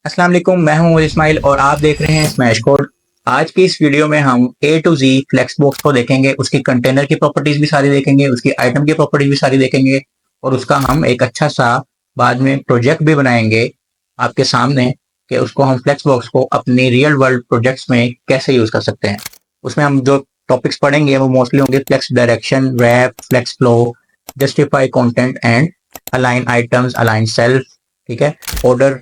अस्सलाम वालेकुम, मैं हूं इस्माइल और आप देख रहे हैं स्मैश कोड। आज की इस वीडियो में हम ए टू जी फ्लेक्स बॉक्स को देखेंगे, उसकी कंटेनर की प्रॉपर्टीज भी सारी देखेंगे, उसकी आइटम की प्रॉपर्टीज भी सारी देखेंगे और उसका हम एक अच्छा सा बाद में प्रोजेक्ट भी बनाएंगे आपके सामने कि उसको हम फ्लेक्स बॉक्स को अपनी रियल वर्ल्ड प्रोजेक्ट्स में कैसे यूज कर सकते हैं। उसमें हम जो टॉपिक्स पढ़ेंगे वो मोस्टली होंगे flex direction, wrap, flex flow, justify content and align items, align self, ठीक है, ऑर्डर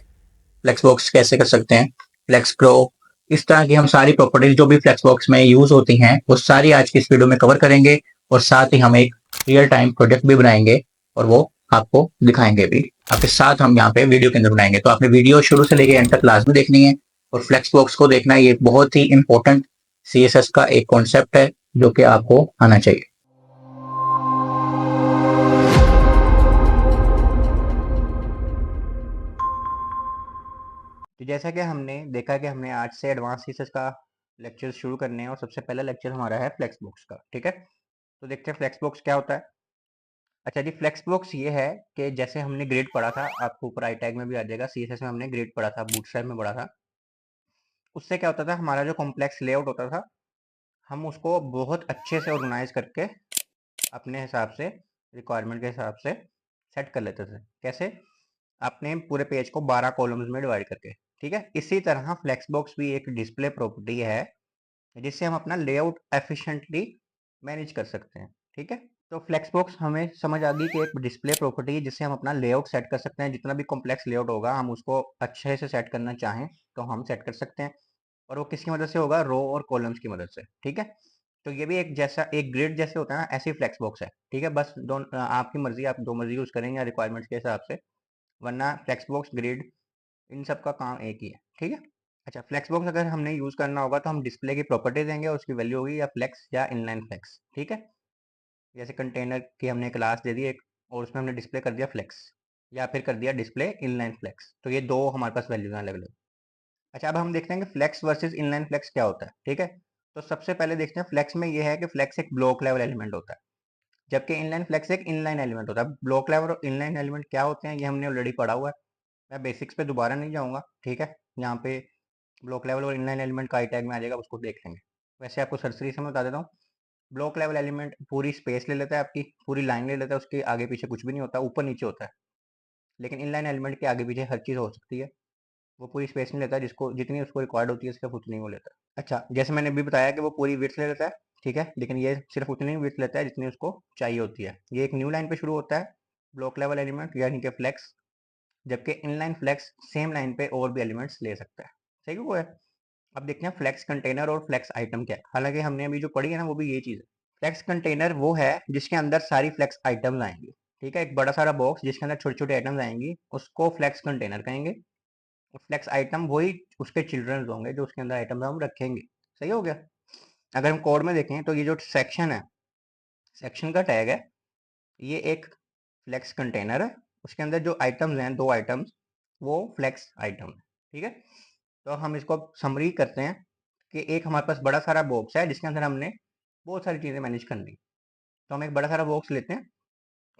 फ्लेक्स बॉक्स कैसे कर सकते हैं, फ्लेक्स ग्रो। इस तरह की हम सारी प्रॉपर्टीज जो भी फ्लेक्स बॉक्स में यूज होती हैं वो सारी आज की इस वीडियो में कवर करेंगे और साथ ही हम एक रियल टाइम प्रोजेक्ट भी बनाएंगे और वो आपको दिखाएंगे भी आपके साथ। हम यहाँ पे वीडियो के अंदर बनाएंगे, तो आपने वीडियो शुरू से लेकर एंड तक लाजमी देखनी है और फ्लेक्स बॉक्स को देखना है। ये बहुत ही इंपॉर्टेंट सीएसएस का एक कॉन्सेप्ट है जो कि आपको आना चाहिए। तो जैसा कि हमने देखा कि हमने आज से एडवांस सीएसएस का लेक्चर शुरू करने हैं और सबसे पहला लेक्चर हमारा है फ्लेक्स बॉक्स का, ठीक है। तो देखते हैं फ्लेक्स बॉक्स क्या होता है। अच्छा जी, फ्लेक्स बॉक्स ये है कि जैसे हमने ग्रिड पढ़ा था, आपको ऊपर आई टैग में भी आ जाएगा, सीएसएस में हमने ग्रिड पढ़ा था, बूटस्ट्रैप में पढ़ा था। उससे क्या होता था, हमारा जो कॉम्प्लेक्स लेआउट होता था हम उसको बहुत अच्छे से ऑर्गेनाइज करके अपने हिसाब से, रिक्वायरमेंट के हिसाब से सेट कर लेते थे। कैसे? अपने पूरे पेज को 12 कॉलम्स में डिवाइड करके, ठीक है। इसी तरह फ्लेक्स बॉक्स भी एक डिस्प्ले प्रॉपर्टी है जिससे हम अपना लेआउट एफिशिएंटली मैनेज कर सकते हैं, ठीक है। तो फ्लेक्स बॉक्स हमें समझ आ गई कि एक डिस्प्ले प्रॉपर्टी है जिससे हम अपना लेआउट सेट कर सकते हैं। जितना भी कॉम्प्लेक्स लेआउट होगा हम उसको अच्छे से सेट करना चाहें तो हम सेट कर सकते हैं, और वो किसकी मदद से होगा? रो और कॉलम्स की मदद से, ठीक है। तो ये भी एक जैसा एक ग्रिड जैसे होता है ना, ऐसे ही फ्लेक्स बॉक्स है, ठीक है। बस दोनों आपकी मर्जी, आप दो मर्जी यूज करेंगे या रिक्वायरमेंट्स के हिसाब से, वरना फ्लेक्स बॉक्स, ग्रिड, इन सब का काम एक ही है, ठीक है। अच्छा, फ्लेक्स बॉक्स अगर हमने यूज करना होगा तो हम डिस्प्ले की प्रॉपर्टी देंगे और उसकी वैल्यू होगी या फ्लेक्स या इनलाइन फ्लेक्स, ठीक है। जैसे कंटेनर की हमने क्लास दे दी एक और उसमें हमने डिस्प्ले कर दिया फ्लेक्स, या फिर कर दिया डिस्प्ले इनलाइन फ्लेक्स, तो ये दो हमारे पास वैल्यूज हैं अलग अलग। अच्छा, अब हम देखते हैं कि फ्लेक्स वर्सेस इनलाइन फ्लेक्स क्या होता है, ठीक है। तो सबसे पहले देखते हैं फ्लेक्स में ये है कि फ्लेक्स एक ब्लॉक लेवल एलिमेंट होता है, जबकि इनलाइन फ्लेक्स एक इनलाइन एलिमेंट होता है। ब्लॉक लेवल और इनलाइन एलिमेंट क्या होते हैं ये हमने ऑलरेडी पढ़ा हुआ है, मैं बेसिक्स पे दोबारा नहीं जाऊंगा, ठीक है। यहाँ पे ब्लॉक लेवल और इनलाइन एलिमेंट का आई टैग में आ जाएगा, उसको देख लेंगे। वैसे आपको सरसरी से मैं बता देता हूँ, ब्लॉक लेवल एलिमेंट पूरी स्पेस ले लेता है, आपकी पूरी लाइन ले लेता है, उसके आगे पीछे कुछ भी नहीं होता, ऊपर नीचे होता है। लेकिन इनलाइन एलिमेंट के आगे पीछे हर चीज़ हो सकती है, वो पूरी स्पेस नहीं लेता, जिसको जितनी उसको रिक्वायर्ड होती है सिर्फ उतनी वो लेता है। अच्छा, जैसे मैंने अभी बताया कि वो पूरी विड्थ ले लेता है, ठीक है, लेकिन ये सिर्फ उतनी विड्थ लेता है जितनी उसको चाहिए होती है। ये एक न्यू लाइन पे शुरू होता है ब्लॉक लेवल एलिमेंट यानी कि फ्लेक्स, जबकि इनलाइन फ्लेक्स सेम लाइन पे और भी एलिमेंट्स ले सकता है। सही क्यों है? अब देखते हैं फ्लेक्स कंटेनर और फ्लेक्स आइटम क्या है। हालांकि हमने अभी जो पढ़ी है ना वो भी ये चीज़ है। फ्लेक्स कंटेनर वो है जिसके अंदर सारी फ्लेक्स आइटम्स आएंगी, ठीक है। एक बड़ा सारा बॉक्स जिसके अंदर छोटी छोटी आइटम्स आएंगी उसको फ्लेक्स कंटेनर कहेंगे। फ्लेक्स आइटम वही उसके चिल्ड्रंस होंगे जो उसके अंदर आइटम हम रखेंगे। सही हो गया? अगर हम कोड में देखें तो ये जो सेक्शन है, सेक्शन का टैग है, ये एक फ्लेक्स कंटेनर है। उसके अंदर जो आइटम्स हैं, दो आइटम्स, वो फ्लेक्स आइटम है, ठीक है। तो हम इसको समरी करते हैं कि एक हमारे पास बड़ा सारा बॉक्स है जिसके अंदर हमने बहुत सारी चीज़ें मैनेज करनी। तो हम एक बड़ा सारा बॉक्स लेते हैं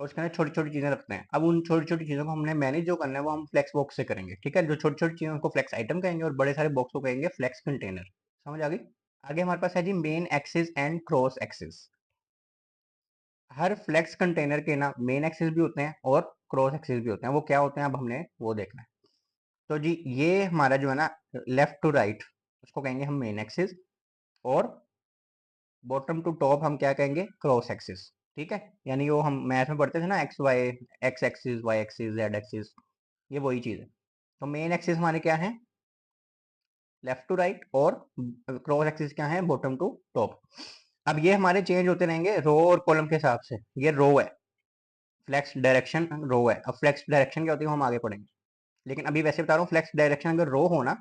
और उसके अंदर छोटी छोटी चीज़ें रखते हैं। अब उन छोटी छोटी चीज़ों को हमने मैनेज जो करना है वो हम फ्लेक्स बॉक्स से करेंगे, ठीक है। जो छोटी छोटी चीज़ों को फ्लेक्स आइटम कहेंगे और बड़े सारे बॉक्स को कहेंगे फ्लेक्स कंटेनर। समझ आ गई? आगे हमारे पास है जी main axis and cross axis. हर फ्लेक्स कंटेनर के ना मेन एक्सिस भी होते हैं और क्रॉस एक्सिस भी होते हैं। वो क्या होते हैं अब हमने वो देखना है। तो जी ये हमारा जो है ना, लेफ्ट टू राइट, उसको कहेंगे हम मेन एक्सिस, और बॉटम टू टॉप हम क्या कहेंगे? क्रॉस एक्सिस, ठीक है। यानी वो हम मैथ में पढ़ते थे ना, X Y, X axis, Y axis, Z axis, ये वही चीज़ है। तो मेन एक्सिस हमारे क्या है? लेफ्ट टू राइट, और क्रॉस एक्सिस क्या है? Bottom to top. अब ये हमारे चेंज होते रहेंगे रो और कॉलम के हिसाब से। ये रो है, फ्लेक्स डायरेक्शन रो है। अब फ्लेक्स डायरेक्शन क्या होती है वो हम आगे पढ़ेंगे, लेकिन अभी वैसे बता रहा हूँ फ्लेक्स डायरेक्शन अगर रो हो ना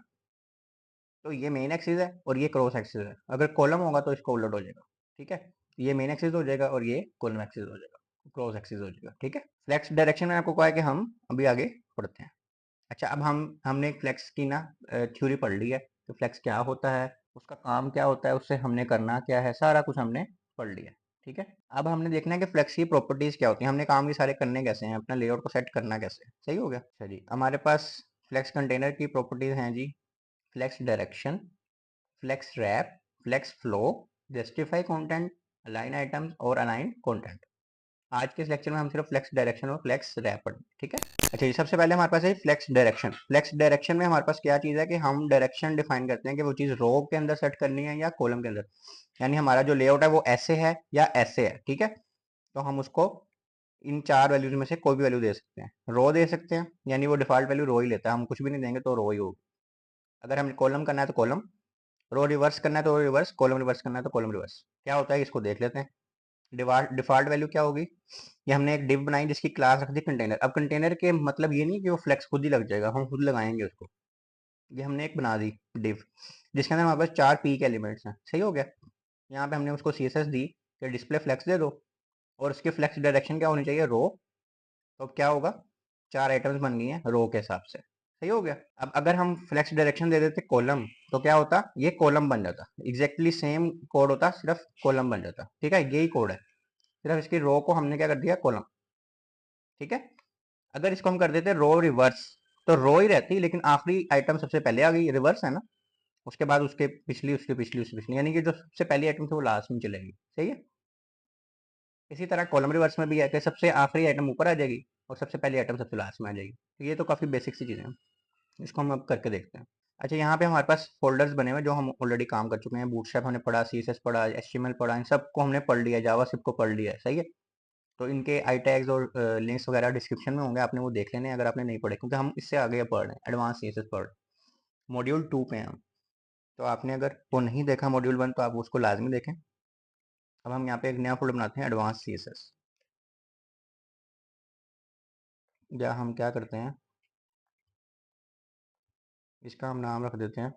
तो ये मेन एक्सिस है और ये क्रॉस एक्सिस है। अगर कॉलम होगा तो इसको उलट हो जाएगा, ठीक है। ये मेन एक्सिस हो जाएगा और ये कॉलम एक्सिस हो जाएगा, क्रॉस एक्सिस हो जाएगा, ठीक है। फ्लेक्स डायरेक्शन में आपको कहा है कि हम अभी आगे पढ़ते हैं। अच्छा, अब हमने एक फ्लेक्स की ना थ्योरी पढ़ ली है कि फ्लेक्स क्या होता है, उसका काम क्या होता है, उससे हमने करना क्या है, सारा कुछ हमने पढ़ लिया, ठीक है। अब हमने देखना है कि फ्लेक्स की प्रॉपर्टीज क्या होती हैं, हमने काम ये सारे करने कैसे हैं, अपना लेआउट को सेट करना कैसे है। सही हो गया? अच्छा जी, हमारे पास फ्लेक्स कंटेनर की प्रॉपर्टीज हैं जी, flex direction, flex wrap, flex flow, justify content, align items और अलाइन कंटेंट। आज के इस लेक्चर में हम सिर्फ फ्लेक्स डायरेक्शन और फ्लेक्स रैप पढ़ेंगे, ठीक है। अच्छा जी, सबसे पहले हमारे पास है फ्लेक्स डायरेक्शन। फ्लेक्स डायरेक्शन में हमारे पास क्या चीज़ है कि हम डायरेक्शन डिफाइन करते हैं कि वो चीज़ रो के अंदर सेट करनी है या कॉलम के अंदर। यानी हमारा जो लेआउट है वो ऐसे है या ऐसे है, ठीक है। तो हम उसको इन चार वैल्यूज में से कोई भी वैल्यू दे सकते हैं। रो दे सकते हैं, यानी वो डिफॉल्ट वैल्यू रो ही लेता है, हम कुछ भी नहीं देंगे तो रो ही होगी। अगर हमें कॉलम करना है तो कॉलम, रो रिवर्स करना है तो रिवर्स, कॉलम रिवर्स करना है तो कॉलम रिवर्स। क्या होता है इसको देख लेते हैं। डिफॉल्ट वैल्यू क्या होगी, ये हमने एक डिव बनाई जिसकी क्लास रख दी कंटेनर। अब कंटेनर के मतलब ये नहीं कि वो फ्लेक्स खुद ही लग जाएगा, हम खुद लगाएंगे उसको। ये हमने एक बना दी डिव जिसके अंदर हमारे पास 4 पी के एलिमेंट्स हैं, सही हो गया। यहाँ पे हमने उसको सीएसएस दी कि डिस्प्ले फ्लेक्स दे दो और उसकी फ्लेक्स डायरेक्शन क्या होनी चाहिए, रो। तो अब क्या होगा, 4 आइटम्स बन गई हैं रो के हिसाब से, सही हो गया। अब अगर हम फ्लेक्स डायरेक्शन दे देते कॉलम तो क्या होता, ये कॉलम बन जाता, एग्जैक्टली सेम कोड होता, सिर्फ कॉलम बन जाता, ठीक है। यही कोड है, सिर्फ इसकी रो को हमने क्या कर दिया, कॉलम, ठीक है। अगर इसको हम कर देते रो रिवर्स तो रो ही रहती, लेकिन आखिरी आइटम सबसे पहले आ गई, रिवर्स है ना। उसके बाद उसके पिछली, उसके पिछली, उसके पिछली, यानी कि जो सबसे पहली आइटम थी वो लास्ट में चलेगी, सही है। इसी तरह कॉलम रिवर्स में भी है कि सबसे आखिरी आइटम ऊपर आ जाएगी और सबसे पहली आइटम सबसे लास्ट में आ जाएगी। तो ये तो काफ़ी बेसिक सी चीज़ें हैं, इसको हम अब करके देखते हैं। अच्छा, यहाँ पे हमारे पास फोल्डर्स बने हुए जो हम ऑलरेडी काम कर चुके हैं। बूटस्ट्रैप हमने पढ़ा, सीएसएस पढ़ा, एचटीएमएल पढ़ा, इन सबको हमने पढ़ लिया, जावास्क्रिप्ट को पढ़ लिया है, सही है। तो इनके आई टैग्स और लिंक्स वगैरह डिस्क्रिप्शन में होंगे, आपने वो देख लेने हैं अगर आपने नहीं पढ़े, क्योंकि हम इससे आगे पढ़ रहे हैं, एडवांस सीएसएस पढ़ रहे हैं, मॉड्यूल 2 पे हैं हम। तो आपने अगर वो नहीं देखा मॉड्यूल 1 तो आप उसको लाजमी देखें। अब हम यहाँ पे एक नया फोल्डर बनाते हैं, एडवांस सीएसएस। या हम क्या करते हैं, इसका हम नाम रख देते हैं,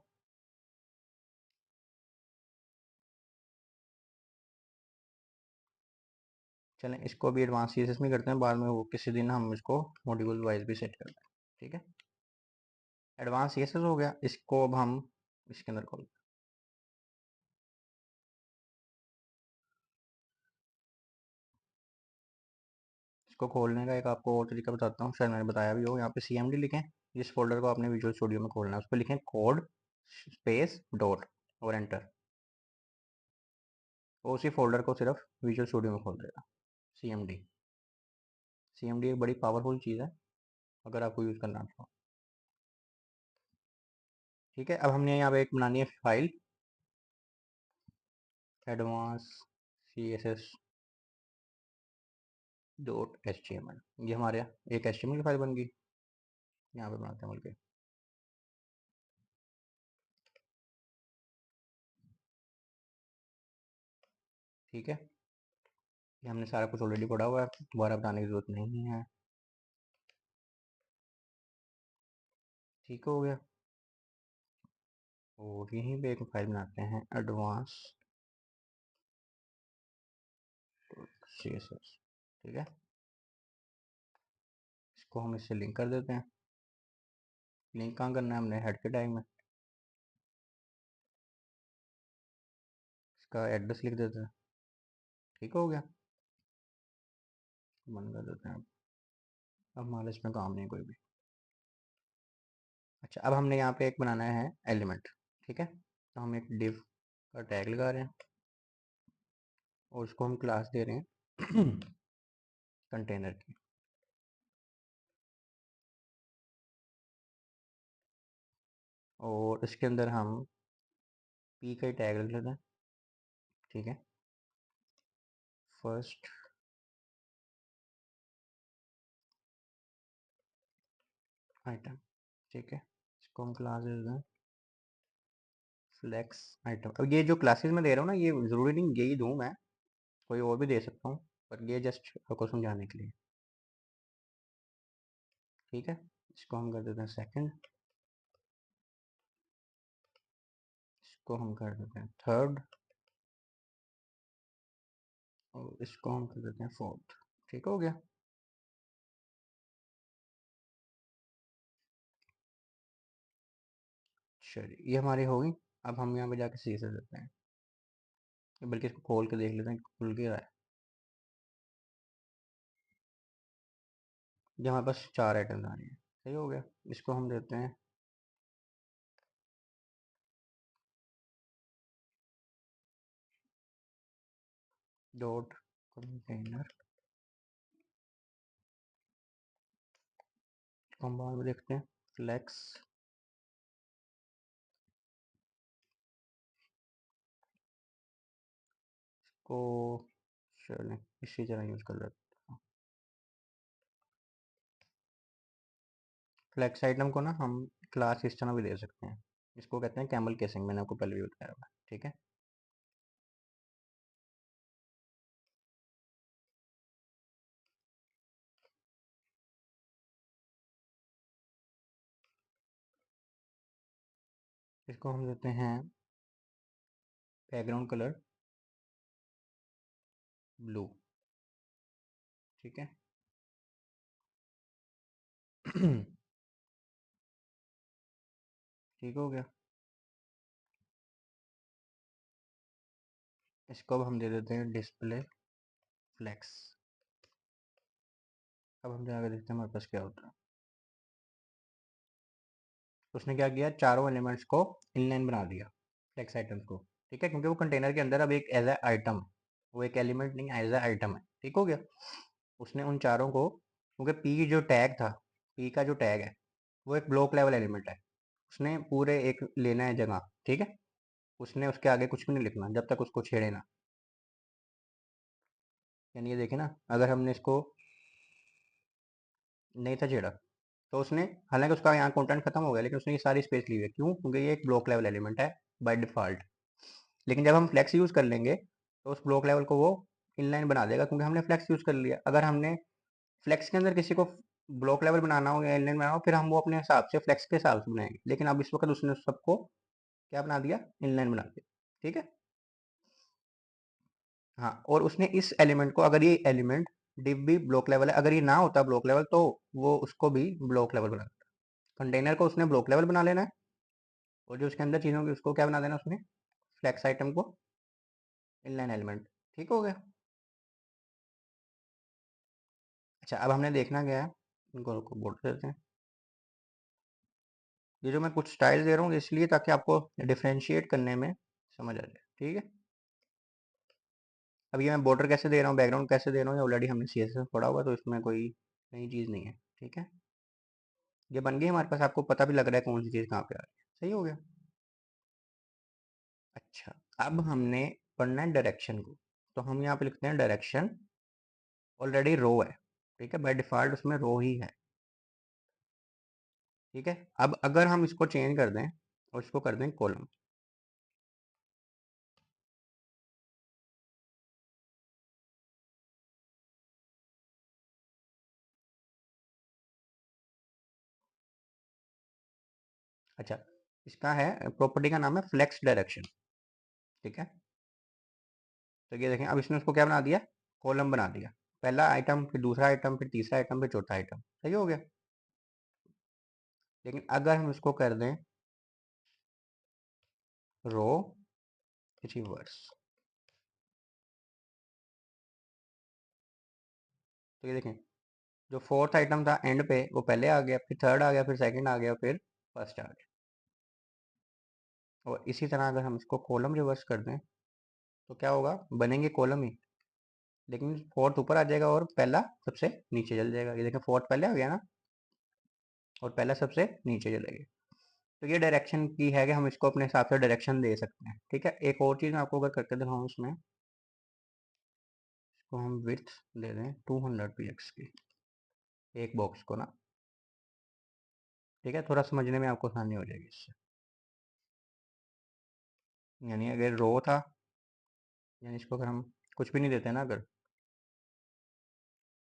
चलें इसको भी एडवांस सीएसएस में करते हैं, बाद में वो किसी दिन हम इसको मॉड्यूल वाइज भी सेट करते हैं, ठीक है। एडवांस सीएसएस हो गया, इसको अब हम इसके अंदर खोल, इसको खोलने का एक आपको और तरीका बताता हूँ, शायद मैंने बताया भी हो। यहाँ पे CMD लिखें, जिस फोल्डर को आपने विजुअल स्टूडियो में खोलना है उस पर लिखें कोड स्पेस डॉट और एंटर। वो उसी फोल्डर को सिर्फ विजुअल स्टूडियो में खोल देगा। CMD, CMD एक बड़ी पावरफुल चीज़ है अगर आपको यूज़ करना है तो, ठीक है। अब हमने यहाँ पे एक बनानी है फाइल, एडवांस CSS .html। ये हमारे यहाँ एक HTML की फाइल बन गई। यहाँ पे बनाते हैं बल्कि, ठीक है। ये हमने सारा कुछ ऑलरेडी पढ़ा हुआ है, दोबारा बताने की जरूरत नहीं है, ठीक हो गया। और यहीं पे एक फाइल बनाते हैं, एडवांस CSS, ठीक है। इसको हम इससे लिंक कर देते हैं। लिंक कहाँ करना है हमने, हेड के टैग में, इसका एड्रेस लिख देते हैं, ठीक हो गया। बंद कर देते हैं, अब हमारे इसमें काम नहीं कोई भी। अच्छा, अब हमने यहाँ पे एक बनाना है एलिमेंट, ठीक है। तो हम एक डिव का टैग लगा रहे हैं और उसको हम क्लास दे रहे हैं कंटेनर की। और इसके अंदर हम पी का टैग रख लेते हैं, ठीक है। फर्स्ट आइटम, ठीक है। इसको हम क्लास दे देते हैं फ्लेक्स आइटम। अब ये जो क्लासेस में दे रहा हूँ ना, ये ज़रूरी नहीं यही दूँ मैं, कोई और भी दे सकता हूँ, पर ये जस्ट आपको समझाने के लिए, ठीक है। इसको हम कर देते हैं सेकंड, इसको हम कर देते हैं थर्ड और इसको हम कर देते हैं फोर्थ, ठीक हो गया। चलिए ये हमारी होगी। अब हम यहाँ पे जाके सी से देते हैं, बल्कि इसको खोल के देख लेते हैं खुल के रहा है। ये हमारे पास 4 आइटम आ रही है, सही हो गया। इसको हम देते हैं डॉट कंटेनर, हम बाद में देखते हैं फ्लेक्स को, चलें इसी तरह यूज़ कर लेते हैं। फ्लेक्स आइटम को ना हम क्लास इस तरह भी दे सकते हैं, इसको कहते हैं कैमल केसिंग, मैंने आपको पहले भी बताया हुआ है, ठीक है। इसको हम देते हैं बैकग्राउंड कलर ब्लू, ठीक है। ठीक हो गया। इसको अब हम दे देते हैं डिस्प्ले फ्लेक्स। अब हम जाकर देखते हैं हमारे पास क्या होता है। उसने क्या किया, चारों एलिमेंट्स को इनलाइन बना दिया फ्लेक्स आइटम्स को, ठीक है, क्योंकि वो कंटेनर के अंदर अब एक एज ए आइटम, वो एक एलिमेंट नहीं एज ए आइटम है, ठीक हो गया। उसने उन चारों को, क्योंकि पी जो टैग था, पी का जो टैग है वो एक ब्लॉक लेवल एलिमेंट है, उसने पूरे एक लेना है जगह, ठीक है। उसने उसके आगे कुछ भी नहीं लिखना जब तक उसको छेड़े ना। यानी ये देखे ना, अगर हमने इसको नहीं था छेड़ा तो उसने, हालांकि उसका यहाँ कंटेंट खत्म हो गया, लेकिन उसने ये सारी स्पेस ली हुई है, क्यों, क्योंकि ये एक ब्लॉक लेवल एलिमेंट है बाय डिफॉल्ट। लेकिन जब हम फ्लेक्स यूज़ कर लेंगे तो उस ब्लॉक लेवल को वो इनलाइन बना देगा, क्योंकि हमने फ्लेक्स यूज़ कर लिया। अगर हमने फ्लेक्स के अंदर किसी को ब्लॉक लेवल बनाना हो या इनलाइन बनाना हो, फिर हम वो अपने हिसाब से फ्लेक्स के हिसाब से बनाएंगे, लेकिन अब इस वक्त उसने सबको क्या बना दिया, इनलाइन बना दिया, ठीक है। हाँ, और उसने इस एलिमेंट को, अगर ये एलिमेंट डिव भी ब्लॉक लेवल है, अगर ये ना होता ब्लॉक लेवल तो वो उसको भी ब्लॉक लेवल बना देता। कंटेनर को उसने ब्लॉक लेवल बना लेना है, और जो उसके अंदर चीज़ों की उसको क्या बना देना उसने, फ्लेक्स आइटम को इनलाइन एलिमेंट, ठीक हो गया। अच्छा, अब हमने देखना क्या है, इनको बोल देते हैं। ये जो मैं कुछ स्टाइल दे रहा हूँ इसलिए ताकि आपको डिफ्रेंशिएट करने में समझ आ जाए, ठीक है। अब ये मैं बॉर्डर कैसे दे रहा हूँ, बैकग्राउंड कैसे दे रहा हूँ, ये ऑलरेडी हमने CSS में पढ़ा हुआ, तो इसमें कोई नई चीज़ नहीं है, ठीक है। ये बन गई हमारे पास, आपको पता भी लग रहा है कौन सी चीज़ कहाँ पे आ रही है, सही हो गया। अच्छा, अब हमने पढ़ना है डायरेक्शन को, तो हम यहाँ पे लिखते हैं डायरेक्शन, ऑलरेडी रो है, ठीक है, बाय डिफॉल्ट उसमें रो ही है, ठीक है। अब अगर हम इसको चेंज कर दें और इसको कर दें कॉलम, अच्छा, इसका है प्रॉपर्टी का नाम है फ्लेक्स डायरेक्शन, ठीक है। तो ये देखें, अब इसने उसको क्या बना दिया, कॉलम बना दिया, पहला आइटम फिर दूसरा आइटम फिर तीसरा आइटम फिर चौथा आइटम, सही हो गया। लेकिन अगर हम इसको कर दें रो रिवर्स, तो ये देखें, जो फोर्थ आइटम था एंड पे वो पहले आ गया, फिर थर्ड आ गया, फिर सेकंड आ गया, फिर फर्स्ट आ गया। और इसी तरह अगर हम इसको कॉलम रिवर्स कर दें तो क्या होगा, बनेंगे कॉलम ही, लेकिन फोर्थ ऊपर आ जाएगा और पहला सबसे नीचे चल जाएगा। ये देखें, फोर्थ पहले आ गया ना, और पहला सबसे नीचे चलेगा। तो ये डायरेक्शन की है कि हम इसको अपने हिसाब से डायरेक्शन दे सकते हैं, ठीक है। एक और चीज़ मैं आपको अगर करके दिखाऊँ उसमें, इसको हम विड्थ दे दें 200 px की, एक बॉक्स को ना, ठीक है, थोड़ा समझने में आपको आसानी हो जाएगी इससे। यानी अगर रो था, यानी इसको अगर हम कुछ भी नहीं देते ना, अगर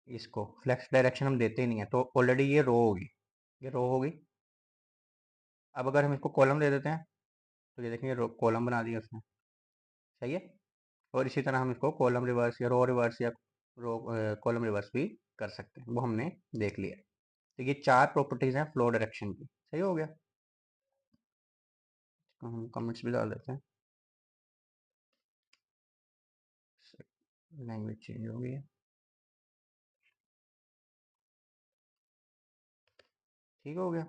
इसको फ्लेक्स डायरेक्शन हम देते ही नहीं है तो ऑलरेडी ये रो होगी, ये रो होगी। अब अगर हम इसको कॉलम दे देते हैं तो ये देखेंगे कॉलम बना दिया उसने, सही है। और इसी तरह हम इसको कॉलम रिवर्स या रो रिवर्स या रो कॉलम रिवर्स भी कर सकते हैं, वो हमने देख लिया है। तो ये चार प्रॉपर्टीज हैं फ्लो डायरेक्शन की, सही हो गया। इसको हम कमेंट्स भी डाल देते हैं, लैंग्वेज चेंज हो गई है। ठीक हो गया।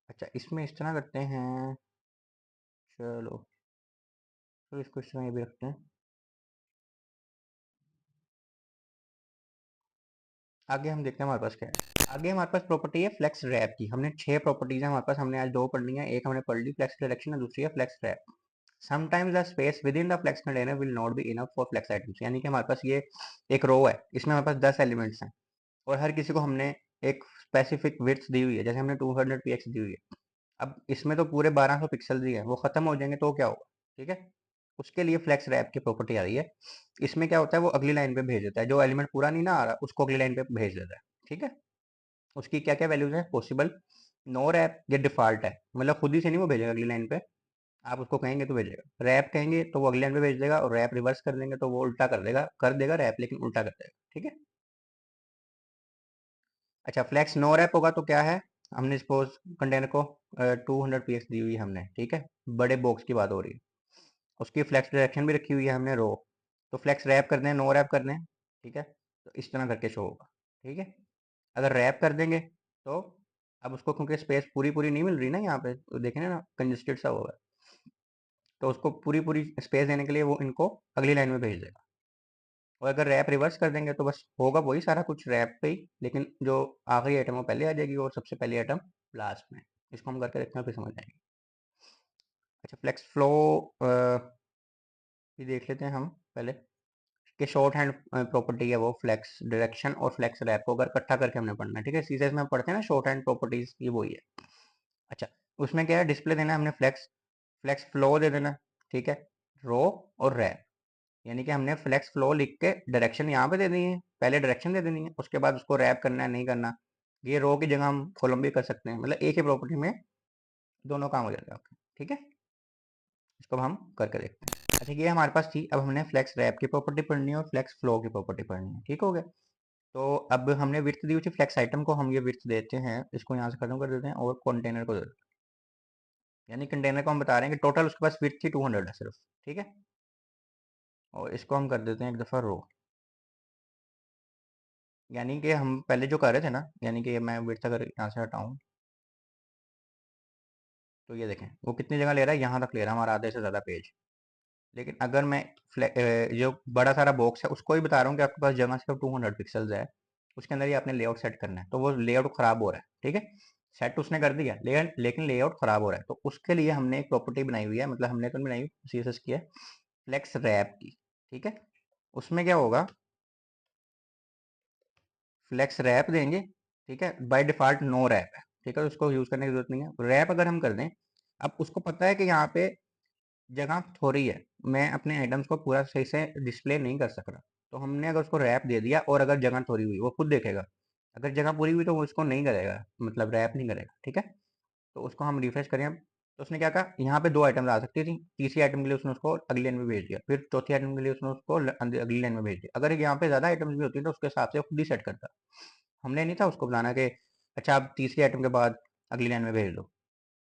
अच्छा, इसमें इस तरह करते हैं, चलो तो इसको इस तरह ये भी रखते हैं। आगे हम देखते हैं हमारे पास क्या है। आगे हमारे पास प्रॉपर्टी है फ्लेक्स रैप की। हमने 6 प्रॉपर्टीज है हमारे पास, हमने आज 2 पढ़ ली है। एक हमने पढ़ ली फ्लेक्स डायरेक्शन और दूसरी है flex wrap. Sometimes the space within the flex container will not be enough for flex items. यानी कि हमारे पास ये एक रो है, इसमें हमारे पास 10 एलिमेंट्स हैं और हर किसी को हमने एक स्पेसिफिक विड्थ दी हुई है, जैसे हमने 200 px दी हुई है। अब इसमें तो पूरे 1200 पिक्सल ही है, वो खत्म हो जाएंगे तो क्या होगा? ठीक है, उसके लिए फ्लेक्स रैप की प्रॉपर्टी आ रही है। इसमें क्या होता है, वो अगली लाइन पे भेज देता है, जो एलिमेंट पूरा नहीं ना आ रहा उसको अगली लाइन पे भेज देता है। ठीक है, उसकी क्या क्या वैल्यूज है पॉसिबल। नो रैप ये डिफॉल्ट है, मतलब खुद ही से नहीं वो भेजेगा अगली लाइन पे, आप उसको कहेंगे तो भेजेगा। रैप कहेंगे तो वो अगली लाइन पे भेज देगा, और रैप रिवर्स कर देंगे तो वो उल्टा कर देगा रैप, लेकिन उल्टा कर देगा। ठीक है। अच्छा, फ्लेक्स नो रैप होगा तो क्या है, हमने सपोज कंटेनर को 200 px दी हुई है हमने, ठीक है, बड़े बॉक्स की बात हो रही है, उसकी फ्लेक्स डायरेक्शन भी रखी हुई है हमने रो, तो फ्लेक्स रैप कर दें नो रैप कर दें, ठीक है, तो इस तरह करके शो होगा। ठीक है, अगर रैप कर देंगे तो अब उसको क्योंकि स्पेस पूरी पूरी नहीं मिल रही ना यहाँ पे, तो देखें ना कंजेस्टेड सा होगा, तो उसको पूरी पूरी स्पेस देने के लिए वो इनको अगली लाइन में भेज देगा। और अगर रैप रिवर्स कर देंगे तो बस होगा वही सारा कुछ रैप पे ही, लेकिन जो आखिरी आइटम वो पहले आ जाएगी और सबसे पहली आइटम लास्ट में। इसको हम करके देखते हैं फिर समझ आएंगे। अच्छा, फ्लेक्स फ्लो भी देख लेते हैं हम पहले, कि शॉर्ट हैंड प्रॉपर्टी है वो फ्लेक्स डायरेक्शन और फ्लेक्स रैप को अगर इकट्ठा करके हमने पढ़ना है। ठीक है, सीरीज में हम पढ़ते हैं ना शॉर्ट हैंड प्रॉपर्टीज, ये वही है। अच्छा, उसमें क्या है, डिस्प्ले देना है हमने फ्लेक्स, फ्लेक्स फ्लो दे देना। ठीक है, रो और रैप, यानी कि हमने फ्लेक्स फ्लो लिख के डायरेक्शन यहाँ पे दे दी है, पहले डायरेक्शन दे देनी है, उसके बाद उसको रैप करना है नहीं करना। ये रो की जगह हम कॉलम भी कर सकते हैं, मतलब एक ही प्रॉपर्टी में दोनों काम हो जाता है आपके। ठीक है, इसको अब हम करके देखते हैं। अच्छा, ये हमारे पास थी, अब हमने फ्लेक्स रैप की प्रॉपर्टी पढ़नी है और फ्लेक्स फ्लो की प्रॉपर्टी पढ़नी है। ठीक हो गया, तो अब हमने विड्थ दी हुई थी फ्लेक्स आइटम को, हम ये विड्थ देते हैं, इसको यहाँ से खत्म कर देते हैं और कंटेनर को दे देते हैं। यानी कंटेनर को हम बता रहे हैं कि टोटल उसके पास विड्थ थी 200 है सिर्फ। ठीक है, और इसको हम कर देते हैं एक दफ़ा रो, यानी कि हम पहले जो कर रहे थे ना, यानी कि मैं विड्थ अगर यहाँ से हटाऊँ तो ये देखें वो कितनी जगह ले रहा है, यहाँ तक ले रहा है हमारा आधे से ज़्यादा पेज। लेकिन अगर मैं जो बड़ा सारा बॉक्स है उसको ही बता रहा हूँ कि आपके पास जगह सिर्फ 200 पिक्सल्स है, उसके अंदर ही आपने लेआउट सेट करना है, तो वो लेआउट ख़राब हो रहा है। ठीक है, सेट उसने कर दिया लेकिन लेआउट ख़राब हो रहा है, तो उसके लिए हमने एक प्रॉपर्टी बनाई हुई है, मतलब हमने तो बनाई, सीएसएस की है, फ्लेक्स रैप की। ठीक है, उसमें क्या होगा, फ्लेक्स रैप देंगे। ठीक है, बाय डिफॉल्ट नो रैप है, ठीक है, तो उसको यूज़ करने की जरूरत नहीं है। रैप अगर हम कर दें, अब उसको पता है कि यहाँ पे जगह थोड़ी है, मैं अपने आइटम्स को पूरा सही से डिस्प्ले नहीं कर सक रहा, तो हमने अगर उसको रैप दे दिया और अगर जगह थोड़ी हुई वो खुद देखेगा, अगर जगह पूरी हुई तो वो उसको नहीं करेगा, मतलब रैप नहीं करेगा। ठीक है, तो उसको हम रिफ्रेश करें अब, तो उसने क्या कहा, यहाँ पे 2 आइटम आ सकती थी, तीसरी आइटम के लिए उसने उसको अगली लाइन में भेज दिया, फिर चौथी आइटम के लिए उसने उसको अगली लाइन में भेज दिया। अगर यहाँ पे ज़्यादा आइटम्स भी होती तो उसके हिसाब से खुद ही सेट करता, हमने नहीं था उसको बताना कि अच्छा आप तीसरी आइटम के बाद अगली लाइन में भेज दो।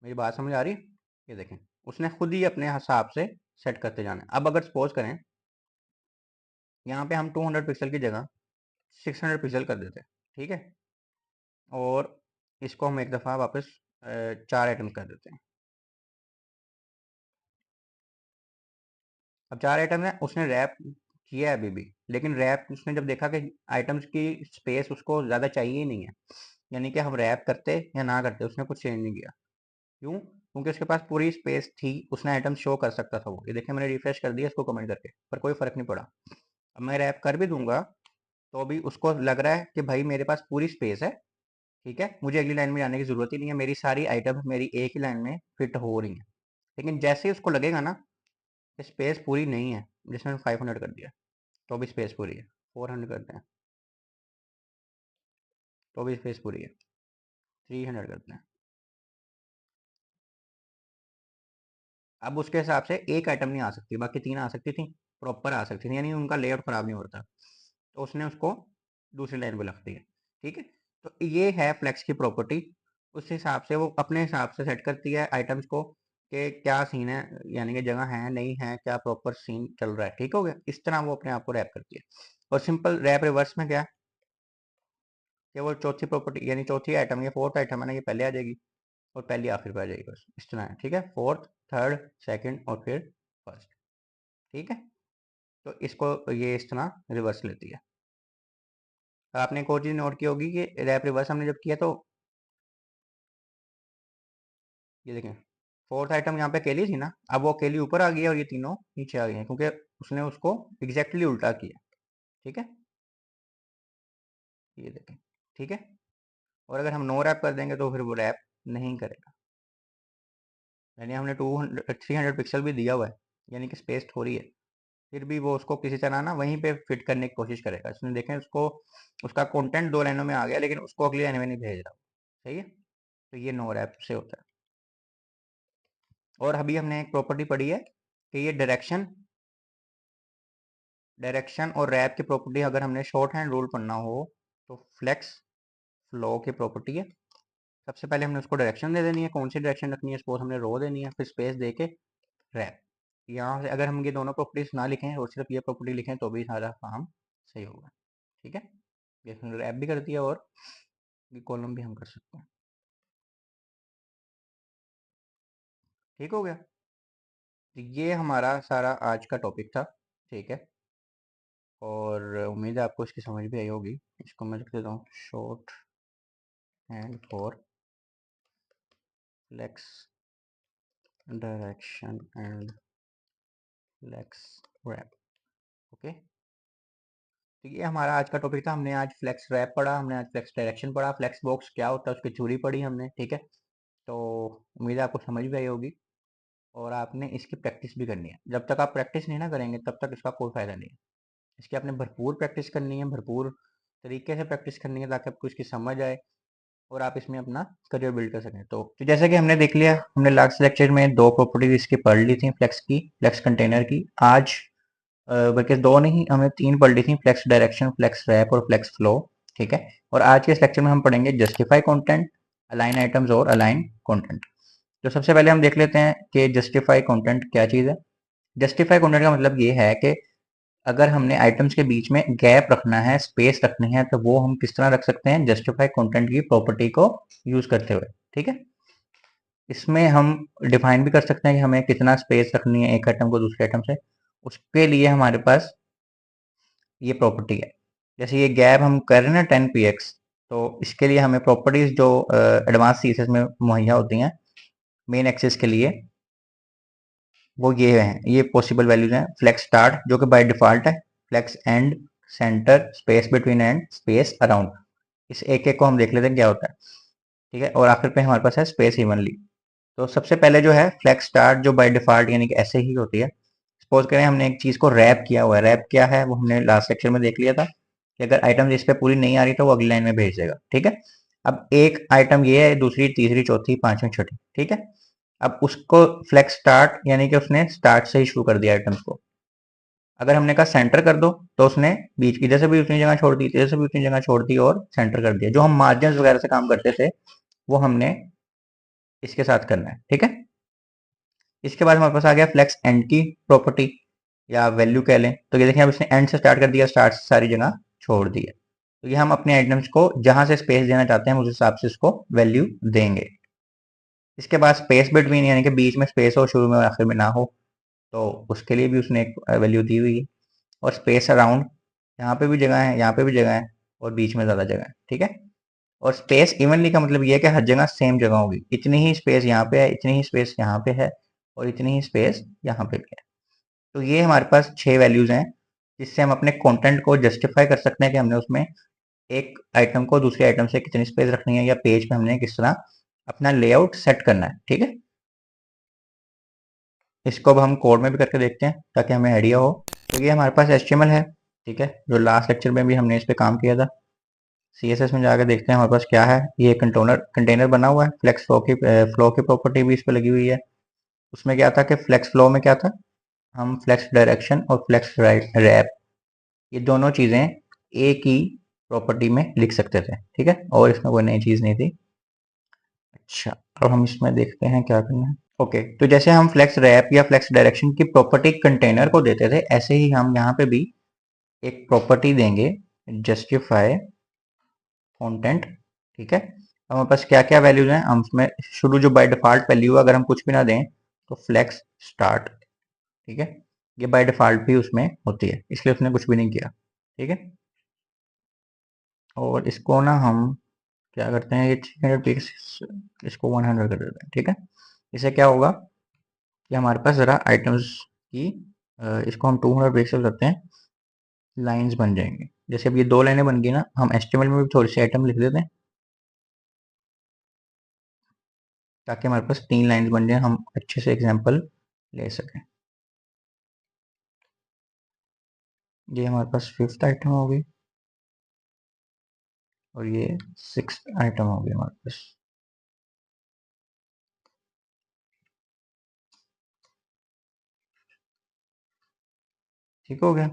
मेरी बात समझ आ रही है? ये देखें, उसने खुद ही अपने हिसाब से सेट करते जाना है। अब अगर सपोज करें यहाँ पे हम 200 पिक्सल की जगह 600 पिक्सल कर देते हैं। ठीक है, और इसको हम एक दफ़ा वापस 4 आइटम कर देते हैं। अब 4 आइटम है, उसने रैप किया है अभी भी, लेकिन रैप उसने जब देखा कि आइटम्स की स्पेस उसको ज़्यादा चाहिए ही नहीं है, यानी कि हम रैप करते या ना करते उसने कुछ चेंज नहीं किया। क्यों? क्योंकि उसके पास पूरी स्पेस थी, उसने आइटम शो कर सकता था वो। ये देखिए मैंने रिफ्रेश कर दिया इसको कमेंट करके, पर कोई फ़र्क नहीं पड़ा। अब मैं रैप कर भी दूंगा तो भी उसको लग रहा है कि भाई मेरे पास पूरी स्पेस है, ठीक है, मुझे अगली लाइन में जाने की ज़रूरत ही नहीं है, मेरी सारी आइटम मेरी एक ही लाइन में फिट हो रही हैं। लेकिन जैसे ही उसको लगेगा ना कि स्पेस पूरी नहीं है, जिसमें 500 कर दिया तो भी स्पेस पूरी है, 400 करते हैं तो भी स्पेस पूरी है, 300 करते हैं, अब उसके हिसाब से एक आइटम नहीं आ सकती, बाकी 3 आ सकती थी, प्रॉपर आ सकती थी, यानी उनका लेआउट ख़राब नहीं होता, तो उसने उसको दूसरी लाइन पे रख दिया। ठीक है, तो ये है फ्लेक्स की प्रॉपर्टी। उस हिसाब से वो अपने हिसाब से सेट करती है आइटम्स को कि क्या सीन है, यानी कि जगह है नहीं है, क्या प्रॉपर सीन चल रहा है। ठीक हो गया, इस तरह वो अपने आप को रैप करती है। और सिंपल रैप रिवर्स में क्या है, कि वो चौथी प्रॉपर्टी यानी चौथी आइटम, ये फोर्थ आइटम है ना, ये पहले आ जाएगी और पहली आखिर पे आ जाएगी, बस इस तरह है। ठीक है, फोर्थ, थर्ड, सेकंड और फिर फर्स्ट। ठीक है, तो इसको ये इस तरह रिवर्स लेती है। आपने एक और चीज़ नोट की होगी कि रैप रिवर्स हमने जब किया तो ये देखें, फोर्थ आइटम यहाँ पे अकेली थी ना, अब वो अकेली ऊपर आ गई है और ये तीनों नीचे आ गए हैं, क्योंकि उसने उसको एग्जैक्टली उल्टा किया। ठीक है, ये देखें। ठीक है, और अगर हम नो रैप कर देंगे तो फिर वो रैप नहीं करेगा। यानी हमने 300 पिक्सल भी दिया हुआ है, यानी कि स्पेस थोड़ी है, फिर भी वो उसको किसी तरह ना वहीं पे फिट करने की कोशिश करेगा। इसने देखें उसको, उसका कंटेंट 2 लाइनों में आ गया लेकिन उसको अगली लाइन में नहीं भेज रहा। सही है, तो ये नो रैप से होता है। और अभी हमने एक प्रॉपर्टी पढ़ी है कि ये डायरेक्शन और रैप की प्रॉपर्टी अगर हमने शॉर्ट हैंड रूल पढ़ना हो तो फ्लेक्स फ्लो की प्रॉपर्टी है। सबसे पहले हमने उसको डायरेक्शन दे देनी है, कौन सी डायरेक्शन रखनी है, सपोज हमने रो देनी है, फिर स्पेस दे के रैप। यहाँ से अगर हम ये दोनों प्रॉपर्टीज ना लिखें और सिर्फ ये प्रॉपर्टी लिखें तो भी सारा काम सही होगा। ठीक है, ये हमने रैप भी कर दिया और ये कॉलम भी हम कर सकते हैं। ठीक हो गया, तो ये हमारा सारा आज का टॉपिक था। ठीक है, और उम्मीद है आपको इसकी समझ भी आई होगी। इसको मैं लिख देता हूँ, shorthand for flex direction and flex wrap. Okay, तो ये हमारा आज का टॉपिक था। हमने आज फ्लेक्स रैप पढ़ा, हमने आज फ्लेक्स डायरेक्शन पढ़ा, फ्लेक्स बॉक्स क्या होता है उसकी थ्योरी पढ़ी हमने। ठीक है, तो उम्मीद है आपको समझ भी आई होगी और आपने इसकी प्रैक्टिस भी करनी है। जब तक आप प्रैक्टिस नहीं ना करेंगे तब तक इसका कोई फ़ायदा नहीं है। इसकी आपने भरपूर प्रैक्टिस करनी है, भरपूर तरीके से प्रैक्टिस करनी है ताकि आपको इसकी समझ आए और आप इसमें अपना करियर बिल्ड कर सकें। तो जैसा कि हमने देख लिया, हमने लास्ट लेक्चर में 2 प्रॉपर्टीज इसकी पढ़ ली थी, फ्लेक्स की, फ्लेक्स कंटेनर की। आज बल्कि 2 नहीं, हमने 3 पढ़ ली थी, फ्लेक्स डायरेक्शन, फ्लेक्स रैप और फ्लेक्स फ्लो। ठीक है, और आज के इस लेक्चर में हम पढ़ेंगे जस्टिफाई कंटेंट, अलाइन आइटम्स और अलाइन कंटेंट। तो सबसे पहले हम देख लेते हैं कि जस्टिफाई कंटेंट क्या चीज़ है। जस्टिफाई कंटेंट का मतलब ये है कि अगर हमने आइटम्स के बीच में गैप रखना है, स्पेस रखनी है, तो वो हम किस तरह रख सकते हैं, जस्टिफाई कंटेंट की प्रॉपर्टी को यूज करते हुए। ठीक है, इसमें हम डिफाइन भी कर सकते हैं कि हमें कितना स्पेस रखनी है एक आइटम को दूसरे आइटम से। उसके लिए हमारे पास ये प्रॉपर्टी है। जैसे ये गैप हम कर रहे हैं ना 10 px, तो इसके लिए हमें प्रॉपर्टीज जो एडवांस सीएसएस में मुहैया होती हैं मेन एक्सेस के लिए, वो ये हैं, ये पॉसिबल वैल्यूज हैं। फ्लेक्स स्टार्ट जो कि बाय डिफॉल्ट है, flex end, center, space between and space around. इस एक एक को हम देख लेते हैं क्या होता है। ठीक है, और आखिर पे हमारे पास है स्पेस इवनली। तो सबसे पहले जो है फ्लेक्स स्टार्ट, जो बाय डिफॉल्ट यानी कि ऐसे ही होती है। सपोज करें हमने एक चीज़ को रैप किया हुआ है, रैप क्या है वो हमने लास्ट लेक्चर में देख लिया था कि अगर आइटम इस पे पूरी नहीं आ रही तो वो अगली लाइन में भेज देगा। ठीक है, अब एक आइटम ये है, दूसरी, तीसरी, चौथी, पांचवी, छठी। ठीक है, अब उसको फ्लेक्स स्टार्ट यानी कि उसने स्टार्ट से ही शुरू कर दिया आइटम्स को। अगर हमने कहा सेंटर कर दो तो उसने बीच की जैसे भी उतनी जगह छोड़ दी, जैसे भी उतनी जगह छोड़ दी और सेंटर कर दिया। जो हम मार्जिन वगैरह से काम करते थे वो हमने इसके साथ करना है। ठीक है, इसके बाद हमारे पास आ गया फ्लेक्स एंड की प्रॉपर्टी या वैल्यू कह लें। तो ये देखिए अब इसने एंड से स्टार्ट कर दिया, स्टार्ट से सारी जगह छोड़ दी है। तो ये हम अपने आइटम्स को जहां से स्पेस देना चाहते हैं उस हिसाब से इसको वैल्यू देंगे। इसके बाद स्पेस बिटवीन यानी कि बीच में स्पेस हो, शुरू में और आखिर में ना हो, तो उसके लिए भी उसने एक वैल्यू दी हुई है। और स्पेस अराउंड, यहाँ पे भी जगह है, यहाँ पे भी जगह है और बीच में ज़्यादा जगह है। ठीक है, और स्पेस इवनली का मतलब ये है कि हर जगह सेम जगह होगी, इतनी ही स्पेस यहाँ पे है, इतनी ही स्पेस यहाँ पे है और इतनी ही स्पेस यहाँ पे भी है। तो ये हमारे पास 6 वैल्यूज हैं जिससे हम अपने कंटेंट को जस्टिफाई कर सकते हैं कि हमने उसमें एक आइटम को दूसरे आइटम से कितनी स्पेस रखनी है या पेज पे हमने किस तरह अपना लेआउट सेट करना है। ठीक है, इसको अब हम कोड में भी करके देखते हैं ताकि हमें आइडिया हो। तो ये हमारे पास HTML है। ठीक है, जो लास्ट लेक्चर में भी हमने इस पे काम किया था। CSS में जाकर देखते हैं हमारे पास क्या है। ये कंटेनर बना हुआ है, फ्लेक्स फ्लो की प्रॉपर्टी भी इस पे लगी हुई है। उसमें क्या था कि फ्लेक्स फ्लो में क्या था, हम फ्लेक्स डायरेक्शन और फ्लेक्स रैप ये दोनों चीज़ें एक ही प्रॉपर्टी में लिख सकते थे। ठीक है, और इसमें कोई नई चीज़ नहीं थी। अच्छा, अब हम इसमें देखते हैं क्या करना है। ओके, तो जैसे हम फ्लेक्स रैप या फ्लेक्स डायरेक्शन की प्रॉपर्टी कंटेनर को देते थे, ऐसे ही हम यहाँ पे भी एक प्रॉपर्टी देंगे, जस्टिफाई कंटेंट, ठीक है। हमारे पास क्या क्या वैल्यूज हैं, हम उसमें शुरू जो बाय डिफॉल्ट वैल्यू अगर हम कुछ भी ना दें तो फ्लेक्स स्टार्ट, ठीक है, ये बाय डिफॉल्ट भी उसमें होती है, इसलिए उसने कुछ भी नहीं किया, ठीक है। और इसको ना हम क्या करते हैं, ये 300 पिक्स, इसको 100 कर देते हैं, ठीक है। इससे क्या होगा कि हमारे पास ज़रा आइटम्स की इसको हम 200 पिक्सल करते हैं, लाइंस बन जाएंगी। जैसे अब ये 2 लाइनें बन गई ना, हम एचटीएमएल में भी थोड़ी सी आइटम लिख देते हैं ताकि हमारे पास 3 लाइंस बन जाए, हम अच्छे से एग्जांपल ले सकें। ये हमारे पास 5th आइटम होगी और ये 6th आइटम होगी हमारे पास। ठीक हो गया।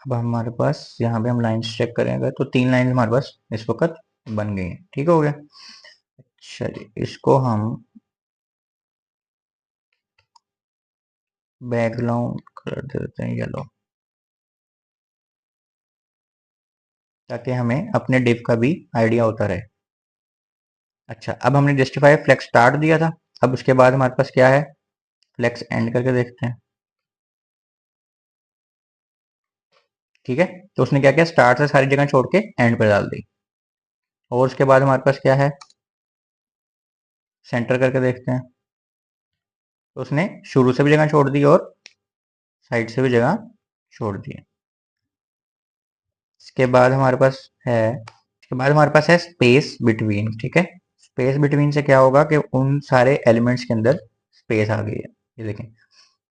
अब हमारे पास यहाँ पे हम लाइंस चेक करेंगे तो 3 लाइन हमारे पास इस वक्त बन गई हैं, ठीक हो गया। अच्छा जी, इसको हम बैकग्राउंड कर देते हैं येलो, ताकि हमें अपने डिव का भी आइडिया होता रहे। अच्छा, अब हमने जस्टिफाई फ्लेक्स स्टार्ट दिया था, अब उसके बाद हमारे पास क्या है, फ्लेक्स एंड करके देखते हैं, ठीक है। तो उसने क्या किया, स्टार्ट से सारी जगह छोड़ के एंड पे डाल दी। और उसके बाद हमारे पास क्या है, सेंटर करके देखते हैं, तो उसने शुरू से भी जगह छोड़ दी और साइड से भी जगह छोड़ दी है। इसके बाद हमारे पास है, इसके बाद हमारे पास है स्पेस बिटवीन, ठीक है। स्पेस बिटवीन से क्या होगा कि उन सारे एलिमेंट्स के अंदर स्पेस आ गई है। ये देखें,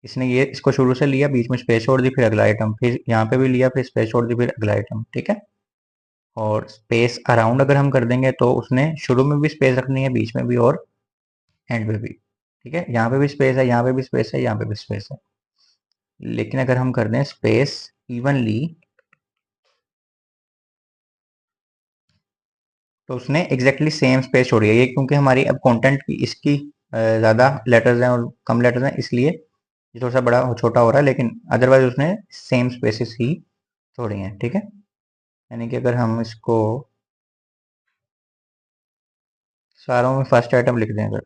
इसने ये इसको शुरू से लिया, बीच में स्पेस छोड़ दी, फिर अगला आइटम, फिर यहाँ पे भी लिया, फिर स्पेस छोड़ दी, फिर अगला आइटम, ठीक है। और स्पेस अराउंड अगर हम कर देंगे तो उसने शुरू में भी स्पेस रखनी है, बीच में भी और एंड पे भी, ठीक है। यहाँ पे भी स्पेस है, यहाँ पे भी स्पेस है, यहाँ पे भी स्पेस है। लेकिन अगर हम कर दें स्पेस इवनली, तो उसने एग्जैक्टली सेम स्पेस छोड़ी है। ये क्योंकि हमारी अब कंटेंट की इसकी ज़्यादा लेटर्स हैं और कम लेटर्स हैं, इसलिए ये थोड़ा सा बड़ा छोटा हो रहा है, लेकिन अदरवाइज उसने सेम स्पेसेस ही छोड़ी हैं, ठीक है। यानी कि अगर हम इसको सारों में फर्स्ट आइटम लिख दें अगर,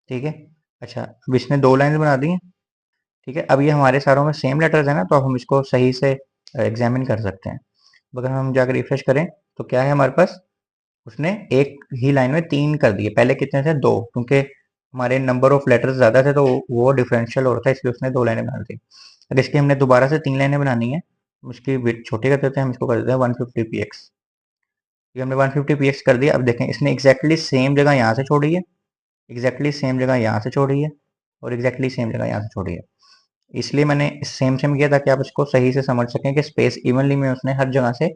ठीक है। अच्छा, अब इसने 2 लाइन बना दी हैं, ठीक है। अब ये हमारे सारों में सेम लेटर्स है ना, तो अब हम इसको सही से एग्जामिन कर सकते हैं। अगर हम जाकर रिफ्रेश करें तो क्या है हमारे पास, उसने एक ही लाइन में 3 कर दिए, पहले कितने थे 2, क्योंकि हमारे नंबर ऑफ लेटर्स ज़्यादा थे तो वो डिफरेंशियल हो रहा था, इसलिए उसने 2 लाइनें बना दी। अगर इसकी हमने दोबारा से 3 लाइनें बनानी है, उसकी विड्थ छोटी कर देते हैं, हम इसको कर देते हैं 150 px। ये हमने 150 px कर दिया। अब देखें, इसने एग्जैक्टली सेम जगह यहाँ से छोड़ी है, एग्जैक्टली सेम जगह यहाँ से छोड़ी है, और एग्जैक्टली सेम जगह यहाँ से छोड़ी है। इसलिए मैंने सेम सेम किया ताकि आप इसको सही से समझ सकें कि स्पेस इवनली में उसने हर जगह से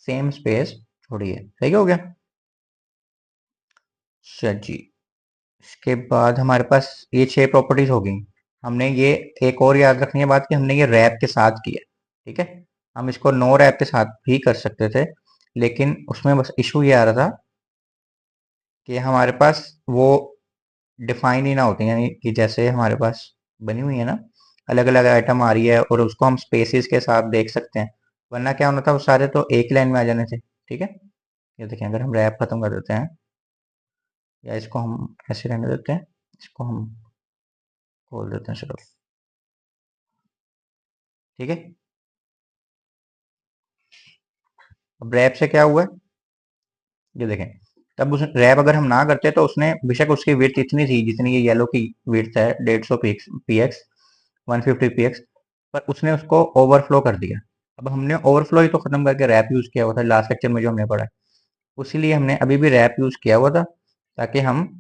सेम स्पेस छोड़ी है। सही हो गया। अच्छा जी, इसके बाद हमारे पास ये 6 प्रॉपर्टीज हो गई। हमने ये एक और याद रखनी है बात कि हमने ये रैप के साथ किया, ठीक है। हम इसको नो रैप के साथ भी कर सकते थे, लेकिन उसमें बस इशू ये आ रहा था कि हमारे पास वो डिफाइन ही ना होती, यानी कि जैसे हमारे पास बनी हुई है ना, अलग अलग आइटम आ रही है और उसको हम स्पेसिस के साथ देख सकते हैं, वरना क्या होना था, वो सारे तो एक लाइन में आ जाने थे, ठीक है। ये देखें, अगर हम रैप खत्म कर देते हैं या इसको हम ऐसे रहने देते हैं, इसको हम खोल देते हैं सिर्फ, ठीक है। अब रैप से क्या हुआ है, ये देखें, तब उस रैप अगर हम ना करते तो उसने बेशक उसकी विड्थ इतनी थी जितनी ये येलो की विड्थ है, 150 पी एक्स 150 पी एक्स, पर उसने उसको ओवरफ्लो कर दिया। अब हमने ओवरफ्लो ही तो खत्म करके रैप यूज किया हुआ था लास्ट लेक्चर में जो हमने पढ़ा है, उसीलिए हमने अभी भी रैप यूज किया हुआ था, ताकि हम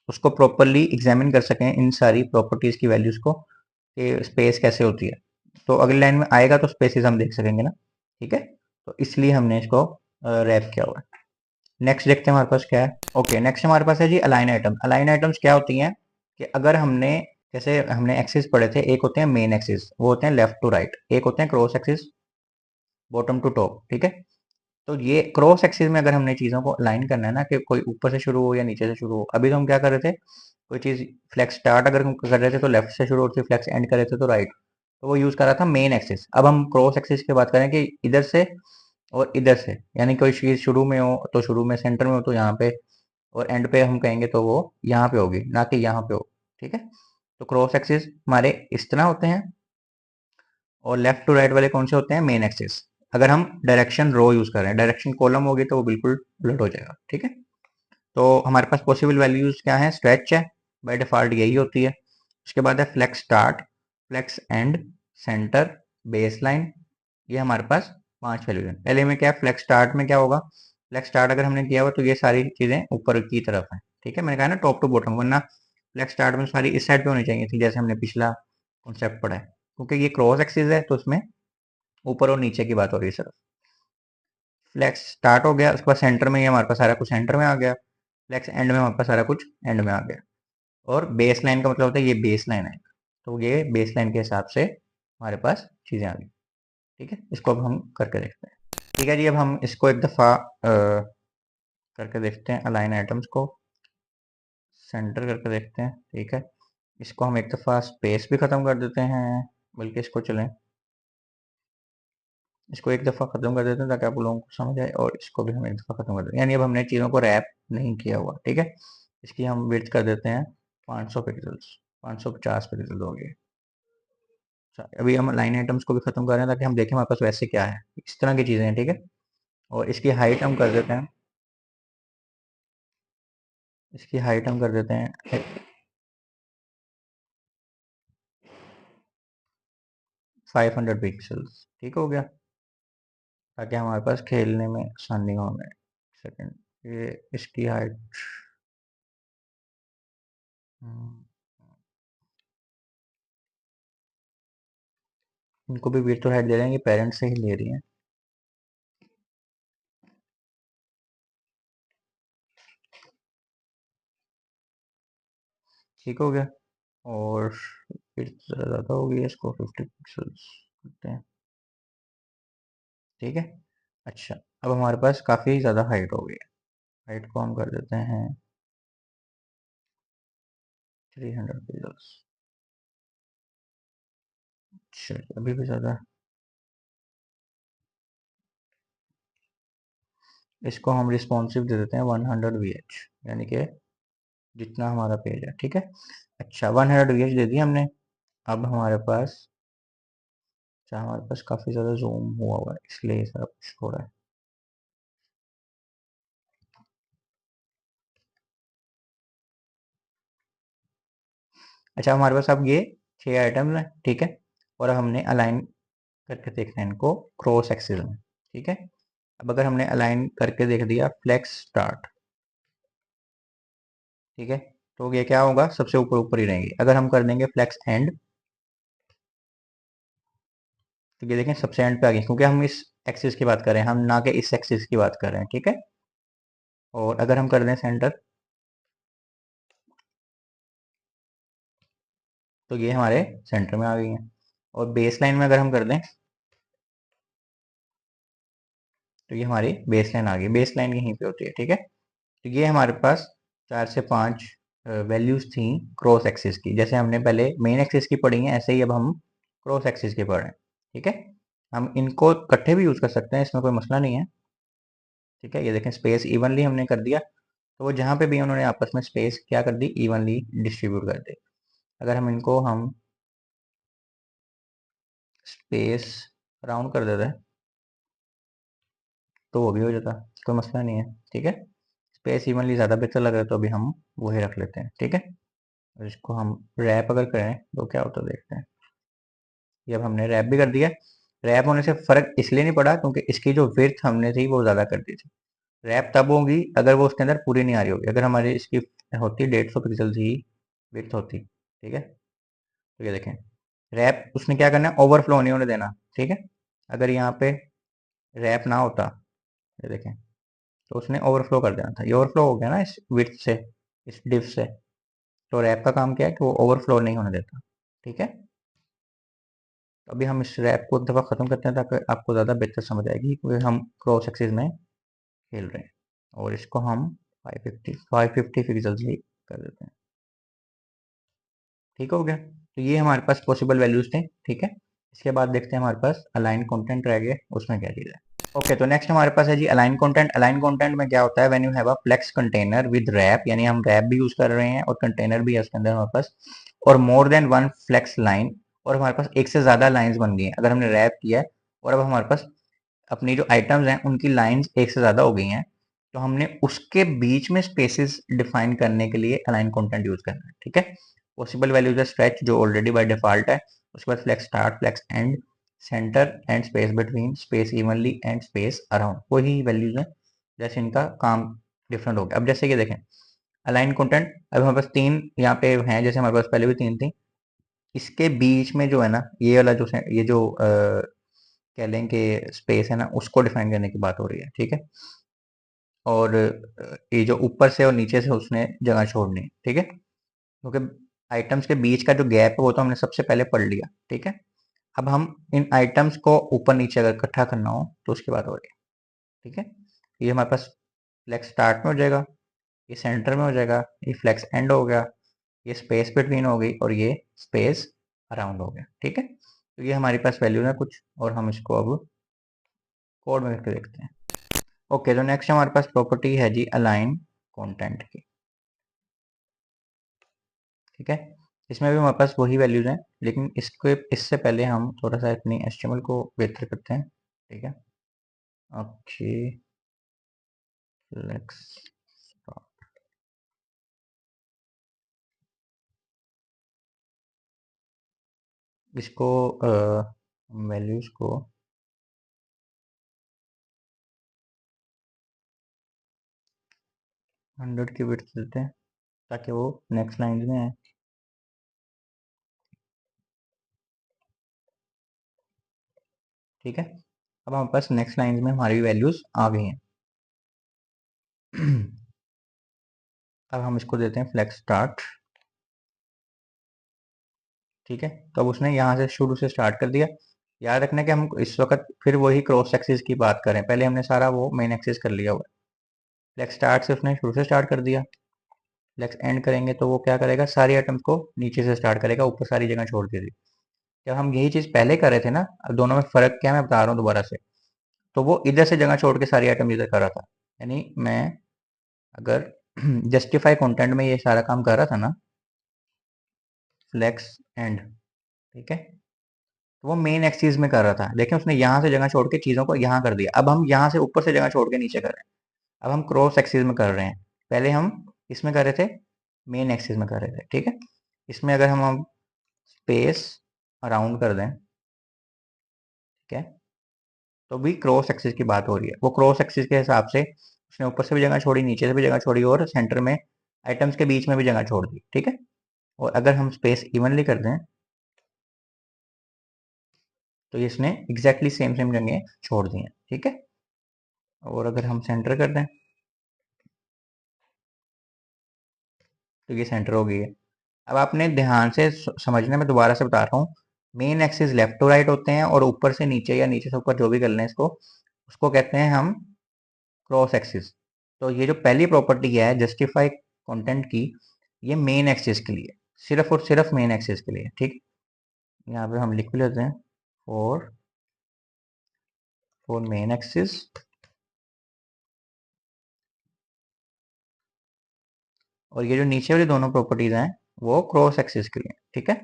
उसको प्रॉपरली एग्जामिन कर सकें इन सारी प्रॉपर्टीज की वैल्यूज को, कि स्पेस कैसे होती है। तो अगली लाइन में आएगा तो स्पेसिस हम देख सकेंगे ना, ठीक है। तो इसलिए हमने इसको रैप किया हुआ है। नेक्स्ट देखते हैं हमारे पास क्या है। ओके, नेक्स्ट हमारे पास है जी अलाइन आइटम। अलाइन आइटम्स क्या होती हैं कि अगर हमने जैसे हमने एक्सिस पढ़े थे, एक होते हैं मेन एक्सिस, वो होते हैं लेफ्ट टू राइट, एक होते हैं cross axis bottom to top, ठीक है। तो ये क्रॉस एक्सिस में अगर हमने चीज़ों को अलाइन करना है ना, कि कोई ऊपर से शुरू हो या नीचे से शुरू हो, अभी तो हम क्या कर रहे थे, कोई चीज़ फ्लेक्स स्टार्ट अगर हम कर रहे थे तो लेफ्ट से शुरू होती थी, फ्लेक्स एंड कर रहे थे तो राइट, तो वो यूज़ कर रहा था मेन एक्सिस। अब हम क्रॉस एक्सिस की बात करें कि इधर से और इधर से, यानी कोई चीज़ शुरू में हो तो शुरू में, सेंटर में हो तो यहाँ पे, और एंड पे हम कहेंगे तो वो यहाँ पे होगी, ना कि यहाँ पे हो, ठीक है। तो क्रॉस एक्सिस हमारे इस तरह होते हैं, और लेफ्ट टू राइट वाले कौन से होते हैं, मेन एक्सिस। अगर हम डायरेक्शन रो यूज कर रहे हैं, डायरेक्शन कॉलम होगी तो वो बिल्कुल उलट हो जाएगा, ठीक है। तो हमारे पास पॉसिबल वैल्यूज क्या है, स्ट्रेच है, बाय डिफॉल्ट यही होती है। उसके बाद है flex start, flex end, center, baseline, ये हमारे पास 5 वैल्यूज हैं। पहले में क्या है, फ्लेक्स स्टार्ट में क्या होगा, फ्लेक्स स्टार्ट अगर हमने किया हुआ तो ये सारी चीजें ऊपर की तरफ है, ठीक है। मैंने कहा ना टॉप टू बॉटम, वरना फ्लेक्स स्टार्ट में सारी इस साइड पे होनी चाहिए थी, जैसे हमने पिछला कॉन्सेप्ट पढ़ा है, क्योंकि ये क्रॉस एक्सिस है तो उसमें ऊपर और नीचे की बात हो रही है सिर्फ। फ्लेक्स स्टार्ट हो गया, उसके बाद सेंटर में, ये हमारे पास सारा कुछ सेंटर में आ गया, फ्लेक्स एंड में हमारे पास सारा कुछ एंड में आ गया, और बेस लाइन का मतलब होता है ये बेस लाइन है, तो ये बेस लाइन के हिसाब से हमारे पास चीजें आ गई, ठीक है। इसको अब हम करके देखते हैं, ठीक है जी। अब हम इसको एक दफा करके देखते हैं, अलाइन आइटम्स को सेंटर करके देखते हैं, ठीक है। इसको हम एक दफा स्पेस भी खत्म कर देते हैं, बल्कि इसको चलें, इसको एक दफ़ा ख़त्म कर देते हैं ताकि आप लोगों को समझ आए, और इसको भी हम एक दफ़ा ख़त्म कर देते हैं, यानी अब हमने चीज़ों को रैप नहीं किया हुआ, ठीक है। इसकी हम विड्थ कर देते हैं 500 पिक्सल्स, 550 पिक्सल हो गए। अच्छा, अभी हम लाइन आइटम्स को भी ख़त्म कर रहे हैं ताकि हम देखें हमारे पास वैसे क्या है, इस तरह की चीज़ें हैं, ठीक है। और इसकी हाइट हम कर देते हैं, इसकी हाइट हम कर देते हैं 500 पिक्सल्स, ठीक हो गया, ताकि हमारे पास खेलने में आसानी हो हमें। सेकेंड, ये इसकी हाइट, इनको भी विड्थ और हाइट दे रहे हैं, ये पेरेंट्स से ही ले रही हैं, ठीक हो गया। और फिर ज़रा ज़्यादा हो गया, इसको 50 पिक्सल्स करते हैं, ठीक है। अच्छा, अब हमारे पास काफ़ी ज़्यादा हाइट हो गई है, हाइट को हम कर देते हैं 300 पिक्सल्स। अच्छा, अभी भी ज़्यादा, इसको हम रिस्पॉन्सिव दे देते हैं 100 VH, यानी कि जितना हमारा पेज है, ठीक है। अच्छा, 100 VH दे दिया हमने। अब हमारे पास, अच्छा हमारे पास काफ़ी ज़्यादा जूम हुआ हुआ है, इसलिए ये सारा कुछ हो रहा है। अच्छा, हमारे पास अब ये 6 आइटम्स हैं, ठीक है। और हमने अलाइन करके देखना है इनको क्रॉस एक्सिस में, ठीक है। अब अगर हमने अलाइन करके देख दिया फ्लेक्स स्टार्ट, ठीक है, तो ये क्या होगा, सबसे ऊपर ऊपर ही रहेंगे। अगर हम कर देंगे फ्लेक्स एंड, तो ये देखें सबसे एंड पे आ गई, क्योंकि हम इस एक्सिस की बात कर रहे हैं, हम ना कि इस एक्सिस की बात कर रहे हैं, ठीक है। और अगर हम कर दें सेंटर, तो ये हमारे सेंटर में आ गई हैं। और बेस लाइन में अगर हम कर दें, तो ये हमारी बेस लाइन आ गई, बेस लाइन यहीं पे होती है, ठीक है। तो ये हमारे पास 4 से 5 वैल्यूज थी क्रॉस एक्सिस की, जैसे हमने पहले मेन एक्सिस की पढ़ी हैं, ऐसे ही अब हम क्रॉस एक्सिस की पढ़ रहे हैं, ठीक है। हम इनको इकट्ठे भी यूज कर सकते हैं, इसमें कोई मसला नहीं है, ठीक है। ये देखें स्पेस इवनली हमने कर दिया, तो वो जहाँ पे भी उन्होंने आपस में स्पेस क्या कर दी, इवनली डिस्ट्रीब्यूट कर दी। अगर हम इनको हम स्पेस राउंड कर देते हैं तो वो भी हो जाता, कोई मसला नहीं है, ठीक है। स्पेस इवनली ज़्यादा बेहतर लग रहा है तो अभी हम वही रख लेते हैं, ठीक है। और इसको हम रैप अगर करें तो क्या होता है देखते हैं। ये अब हमने रैप भी कर दिया, रैप होने से फ़र्क इसलिए नहीं पड़ा क्योंकि इसकी जो विड्थ हमने थी वो ज़्यादा कर दी थी। रैप तब होगी अगर वो उसके अंदर पूरी नहीं आ रही होगी, अगर हमारी इसकी होती 150 पिक्सल ही विड्थ होती, ठीक है। तो ये देखें, रैप उसने क्या करना है, ओवरफ्लो नहीं होने देना, ठीक है। अगर यहाँ पे रैप ना होता, ये देखें, तो उसने ओवरफ्लो कर देना था, ये ओवरफ्लो हो गया ना इस विड्थ से, इस डिव से, तो रैप का काम क्या है कि वो ओवरफ्लो नहीं होने देता। ठीक है, तो अभी हम इस रैप को एक दफ़ा ख़त्म करते हैं ताकि आपको ज़्यादा बेहतर समझ आएगी कि हम क्रॉस एक्सिस में खेल रहे हैं। और इसको हम 550 पिक्सल्स ही कर देते हैं। ठीक हो गया, तो ये हमारे पास पॉसिबल वैल्यूज थे। ठीक है, इसके बाद देखते हैं हमारे पास अलाइन कंटेंट रह गया, उसमें क्या चीज़ है। ओके, तो नेक्स्ट हमारे पास है जी अलाइन कंटेंट। अलाइन कंटेंट में क्या होता है, when you have a flex container with wrap, यानी हम रैप भी यूज कर रहे हैं और कंटेनर भी है उसके अंदर हमारे पास, और more than one flex line, और हमारे पास एक से ज्यादा लाइंस बन गई हैं। अगर हमने रैप किया है और अब हमारे पास अपनी जो आइटम्स हैं उनकी लाइंस एक से ज्यादा हो गई हैं, तो हमने उसके बीच में स्पेसिस डिफाइन करने के लिए अलाइन कंटेंट यूज करना है। ठीक है, पॉसिबल वैल्यूज है स्ट्रेच जो ऑलरेडी बाय डिफॉल्ट है, उसके बाद flex start, flex end, center and space between, space evenly and space around, वही वैल्यूज हैं। जैसे इनका काम डिफरेंट हो गया। अब जैसे कि देखें अलाइन कंटेंट, अब हमारे पास तीन यहाँ पे हैं, जैसे हमारे पास पहले भी तीन थी। इसके बीच में जो है ना ये वाला जो ये जो कह लें कि स्पेस है ना, उसको डिफाइन करने की बात हो रही है। ठीक है, और ये जो ऊपर से और नीचे से उसने जगह छोड़नी है। ठीक है, क्योंकि आइटम्स के बीच का जो गैप है वो तो हमने सबसे पहले पढ़ लिया। ठीक है, अब हम इन आइटम्स को ऊपर नीचे अगर इकट्ठा करना हो तो उसकी बात हो रही है। ठीक है, ये हमारे पास फ्लेक्स स्टार्ट में हो जाएगा, ये सेंटर में हो जाएगा, ये फ्लेक्स एंड हो गया, ये स्पेस बिटवीन हो गई, और ये स्पेस अराउंड हो गया। ठीक है, तो ये हमारे पास वैल्यू है कुछ, और हम इसको अब कोड में करके देखते हैं। ओके, तो नेक्स्ट हमारे पास प्रॉपर्टी है जी अलाइन कंटेंट की। ठीक है, इसमें भी हमारे पास वही वैल्यूज हैं, लेकिन इससे पहले हम थोड़ा सा अपनी एचटीएमएल को बेहतर करते हैं। ठीक है, ओके, लेट्स इसको वैल्यूज को हंड्रेड की विड्थ देते हैं ताकि वो नेक्स्ट लाइन में आए। ठीक है, अब हमारे पास नेक्स्ट लाइन में हमारी वैल्यूज आ गई हैं। अब हम इसको देते हैं फ्लेक्स स्टार्ट। ठीक है, तो अब उसने यहाँ से शुरू से स्टार्ट कर दिया। याद रखना कि हम इस वक्त फिर वही क्रॉस एक्सिस की बात करें, पहले हमने सारा वो मेन एक्सिस कर लिया हुआ है। फ्लेक्स स्टार्ट से उसने शुरू से स्टार्ट कर दिया, फ्लेक्स एंड करेंगे तो वो क्या करेगा, सारी आइटम्स को नीचे से स्टार्ट करेगा, ऊपर सारी जगह छोड़ देगी। जब हम यही चीज़ पहले कर रहे थे ना, अब दोनों में फ़र्क क्या है मैं बता रहा हूँ दोबारा से। तो वो इधर से जगह छोड़ के सारी आइटम इधर कर रहा था, यानी मैं अगर जस्टिफाई कंटेंट में ये सारा काम कर रहा था ना, फ्लेक्स एंड, ठीक है, तो वो मेन एक्सिस में कर रहा था, लेकिन उसने यहाँ से जगह छोड़ के चीज़ों को यहाँ कर दिया। अब हम यहाँ से ऊपर से जगह छोड़ के नीचे कर रहे हैं, अब हम क्रॉस एक्सिस में कर रहे हैं। पहले हम इसमें कर रहे थे, मेन एक्सिस में कर रहे थे। ठीक है, इसमें अगर हम स्पेस अराउंड कर दें, ठीक है, तो भी क्रॉस एक्सिस की बात हो रही है। वो क्रॉस एक्सिस के हिसाब से उसने ऊपर से भी जगह छोड़ी, नीचे से भी जगह छोड़ी, और सेंटर में आइटम्स के बीच में भी जगह छोड़ दी। ठीक है, और अगर हम स्पेस इवनली कर दें तो इसने एग्जैक्टली सेम सेम जगह छोड़ दी हैं। ठीक है, और अगर हम सेंटर कर दें तो ये सेंटर हो गई है। अब आपने ध्यान से समझना, मैं दोबारा से बता रहा हूँ, main axis left to right होते हैं, और ऊपर से नीचे या नीचे से ऊपर जो भी कर लें इसको, उसको कहते हैं हम क्रॉस एक्सिस। तो ये जो पहली प्रॉपर्टी है जस्टिफाई कंटेंट की, ये मेन एक्सिस के लिए, सिर्फ और सिर्फ मेन एक्सिस के लिए। ठीक, यहाँ पे हम लिख भी लेते हैं फॉर फॉर मेन एक्सिस, और ये जो नीचे वाली दोनों प्रॉपर्टीज हैं वो क्रॉस एक्सिस के लिए। ठीक है,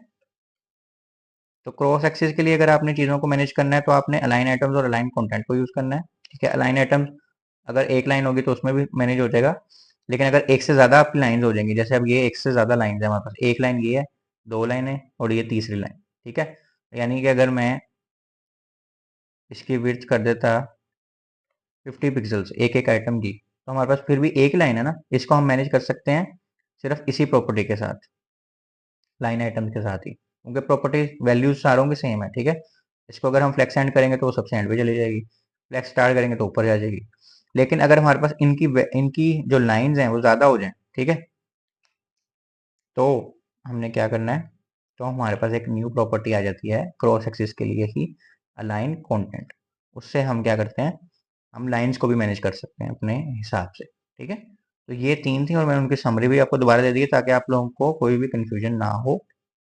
तो क्रॉस एक्सिस के लिए अगर आपने चीज़ों को मैनेज करना है तो आपने अलाइन आइटम्स और अलाइन कंटेंट को यूज़ करना है। ठीक है, अलाइन आइटम्स अगर एक लाइन होगी तो उसमें भी मैनेज हो जाएगा, लेकिन अगर एक से ज़्यादा आपकी लाइन्स हो जाएंगी, जैसे अब ये एक से ज़्यादा लाइन्स है हमारे पास, एक लाइन ये है, दो लाइन है, और ये तीसरी लाइन। ठीक है, यानी कि अगर मैं इसकी विड्थ कर देता 50 पिक्सल्स एक एक आइटम की, तो हमारे पास फिर भी एक लाइन है ना, इसको हम मैनेज कर सकते हैं सिर्फ इसी प्रॉपर्टी के साथ, लाइन आइटम्स के साथ ही, क्योंकि प्रॉपर्टी वैल्यूज सारों की सेम है। ठीक है, इसको अगर हम फ्लेक्स एंड करेंगे तो वो सबसे एंड पे चली जाएगी, फ्लेक्स स्टार्ट करेंगे तो ऊपर जा जाएगी। लेकिन अगर हमारे पास इनकी इनकी जो लाइंस हैं वो ज़्यादा हो जाएं, ठीक है, तो हमने क्या करना है, तो हमारे पास एक न्यू प्रॉपर्टी आ जाती है क्रॉस एक्सिस के लिए ही, अलाइन कंटेंट। उससे हम क्या करते हैं, हम लाइंस को भी मैनेज कर सकते हैं अपने हिसाब से। ठीक है, तो ये 3 थी और मैंने उनकी समरी भी आपको दोबारा दे दी है ताकि आप लोगों को कोई भी कन्फ्यूजन ना हो।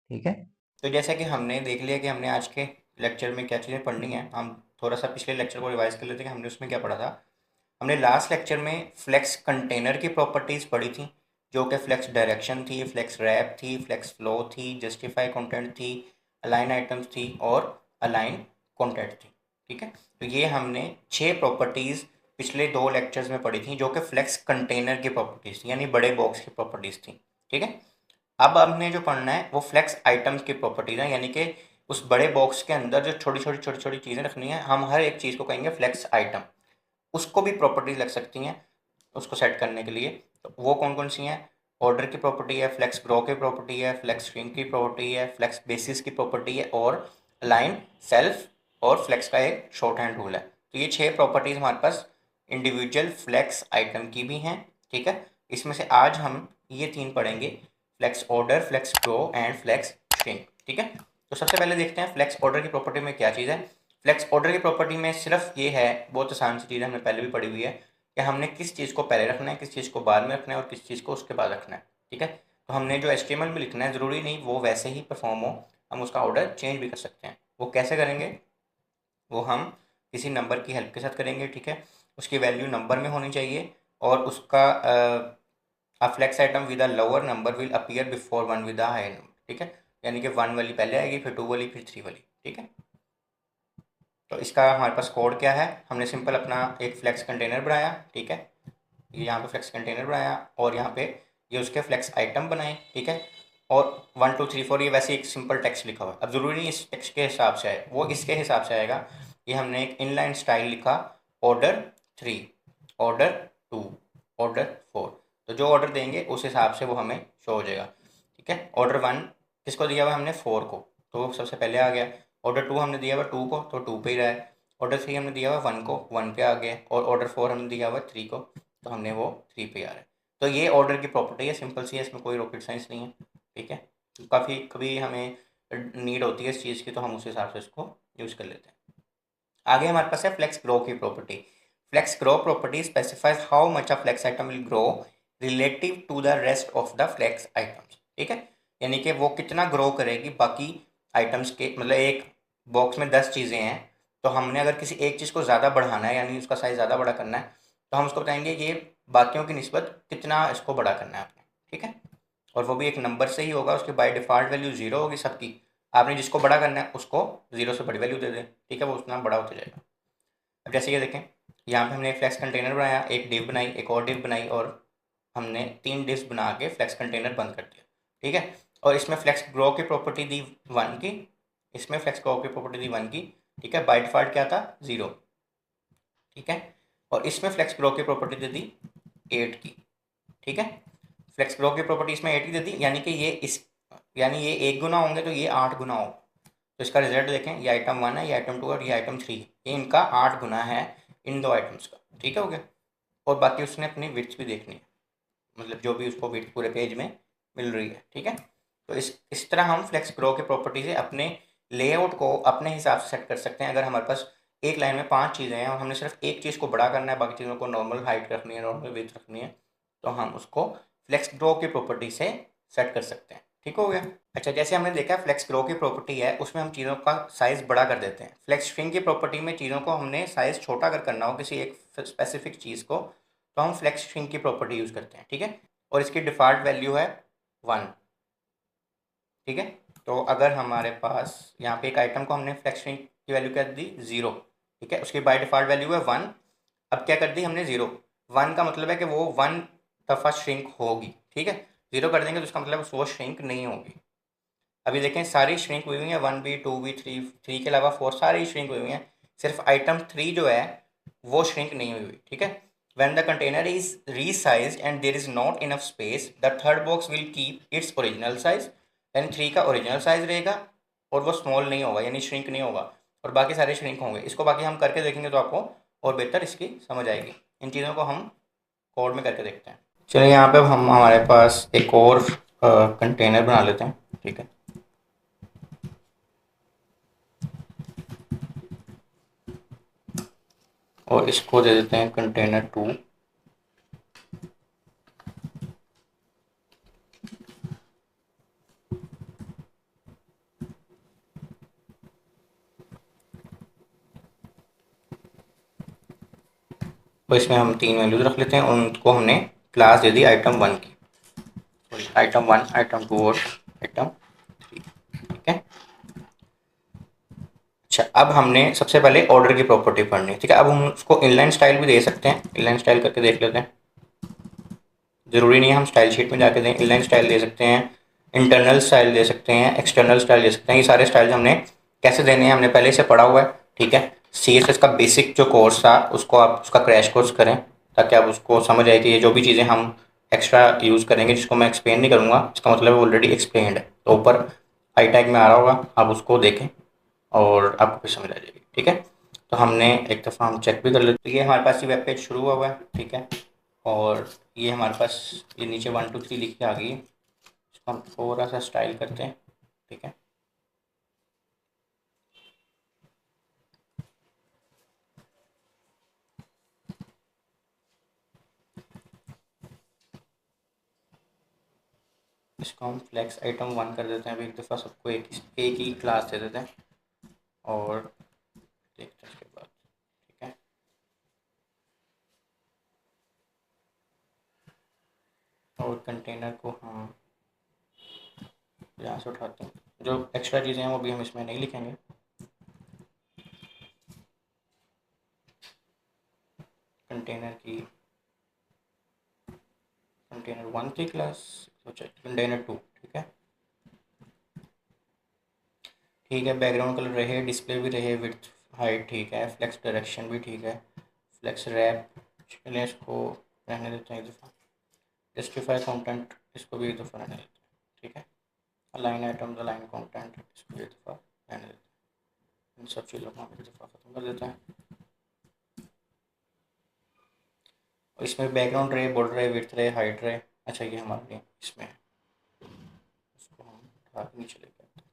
ठीक है, तो जैसा कि हमने देख लिया कि हमने आज के लेक्चर में क्या चीज़ें पढ़नी है, हम थोड़ा सा पिछले लेक्चर को रिवाइज कर लेते हैं कि हमने उसमें क्या पढ़ा था। हमने लास्ट लेक्चर में फ्लेक्स कंटेनर की प्रॉपर्टीज़ पढ़ी थी, जो कि फ्लेक्स डायरेक्शन थी, फ्लेक्स रैप थी, फ्लेक्स फ्लो थी, जस्टिफाई कंटेंट थी, अलाइन आइटम्स थी और अलाइन कंटेंट थी। ठीक है, तो ये हमने 6 प्रॉपर्टीज़ पिछले 2 लेक्चर्स में पढ़ी थी, जो कि फ्लेक्स कंटेनर की प्रॉपर्टीज़ थी, यानी बड़े बॉक्स की प्रॉपर्टीज़ थी। ठीक है, अब हमने जो पढ़ना है वो फ्लेक्स आइटम्स की प्रॉपर्टीज है, यानी कि उस बड़े बॉक्स के अंदर जो छोटी छोटी छोटी छोटी चीज़ें रखनी है, हम हर एक चीज़ को कहेंगे फ्लेक्स आइटम। उसको भी प्रॉपर्टीज लग सकती हैं उसको सेट करने के लिए। तो वो कौन कौन सी हैं? ऑर्डर की प्रॉपर्टी है, फ्लेक्स ग्रो की प्रॉपर्टी है, फ्लेक्स श्रिंक की प्रॉपर्टी है, फ्लेक्स बेसिस की प्रॉपर्टी है और लाइन सेल्फ और फ्लेक्स का एक शॉर्ट हैंड रूल है। तो ये 6 प्रॉपर्टीज हमारे पास इंडिविजुअल फ्लेक्स आइटम की भी हैं। ठीक है, इसमें से आज हम ये 3 पढ़ेंगे, flex order, flex grow and flex shrink. ठीक है, तो सबसे पहले देखते हैं फ्लेक्स ऑर्डर की प्रॉपर्टी में क्या चीज़ है। फ्लेक्स ऑर्डर की प्रॉपर्टी में सिर्फ ये है, बहुत आसान सी चीज़ है, हमने पहले भी पढ़ी हुई है, कि हमने किस चीज़ को पहले रखना है, किस चीज़ को बाद में रखना है और किस चीज़ को उसके बाद रखना है। ठीक है, तो हमने जो HTML में लिखना है ज़रूरी नहीं वो वैसे ही परफॉर्म हो, हम उसका ऑर्डर चेंज भी कर सकते हैं। वो कैसे करेंगे, वो हम किसी नंबर की हेल्प के साथ करेंगे। ठीक है, उसकी वैल्यू नंबर में होनी चाहिए और उसका a flex item with a lower number will appear before one with a higher number. ठीक है, यानी कि 1 वाली पहले आएगी, फिर 2 वाली, फिर 3 वाली। ठीक है, तो इसका हमारे पास कोड क्या है, हमने सिंपल अपना एक फ्लेक्स कंटेनर बनाया। ठीक है, ये यहाँ पे फ्लेक्स कंटेनर बनाया और यहाँ पे ये उसके फ्लेक्स आइटम बनाए। ठीक है, और 1 2 3 4 ये वैसे एक सिंपल टेक्स्ट लिखा हुआ है। अब ज़रूरी नहीं इस टेक्स्ट के हिसाब से आए, वो इसके हिसाब से आएगा। ये हमने एक इनलाइन स्टाइल लिखा, ऑर्डर 3, ऑर्डर 2, ऑर्डर 4। तो जो ऑर्डर देंगे उस हिसाब से वो हमें शो हो जाएगा। ठीक है, ऑर्डर 1 किसको दिया हुआ हमने, 4 को, तो सबसे पहले आ गया। ऑर्डर 2 हमने दिया हुआ 2 को, तो 2 पे ही रहा है। ऑर्डर 3 हमने दिया हुआ 1 को, 1 पे आ गया। और ऑर्डर 4 हमने दिया हुआ 3 को, तो हमने वो 3 पे आ रहा है। तो ये ऑर्डर की प्रॉपर्टी है, सिंपल सी है, इसमें कोई रॉकेट साइंस नहीं है। ठीक है, तो काफ़ी कभी हमें नीड होती है इस चीज़ की, तो हम उस हिसाब से इसको यूज़ कर लेते हैं। आगे हमारे पास है फ्लेक्स ग्रो की property. Flex grow property specifies how much a flex item will grow relative to the rest of the flex items. ठीक है, यानी कि वो कितना ग्रो करेगी बाकी आइटम्स के, मतलब एक बॉक्स में 10 चीज़ें हैं, तो हमने अगर किसी एक चीज़ को ज़्यादा बढ़ाना है, यानी उसका साइज़ ज़्यादा बड़ा करना है, तो हम उसको बताएंगे ये बाकियों की निस्बत कितना इसको बड़ा करना है आपने। ठीक है, और वो भी एक नंबर से ही होगा, उसकी बाय डिफ़ॉल्ट वैल्यू 0 होगी सबकी। आपने जिसको बड़ा करना है उसको 0 से बड़ी वैल्यू दे दें। ठीक है, वो उतना बड़ा होता जाएगा। अब जैसे ये देखें, यहाँ पे हमने एक फ्लेक्स कंटेनर बनाया, एक डिव बनाई, एक और डिव बनाई, और हमने 3 डिव्स बना के फ्लेक्स कंटेनर बंद कर दिया। ठीक है, और इसमें फ्लेक्स ग्रो की प्रॉपर्टी दी 1 की, इसमें फ्लेक्स ग्रो की प्रॉपर्टी दी 1 की। ठीक है, बाय डिफ़ॉल्ट क्या था, 0। ठीक है, और इसमें फ्लेक्स ग्रो की प्रॉपर्टी दे दी 8 की। ठीक है, फ्लेक्स ग्रो की प्रॉपर्टी इसमें 8 की दे दी, यानी ये 1 गुना होंगे तो ये 8 गुना हो। तो इसका रिजल्ट देखें, ये आइटम 1 है, ये आइटम 2 और ये आइटम 3, ये इनका 8 गुना है इन 2 आइटम्स का। ठीक है, हो गया। और बाकी उसने अपनी विड्थ भी देखनी है, मतलब जो भी उसको विड्थ पूरे पेज में मिल रही है। ठीक है, तो इस तरह हम फ्लेक्स ग्रो की प्रॉपर्टी से अपने लेआउट को अपने हिसाब से सेट कर सकते हैं। अगर हमारे पास एक लाइन में 5 चीज़ें हैं और हमने सिर्फ एक चीज़ को बड़ा करना है, बाकी चीज़ों को नॉर्मल हाइट रखनी है, नॉर्मल विड्थ रखनी है, तो हम उसको फ्लेक्स ग्रो की प्रॉपर्टी से सेट कर सकते हैं। ठीक हो गया। अच्छा, जैसे हमने देखा फ्लेक्स ग्रो की प्रॉपर्टी है, उसमें हम चीज़ों का साइज़ बड़ा कर देते हैं। फ्लेक्स श्रिंक की प्रॉपर्टी में चीज़ों को हमने साइज़ छोटा अगर करना हो किसी एक स्पेसिफिक चीज़ को, तो हम फ्लेक्स श्रिंक की प्रॉपर्टी यूज़ करते हैं। ठीक है, और इसकी डिफ़ॉल्ट वैल्यू है 1। ठीक है, तो अगर हमारे पास यहाँ पे एक आइटम को हमने फ्लेक्स श्रिंक की वैल्यू क्या दी, 0। ठीक है, उसकी बाय डिफ़ॉल्ट वैल्यू है 1। अब क्या कर दी हमने, 0। 1 का मतलब है कि वो 1 दफ़ा श्रिंक होगी। ठीक है, 0 कर देंगे तो उसका मतलब वो श्रिंक नहीं होगी। अभी देखें, सारी श्रिंक हुई हुई है, 1 भी, 2 भी, 3 के अलावा 4 सारी श्रिंक हुई हुई हैं, सिर्फ आइटम 3 जो है वो श्रिंक नहीं हुई हुई। ठीक है, when the container is resized and there is not enough space, the third box will keep its original size, यानी 3 का ओरिजिनल साइज रहेगा और वो स्मॉल नहीं होगा, यानी श्रिंक नहीं होगा, और बाकी सारे श्रिंक होंगे। इसको बाकी हम करके देखेंगे तो आपको और बेहतर इसकी समझ आएगी। इन चीज़ों को हम कोड में करके देखते हैं। चलिए, यहाँ पे हम हमारे पास एक और कंटेनर बना लेते हैं, ठीक है। और इसको दे देते हैं कंटेनर 2। और इसमें हम 3 वैल्यूज रख लेते हैं और उनको हमने क्लास दे दी आइटम 1 की, सॉरी आइटम 1, आइटम 2 और आइटम 3, ठीक है। अच्छा, अब हमने सबसे पहले ऑर्डर की प्रॉपर्टी पढ़नी है, ठीक है। अब हम उसको इनलाइन स्टाइल भी दे सकते हैं, इनलाइन स्टाइल करके देख लेते हैं। ज़रूरी नहीं है हम स्टाइल शीट में जाके दें, इनलाइन स्टाइल दे सकते हैं, इंटरनल स्टाइल दे सकते हैं, एक्सटर्नल स्टाइल दे सकते हैं। ये सारे स्टाइल हमने कैसे देने हैं हमने पहले से पढ़ा हुआ है, ठीक है। CSS का बेसिक जो कोर्स था उसको आप उसका क्रैश कोर्स करें, ताकि आप उसको समझ आए कि ये जो भी चीज़ें हम एक्स्ट्रा यूज़ करेंगे, जिसको मैं एक्सप्लेन नहीं करूँगा, इसका मतलब ऑलरेडी एक्सप्लेन्ड है, तो ऊपर आई टैग में आ रहा होगा, आप उसको देखें और आपको फिर समझ आ जाएगी, ठीक है। तो हमने एक दफ़ा हम चेक भी कर लेते हैं, ये हमारे पास ये वेब पेज शुरू हुआ है, ठीक है। और ये हमारे पास ये नीचे 1 2 3 लिख के आ गई है। इसको हम थोड़ा सा स्टाइल करते हैं, ठीक है। इसको हम फ्लेक्स आइटम 1 कर देते हैं। अभी एक दफ़ा सबको एक ही क्लास दे देते हैं और देखते हैं उसके बाद, ठीक है। और कंटेनर को हम यहाँ से उठाते हैं, जो एक्स्ट्रा चीज़ें हैं वो भी हम इसमें नहीं लिखेंगे। कंटेनर की कंटेनर 1 की क्लास, अच्छा कंटेनर 2, ठीक है। ठीक है, बैकग्राउंड कलर रहे, डिस्प्ले भी रहे, विड्थ हाइट ठीक है, फ्लेक्स डायरेक्शन भी ठीक है, फ्लेक्स रैप, चलिए इसको रहने देते हैं एक दफ़ा। जस्टिफाई कंटेंट, इसको भी एक दफ़ा रहने देते हैं, ठीक है। अलाइन आइटम्स, अलाइन कंटेंट, इसको भी एक दफ़ा रहने देते हैं। इन सब चीज़ों को हम एक दफ़ा ख़त्म कर देते हैं। और इसमें बैकग्राउंड रहे, बॉर्डर रहे, विड्थ रहे, हाइट रहे, अच्छा ये हमारे लिए इसमें है, इसको हम उठा के नीचे लेके आते हैं,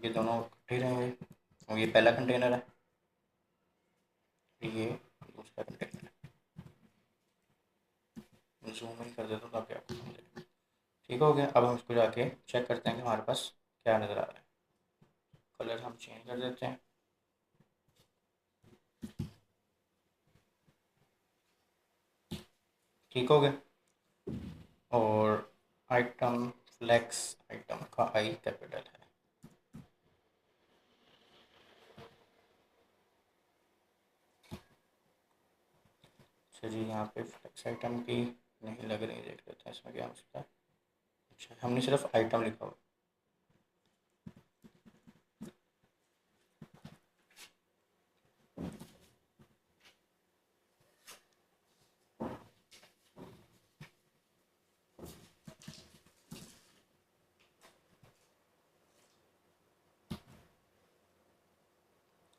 ये दोनों इकट्ठे रहेंगे। और ये पहला कंटेनर है, ये दूसरा कंटेनर है। जूम इन कर देता हूँ ताकि आपको समझे। ठीक हो गया। अब हम इसको जाके चेक करते हैं कि हमारे पास क्या नज़र आ रहा है। कलर हम चेंज कर देते हैं, ठीक हो गया। और आइटम फ्लेक्स आइटम का आई कैपिटल है। चलिए यहाँ पे फ्लेक्स आइटम की नहीं लग रही, देख लेते हैं इसमें क्या हो सकता है। अच्छा, हमने सिर्फ आइटम लिखा हुआ।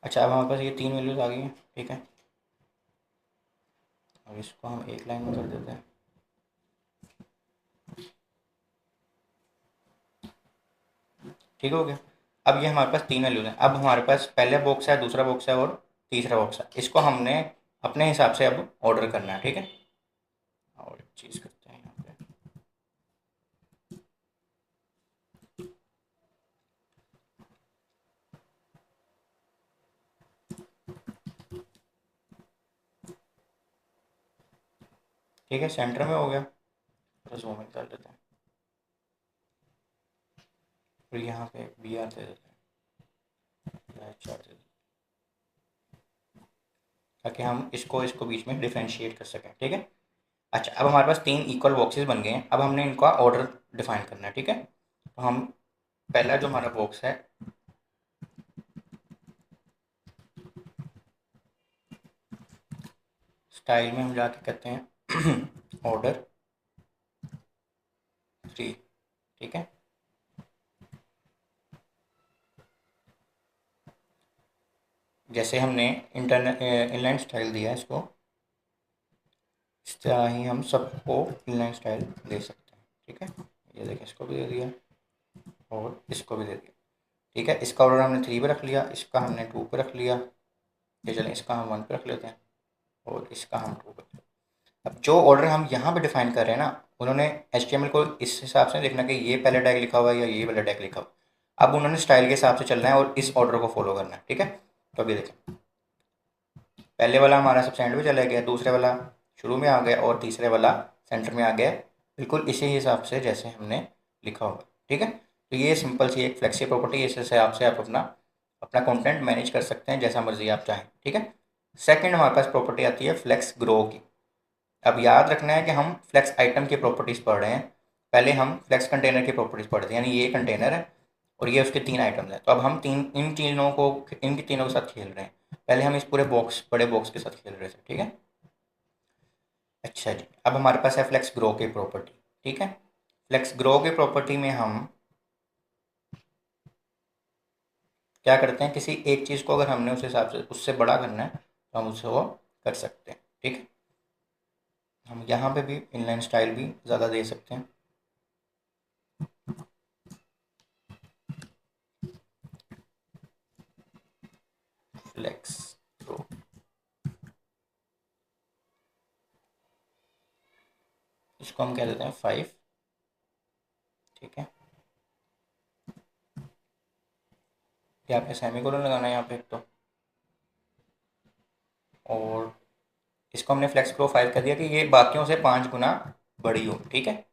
अच्छा, अब हमारे पास ये 3 वैल्यूज आ गई हैं, ठीक है। अब इसको हम एक लाइन में कर देते हैं, ठीक हो गया। अब ये हमारे पास 3 वैल्यूज हैं। अब हमारे पास पहला बॉक्स है, दूसरा बॉक्स है और तीसरा बॉक्स है। इसको हमने अपने हिसाब से अब ऑर्डर करना है, ठीक है। और एक चीज़ करते हैं यहाँ पे, ठीक है, सेंटर में हो गया। तो जूम इन कर लेते हैं और यहाँ पे बी आर दे देते हैं, एच आर दे देते हैं, ताकि हम इसको इसको बीच में डिफ्रेंशिएट कर सकें, ठीक है। अच्छा, अब हमारे पास 3 इक्वल बॉक्सेस बन गए हैं। अब हमने इनका ऑर्डर डिफाइन करना है, ठीक है। तो हम पहला जो हमारा बॉक्स है, स्टाइल में हम जाके कहते हैं ऑर्डर 3, ठीक है। जैसे हमने इंटरनल इनलाइन स्टाइल दिया है इसको, इस तरह ही हम सबको इनलाइन स्टाइल दे सकते हैं। ठीक है, ये देखिए इसको भी दे दिया और इसको भी दे दिया। ठीक है, इसका ऑर्डर हमने 3 पे रख लिया, इसका हमने 2 पे रख लिया। ये चलें, इसका हम 1 पे रख लेते हैं और इसका हम 2 पे। अब जो ऑर्डर हम यहाँ पे डिफाइन कर रहे हैं ना, उन्होंने HTML को इस हिसाब से देखना कि ये पहले टैग लिखा हुआ है या ये पहले टैग लिखा हुआ है। अब उन्होंने स्टाइल के हिसाब से चलना है और इस ऑर्डर को फॉलो करना है। ठीक है, तो अभी देखें, पहले वाला हमारा सब एंड में चला गया, दूसरे वाला शुरू में आ गया और तीसरे वाला सेंटर में आ गया, बिल्कुल इसी हिसाब से जैसे हमने लिखा होगा। ठीक है, तो ये सिंपल सी एक फ्लेक्सी प्रॉपर्टी, इस हिसाब से आप अपना अपना कंटेंट मैनेज कर सकते हैं जैसा मर्जी आप चाहें। ठीक है, सेकंड हमारे पास प्रॉपर्टी आती है फ्लेक्स ग्रो की। अब याद रखना है कि हम फ्लेक्स आइटम की प्रॉपर्टीज़ पढ़ रहे हैं, पहले हम फ्लेक्स कंटेनर की प्रॉपर्टीज़ पढ़ते हैं, यानी ये कंटेनर है और ये उसके 3 आइटम्स हैं। तो अब हम इन तीनों के साथ खेल रहे हैं। पहले हम इस पूरे बड़े बॉक्स के साथ खेल रहे थे। ठीक है, अच्छा जी, अब हमारे पास है फ्लेक्स ग्रो की प्रॉपर्टी। ठीक है, फ्लेक्स ग्रो की प्रॉपर्टी में हम क्या करते हैं, किसी एक चीज़ को अगर हमने उस हिसाब से उससे बड़ा करना है तो हम उससे वो कर सकते हैं। ठीक है, हम यहाँ पे भी इनलाइन स्टाइल भी ज़्यादा दे सकते हैं। फ्लेक्स ग्रो, इसको हम कह देते हैं 5। ठीक है, यहाँ पे सेमीकोलन लगाना है यहाँ पे एक तो, और इसको हमने फ्लेक्स ग्रो 5 कर दिया कि ये बाकियों से 5 गुना बड़ी हो। ठीक है,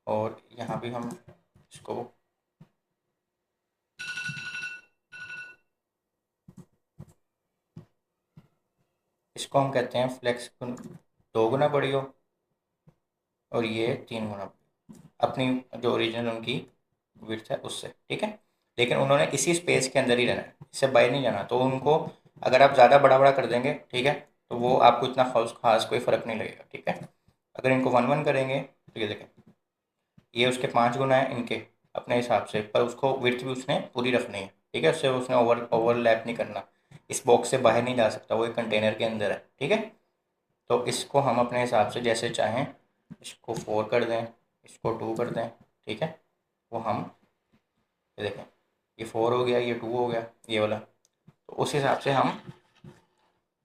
और यहाँ भी हम इसको इसको हम कहते हैं फ्लेक्स 2 गुना बड़ी हो और ये 3 गुना अपनी जो ओरिजिनल उनकी विड्थ है उससे। ठीक है, लेकिन उन्होंने इसी स्पेस के अंदर ही रहना है, इससे बाहर नहीं जाना। तो उनको अगर आप ज़्यादा बड़ा बड़ा कर देंगे, ठीक है, तो वो आपको इतना खास कोई फ़र्क नहीं लगेगा। ठीक है, अगर इनको 1 1 करेंगे तो ये देखें, ये उसके 5 गुना है इनके अपने हिसाब से, पर उसको विड्थ भी उसने पूरी रखनी है। ठीक है, उससे उसने ओवरलैप नहीं करना, इस बॉक्स से बाहर नहीं जा सकता, वो एक कंटेनर के अंदर है। ठीक है, तो इसको हम अपने हिसाब से जैसे चाहें, इसको 4 कर दें, इसको 2 कर दें। ठीक है, वो हम ये देखें, ये 4 हो गया, ये 2 हो गया, ये वाला। तो उस हिसाब से हम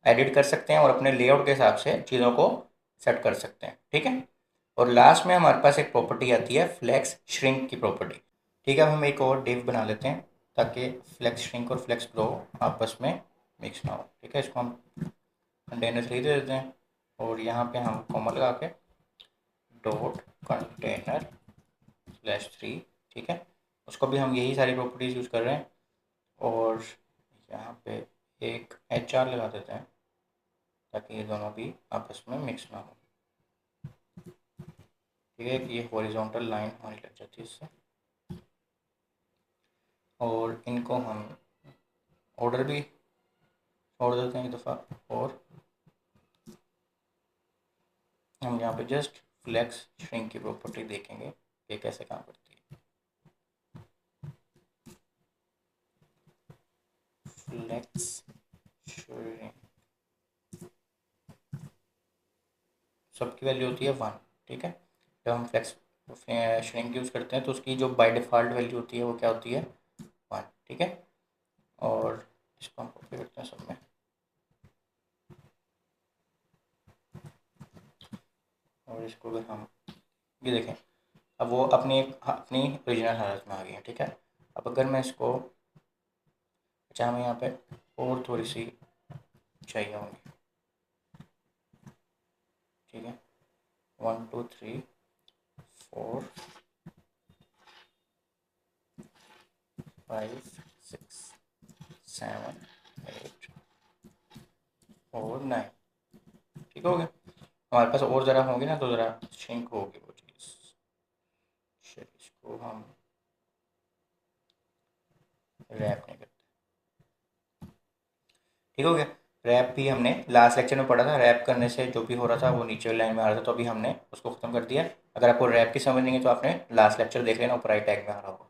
एडिट कर सकते हैं और अपने लेआउट के हिसाब से चीज़ों को सेट कर सकते हैं। ठीक है, और लास्ट में हमारे पास एक प्रॉपर्टी आती है फ्लेक्स श्रिंक की प्रॉपर्टी। ठीक है, अब हम एक और डिव बना लेते हैं ताकि फ्लेक्स श्रिंक और फ्लेक्स ग्रो आपस में मिक्स ना हो। ठीक है, इसको हम कंटेनर 3 दे देते हैं और यहाँ पे हम कॉमा लगा के डॉट कंटेनर /3। ठीक है, उसको भी हम यही सारी प्रॉपर्टीज़ यूज़ कर रहे हैं और यहाँ पे एक HR लगा देते हैं ताकि ये दोनों भी आपस में मिक्स ना हो। ठीक है, ये हॉरिजॉन्टल लाइन हमारी लग जाती है इससे, और इनको हम ऑर्डर भी छोड़ देते हैं एक दफ़ा, और हम यहाँ पे जस्ट फ्लेक्स श्रिंक की प्रॉपर्टी देखेंगे ये कैसे काम करती है। फ्लेक्स श्रिंक, सबकी वैल्यू होती है 1। ठीक है, जब हम फ्लेक्स श्रिंक यूज़ करते हैं तो उसकी जो बाय डिफ़ॉल्ट वैल्यू होती है वो क्या होती है, 1। ठीक है, और इसको हम कॉपी करते हैं सब में, और इसको अगर हम ये देखें, अब वो अपनी ओरिजिनल हालत में आ गई है। ठीक है, अब अगर मैं इसको, अच्छा हमें यहाँ पे और थोड़ी सी चाहिए होंगी। ठीक है, 1 2 3 4 5 6 7 8 और 9। ठीक हो गया, हमारे पास और ज़रा होंगे ना तो ज़रा श्रिंक होगी वो चीज़। चलिए इसको हम रैप नहीं करते। ठीक हो गया, रैप भी हमने लास्ट लेक्चर में पढ़ा था, रैप करने से जो भी हो रहा था वो नीचे वाली लाइन में आ रहा था, तो अभी हमने उसको ख़त्म कर दिया। अगर आपको रैप की समझ नहीं है तो आपने लास्ट लेक्चर देख लेना, ऊपर राइट टैग में आ रहा होगा।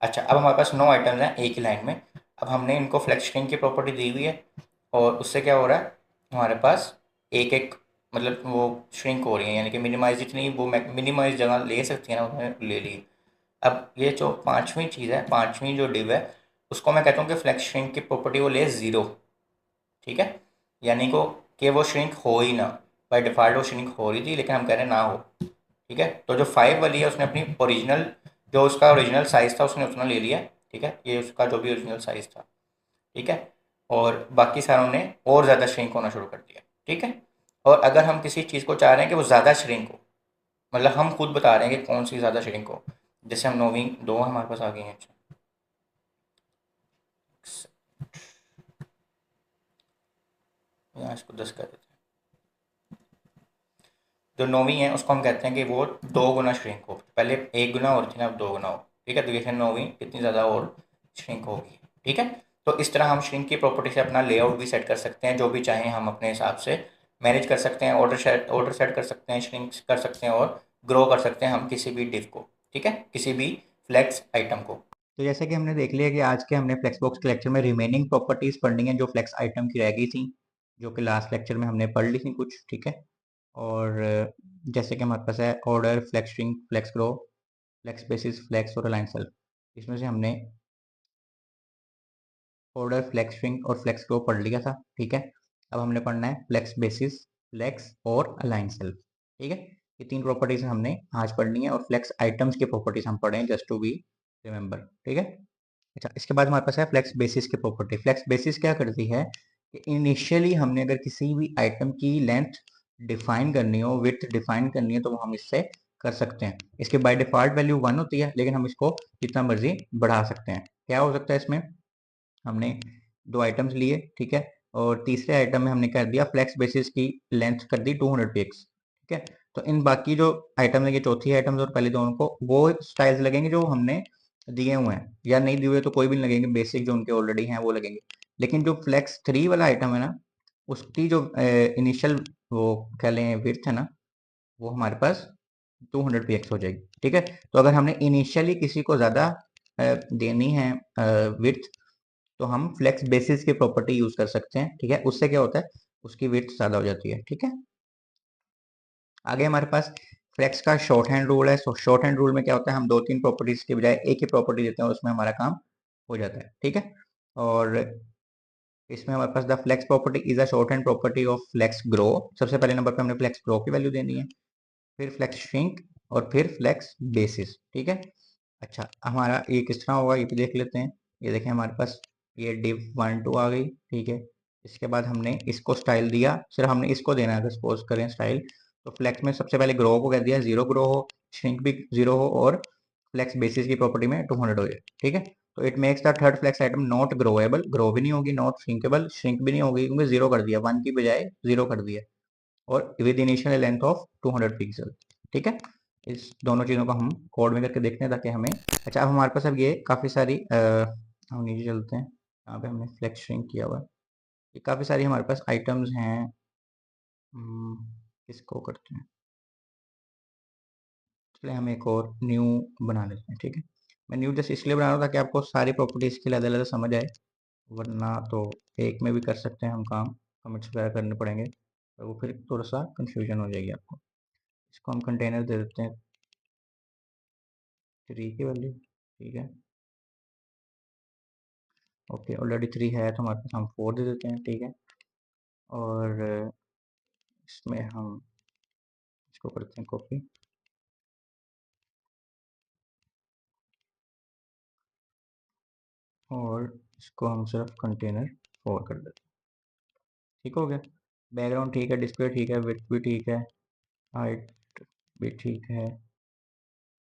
अच्छा, अब हमारे पास 9 आइटम्स हैं एक ही लाइन में। अब हमने इनको फ्लेक्स स्ट्रिंग की प्रॉपर्टी दी हुई है और उससे क्या हो रहा है, हमारे पास एक एक मतलब वो श्रिंक हो रही हैं, यानी कि मिनिमाइज जितनी वो मिनिमाइज जगह ले सकती है ना, उन्होंने ले ली। अब ये जो पांचवी चीज़ है, पांचवी जो डिव है, उसको मैं कहता हूँ कि फ्लेक्स श्रिंक की प्रॉपर्टी वो ले ज़ीरो। ठीक है, यानी को कि वो श्रिंक हो ही ना, बाय डिफ़ॉल्ट वो श्रिंक हो रही थी लेकिन हम कह रहे हैं ना हो। ठीक है, तो जो फाइव वाली है उसने अपनी ओरिजिनल, जो उसका ओरिजिनल साइज़ था उसने उतना ले लिया। ठीक है, ये उसका जो भी ओरिजिनल साइज़ था। ठीक है, और बाकी सारों ने और ज़्यादा श्रिंक होना शुरू कर दिया। ठीक है, और अगर हम किसी चीज़ को चाह रहे हैं कि वो ज़्यादा श्रिंक हो, मतलब हम खुद बता रहे हैं कि कौन सी ज़्यादा श्रिंक हो, जैसे हम नौवीं दो हमारे पास आ गई हैं। अच्छा, यहाँ इसको 10 कर देते हैं। जो नौवीं है उसको हम कहते हैं कि वो दो गुना श्रिंक हो, पहले एक गुना और थी ना, अब दो गुना हो। ठीक है, तो ये नौवीं कितनी ज़्यादा और श्रिंक होगी। ठीक है, तो इस तरह हम श्रिंक की प्रॉपर्टी से अपना लेआउट भी सेट कर सकते हैं, जो भी चाहें हम अपने हिसाब से मैनेज कर सकते हैं, ऑर्डर सेट कर सकते हैं, श्रिंक कर सकते हैं और ग्रो कर सकते हैं हम किसी भी डिव को। ठीक है, किसी भी फ्लेक्स आइटम को। तो जैसे कि हमने देख लिया कि आज के हमने फ्लेक्सबॉक्स के लेक्चर में रिमेनिंग प्रॉपर्टीज पढ़नी है जो फ्लेक्स आइटम की रह गई थी, जो कि लास्ट लेक्चर में हमने पढ़ ली थी कुछ। ठीक है, और जैसे कि हमारे पास है order, flex string, flex grow, flex basis, flex और अलाइन सेल्फ। इसमें से हमने ऑर्डर, फ्लेक्स स्ट्रिंग और फ्लेक्स ग्रो पढ़ लिया था। ठीक है, अब हमने पढ़ना है फ्लेक्स बेसिस, फ्लेक्स और अलाइन सेल्फ। ठीक है, ये तीन प्रॉपर्टीज हमने आज पढ़नी है और फ्लेक्स आइटम्स की प्रॉपर्टीज हम पढ़े हैं, जस्ट टू बी रिमेंबर। ठीक है, अच्छा, इसके बाद हमारे पास है फ्लेक्स बेसिस की प्रॉपर्टी। फ्लेक्स बेसिस क्या करती है कि इनिशियली हमने अगर किसी भी आइटम की लेंथ डिफाइन करनी हो, विड्थ डिफाइन करनी है, तो वो हम इससे कर सकते हैं। इसके बाय डिफॉल्ट वैल्यू 1 होती है, लेकिन हम इसको जितना मर्जी बढ़ा सकते हैं। क्या हो सकता है इसमें, हमने दो आइटम्स लिए, ठीक है, और तीसरे आइटम में हमने कर दिया फ्लेक्स बेसिस की लेंथ कर दी 200 पिक्स। ठीक है, तो इन बाकी जो आइटम लगे, चौथी आइटम्स और पहले दोनों को, वो स्टाइल्स लगेंगे जो हमने दिए हुए हैं, या नहीं दिए हुए तो कोई भी नहीं लगेंगे, बेसिक जो उनके ऑलरेडी हैं वो लगेंगे। लेकिन जो फ्लेक्स 3 वाला आइटम है ना, उसकी जो इनिशियल वो कह लें विड्थ है ना, वो हमारे पास 200 px हो जाएगी। ठीक है, तो अगर हमने इनिशियली किसी को ज़्यादा देनी है विड्थ, तो हम फ्लेक्स बेसिस की प्रॉपर्टी यूज कर सकते हैं। ठीक है, उससे क्या होता है, उसकी विड्थ ज़्यादा हो जाती है। ठीक है, आगे हमारे पास फ्लेक्स का शॉर्ट हैंड रूल है। शॉर्ट हैंड रूल में क्या होता है, हम दो तीन प्रॉपर्टीज के बजाय एक ही प्रॉपर्टी देते हैं और उसमें हमारा काम हो जाता है। ठीक है, और इसमें हमारे पास the flex property is a shorthand property of flex grow. सबसे पहले नंबर पे हमने फ्लेक्स ग्रो की वैल्यू देनी है, फिर फ्लेक्स श्रिंक और फिर फ्लेक्स बेसिस। ठीक है, अच्छा, हमारा ये किस तरह होगा ये भी देख लेते हैं। ये देखें हमारे पास ये div 1 2 आ गई। ठीक है, इसके बाद हमने इसको स्टाइल दिया, सिर्फ हमने इसको देना है, अगर सपोज करें स्टाइल, तो फ्लेक्स में सबसे पहले ग्रो को कह दिया जीरो ग्रो हो, श्रिंक भी जीरो हो, और फ्लेक्स बेसिस की प्रॉपर्टी में 200 हो जाए। ठीक है, तो it makes the third flex item not growable, grow भी नहीं होगी, नॉट श्रिंकेबल, श्रिंक भी नहीं होगी, क्योंकि जीरो कर दिया, 1 की बजाय जीरो कर दिया, और with initial length of 200 pixel. ठीक है, इस दोनों चीज़ों को हम कोड में करके देखते हैं ताकि हमें, अच्छा, अब हमारे पास अब ये काफ़ी सारी हम नीचे चलते हैं, यहाँ पे हमने फ्लेक्स श्रिंक किया हुआ है, ये काफ़ी सारी हमारे पास आइटम्स हैं। हम्म, किसको करते हैं, चलिए हम एक और न्यू बना लेते हैं। ठीक है, मैं न्यू जस्ट इसलिए बना रहा हूँ ताकि आपको सारी प्रॉपर्टीज के अलग अलग समझ आए, वरना तो एक में भी कर सकते हैं हम काम, कमिट्स वगैरह करने पड़ेंगे, तो वो फिर थोड़ा सा कंफ्यूजन हो जाएगी आपको। इसको हम कंटेनर दे देते हैं 3 की वैल्यू। ठीक है, ओके, ऑलरेडी 3 है तो हमारे पास हम 4 दे देते हैं। ठीक है, और इसमें हम इसको करते हैं कॉपी, और इसको हम सिर्फ कंटेनर 4 कर देते हैं। ठीक हो गया, बैकग्राउंड ठीक है, डिस्प्ले ठीक है, विड्थ भी ठीक है, हाइट भी ठीक है,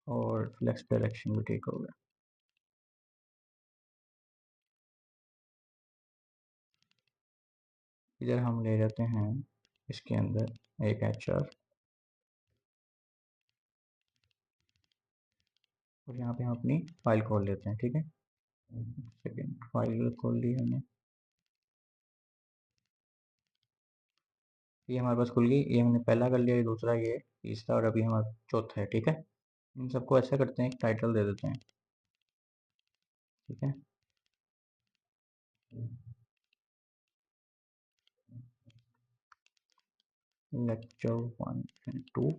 और फ्लेक्स डायरेक्शन भी ठीक हो गया। इधर हम ले जाते हैं इसके अंदर एक HR, और यहाँ पे हम अपनी फाइल खोल लेते हैं। ठीक है, सेकेंड फाइल खोल ली हमने, ये हमारे पास खुल गई, ये हमने पहला कर लिया, ये दूसरा, ये तीसरा, और अभी हमारा चौथा है। ठीक है, इन सबको ऐसा करते हैं, एक टाइटल दे देते हैं। ठीक है, लेक्चर 1 एंड 2।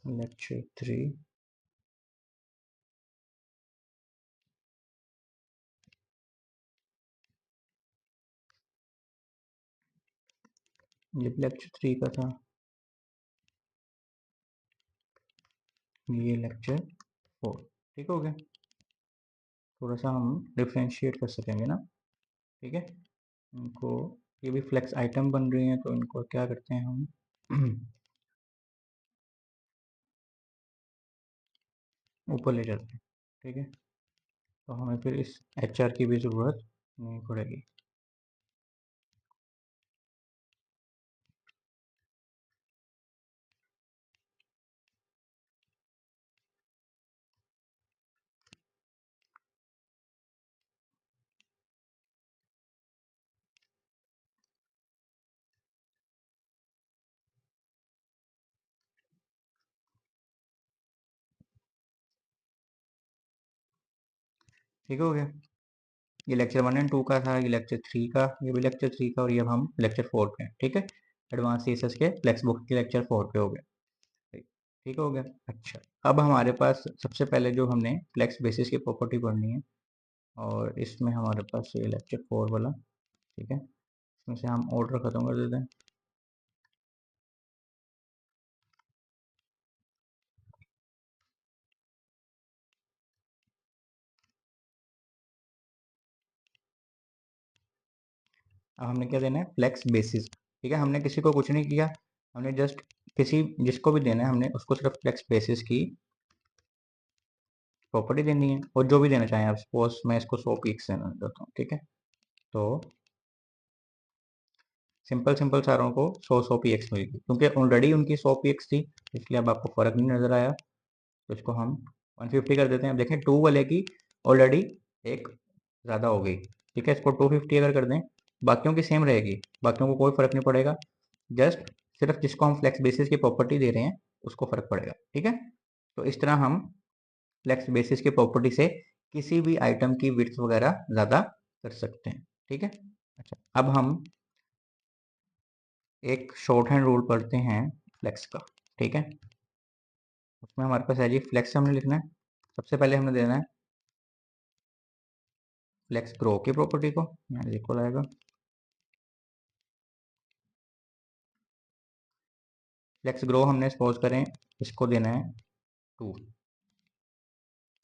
लेक्चर 3। ये लेक्चर 3 का था, ये लेक्चर 4। ठीक हो गया। थोड़ा सा हम डिफ्रेंशिएट कर सकेंगे ना। ठीक है, इनको, ये भी फ्लेक्स आइटम बन रही हैं, तो इनको क्या करते हैं हम ऊपर ले जाते हैं। ठीक है, तो हमें फिर इस एच आर की भी ज़रूरत नहीं पड़ेगी। ठीक हो गया। ये लेक्चर 1 एंड 2 का था, ये लेक्चर 3 का, ये भी लेक्चर 3 का, और ये अब हम लेक्चर 4 पे हैं। ठीक है, एडवांस सीएसएस के फ्लेक्स बुक के लेक्चर 4 पे हो गए। ठीक ठीक हो गया। अच्छा, अब हमारे पास सबसे पहले जो हमने फ्लेक्स बेसिस की प्रॉपर्टी पढ़नी है, और इसमें हमारे पास ये लेक्चर 4 वाला। ठीक है, इसमें से हम ऑर्डर ख़त्म कर देते हैं। अब हमने क्या देना है, फ्लेक्स बेसिस। ठीक है, हमने किसी को कुछ नहीं किया, हमने जस्ट किसी जिसको भी देना है हमने उसको सिर्फ फ्लेक्स बेसिस की प्रॉपर्टी देनी है, और जो भी देना चाहें आप। सपोज मैं इसको 100 पीक्स देना चाहता हूँ। ठीक है, तो सिंपल सिंपल सारों को 100 पी एक्स मिलेगी, क्योंकि ऑलरेडी उनकी 100 पी एक्स थी, इसलिए अब आपको फ़र्क नहीं नज़र आया। तो इसको हम 150 कर देते हैं। अब देखें 2 वाले की ऑलरेडी एक ज़्यादा हो गई। ठीक है, इसको 250 अगर कर दें, बाकियों की सेम रहेगी, बाकियों को कोई फ़र्क नहीं पड़ेगा। जस्ट सिर्फ जिसको हम फ्लेक्स बेसिस की प्रॉपर्टी दे रहे हैं उसको फ़र्क पड़ेगा। ठीक है, तो इस तरह हम फ्लेक्स बेसिस की प्रॉपर्टी से किसी भी आइटम की विड्थ वगैरह ज़्यादा कर सकते हैं। ठीक है, अच्छा, अब हम एक शॉर्ट हैंड रूल पढ़ते हैं फ्लेक्स का। ठीक है, उसमें हमारे पास है जी, फ्लेक्स हमने लिखना है। सबसे पहले हमने देना है फ्लेक्स ग्रो की प्रॉपर्टी को, यहाँ इक्वल आएगा। फ्लेक्स ग्रो हमने सपोज करें इसको देना है 2,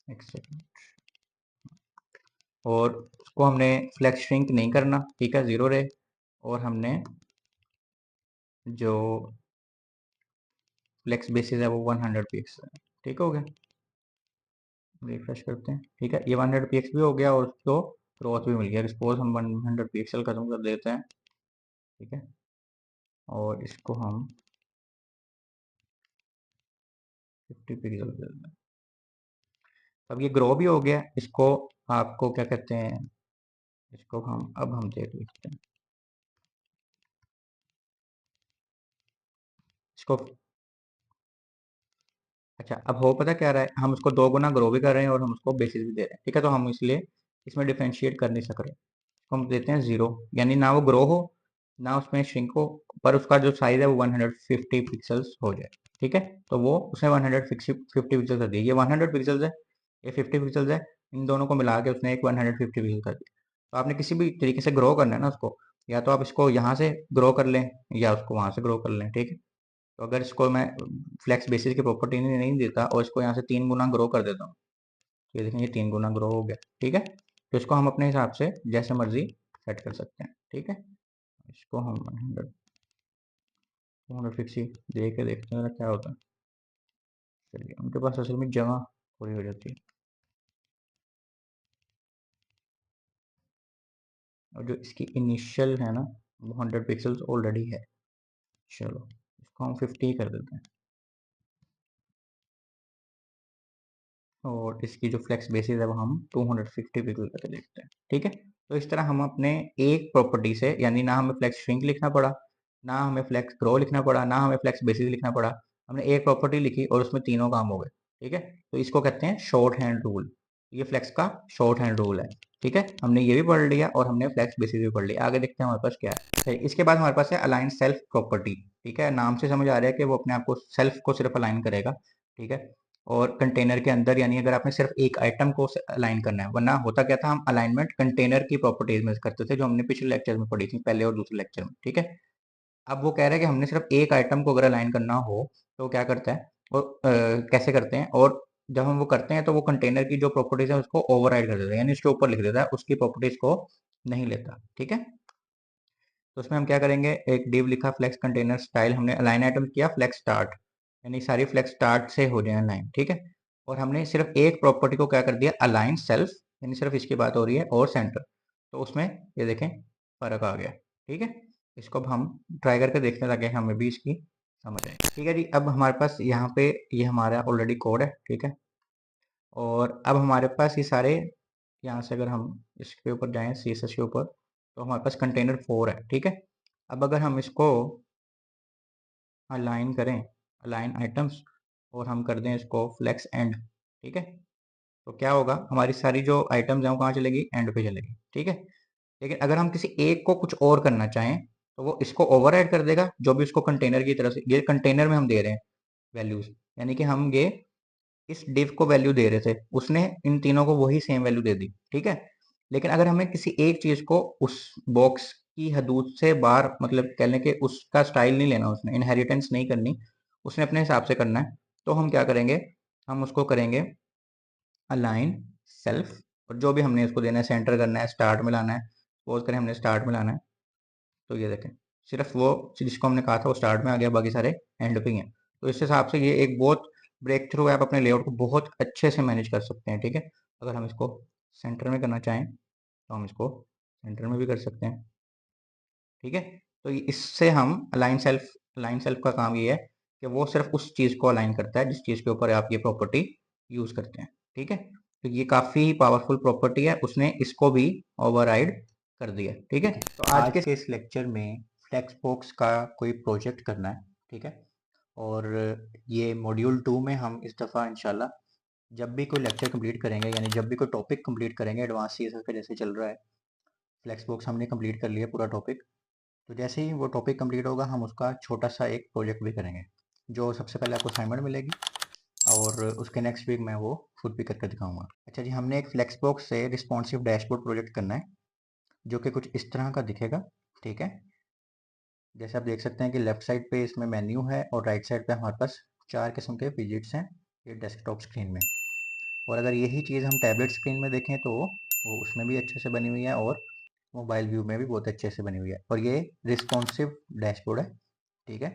एक सेकेंड, और उसको हमने फ्लेक्स श्रिंक नहीं करना। ठीक है, 0 रहे, और हमने जो फ्लेक्स बेसिस है वो 100 पीक्स है। ठीक हो गया, रिफ्रेश करते हैं। ठीक है, ये 100 पीक्स भी हो गया, और उसको ग्रोथ भी मिल गया। सपोज हम 100 पिक्सल खत्म कर देते हैं। ठीक है, और इसको हम 50 पिक्सल कर देते हैं। अब ये ग्रो भी हो गया, इसको आपको क्या कहते हैं, इसको हम अब हम देख लेते हैं इसको। अच्छा, अब हो पता क्या रहा है, हम उसको 2 गुना ग्रो भी कर रहे हैं और हम उसको बेसिस भी दे रहे हैं। ठीक है, तो हम इसलिए इसमें डिफ्रेंशिएट कर नहीं सक रहे, इसको हम देते हैं 0, यानी ना वो ग्रो हो ना उसमें श्रिंक हो, पर उसका जो साइज है वो 150 पिक्सल्स हो जाए। ठीक है, तो वो उसने 150 पिक्सल कर दिया। ये 100 पिक्सल्स है, ये 50 पिक्सल्स है, इन दोनों को मिला के उसने एक 150 पिक्सल कर दिया। तो आपने किसी भी तरीके से ग्रो करना है ना उसको, या तो आप इसको यहाँ से ग्रो कर लें या उसको वहाँ से ग्रो कर लें। ठीक है, तो अगर इसको मैं फ्लेक्स बेसिस की प्रॉपर्टी नहीं देता और इसको यहाँ से 3 गुना ग्रो कर देता हूँ, ये देखें ये 3 गुना ग्रो हो गया। ठीक है, तो इसको हम अपने हिसाब से जैसे मर्जी सेट कर सकते हैं। ठीक है, इसको हम 100 250 दे के देखते हैं क्या होता है। चलिए, उनके पास असल में जगह पूरी हो जाती है, और जो इसकी इनिशियल है ना वो 100 पिक्सल्स ऑलरेडी है। चलो, इसको हम 50 कर देते हैं, और इसकी जो फ्लेक्स बेसिस है वो हम 250 पिक्सल करके देखते हैं। ठीक है, तो इस तरह हम अपने एक प्रॉपर्टी से, यानी ना हमें फ्लेक्स श्रिंक लिखना पड़ा, ना हमें फ्लेक्स ग्रो लिखना पड़ा, ना हमें फ्लेक्स बेसिस लिखना पड़ा, हमने एक प्रॉपर्टी लिखी और उसमें तीनों काम हो गए। ठीक है। तो इसको कहते हैं शॉर्ट हैंड रूल। ये फ्लेक्स का शॉर्ट हैंड रूल है। ठीक है, हमने ये भी पढ़ लिया और हमने फ्लेक्स बेसिस भी पढ़ लिया। आगे देखते हैं हमारे पास क्या है। तो इसके बाद हमारे पास है अलाइन सेल्फ प्रॉपर्टी। ठीक है, नाम से समझ आ रहा है कि वो अपने आप को सेल्फ को सिर्फ अलाइन करेगा। ठीक है, और कंटेनर के अंदर, यानी अगर आपने सिर्फ एक आइटम को अलाइन करना है, वरना होता क्या था, हम अलाइनमेंट कंटेनर की प्रॉपर्टीज में करते थे, जो हमने पिछले लेक्चर में पढ़ी थी, पहले और दूसरे लेक्चर में। ठीक है, अब वो कह रहा है कि हमने सिर्फ एक आइटम को अगर अलाइन करना हो तो क्या करता है, और कैसे करते हैं, और जब हम वो करते हैं तो वो कंटेनर की जो प्रॉपर्टीज है उसको ओवरराइड कर देता है, यानी उसके ऊपर लिख देता है, उसकी प्रॉपर्टीज को नहीं लेता। ठीक है, तो उसमें हम क्या करेंगे, एक डिव लिखा फ्लेक्स कंटेनर स्टाइल, हमने अलाइन आइटम किया फ्लेक्स स्टार्ट, यानी सारी फ्लेक्स स्टार्ट से हो जाए अलाइन। ठीक है, और हमने सिर्फ एक प्रॉपर्टी को क्या कर दिया, अलाइन सेल्फ, यानी सिर्फ इसकी बात हो रही है, और सेंटर। तो उसमें ये देखें फर्क आ गया। ठीक है, इसको अब हम ट्राई करके देखते हैं ताकि हमें भी इसकी समझ आए। ठीक है जी, अब हमारे पास यहाँ पे ये हमारा ऑलरेडी कोड है। ठीक है, और अब हमारे पास ये सारे, यहाँ से अगर हम इसके ऊपर जाएं CSS के ऊपर, तो हमारे पास कंटेनर 4 है। ठीक है, अब अगर हम इसको अलाइन करें, अलाइन आइटम्स, और हम कर दें इसको फ्लेक्स एंड। ठीक है, तो क्या होगा, हमारी सारी जो आइटम्स हैं वो कहाँ चलेगी, एंड पे चलेगी। ठीक है, लेकिन अगर हम किसी एक को कुछ और करना चाहें तो वो इसको ओवरराइड कर देगा, जो भी उसको कंटेनर की तरफ से, ये कंटेनर में हम दे रहे हैं वैल्यूज, यानी कि हम ये इस div को वैल्यू दे रहे थे, उसने इन तीनों को वही सेम वैल्यू दे दी। ठीक है, लेकिन अगर हमें किसी एक चीज को उस बॉक्स की हदूद से बाहर, मतलब कह लें कि उसका स्टाइल नहीं लेना, उसने इनहेरिटेंस नहीं करनी, उसने अपने हिसाब से करना है, तो हम क्या करेंगे, हम उसको करेंगे अलाइन सेल्फ, और जो भी हमने इसको देना है, सेंटर करना है, स्टार्ट में लाना है, सपोज करें हमने स्टार्ट में लाना है, तो ये देखें सिर्फ वो जिसको हमने कहा था वो स्टार्ट में आ गया, बाकी सारे एंड पे ही हैं। तो इस हिसाब से ये एक बहुत ब्रेक थ्रू है, आप अपने लेआउट को बहुत अच्छे से मैनेज कर सकते हैं। ठीक है, अगर हम इसको सेंटर में करना चाहें तो हम इसको सेंटर में भी कर सकते हैं। ठीक है, तो इससे हम अलाइन सेल्फ का काम ये है कि वो सिर्फ उस चीज़ को अलाइन करता है जिस चीज़ के ऊपर आप ये प्रॉपर्टी यूज़ करते हैं। ठीक है, तो ये काफ़ी पावरफुल प्रॉपर्टी है, उसने इसको भी ओवरराइड कर दिया। ठीक है, तो आज के इस लेक्चर में फ्लेक्सबॉक्स का कोई प्रोजेक्ट करना है। ठीक है, और ये मॉड्यूल 2 में हम इस दफ़ा इंशाल्लाह जब भी कोई लेक्चर कंप्लीट करेंगे, यानी जब भी कोई टॉपिक कंप्लीट करेंगे, एडवांस सीएसएस का जैसे चल रहा है, फ्लेक्सबॉक्स हमने कंप्लीट कर लिया पूरा टॉपिक, तो जैसे ही वो टॉपिक कंप्लीट होगा हम उसका छोटा सा एक प्रोजेक्ट भी करेंगे, जो सबसे पहले आपको असाइनमेंट मिलेगी, और उसके नेक्स्ट वीक मैं वो खुद भी करके दिखाऊंगा। अच्छा जी, हमने एक फ्लेक्सबॉक्स से रिस्पॉन्सिव डैशबोर्ड प्रोजेक्ट करना है, जो कि कुछ इस तरह का दिखेगा। ठीक है, जैसे आप देख सकते हैं कि लेफ्ट साइड पे इसमें मेन्यू है, और राइट साइड पे हमारे पास 4 किस्म के विजेट्स हैं ये डेस्कटॉप स्क्रीन में। और अगर यही चीज़ हम टैबलेट स्क्रीन में देखें तो वो उसमें भी अच्छे से बनी हुई है, और मोबाइल व्यू में भी बहुत अच्छे से बनी हुई है, और ये रिस्पॉन्सिव डैशबोर्ड है। ठीक है,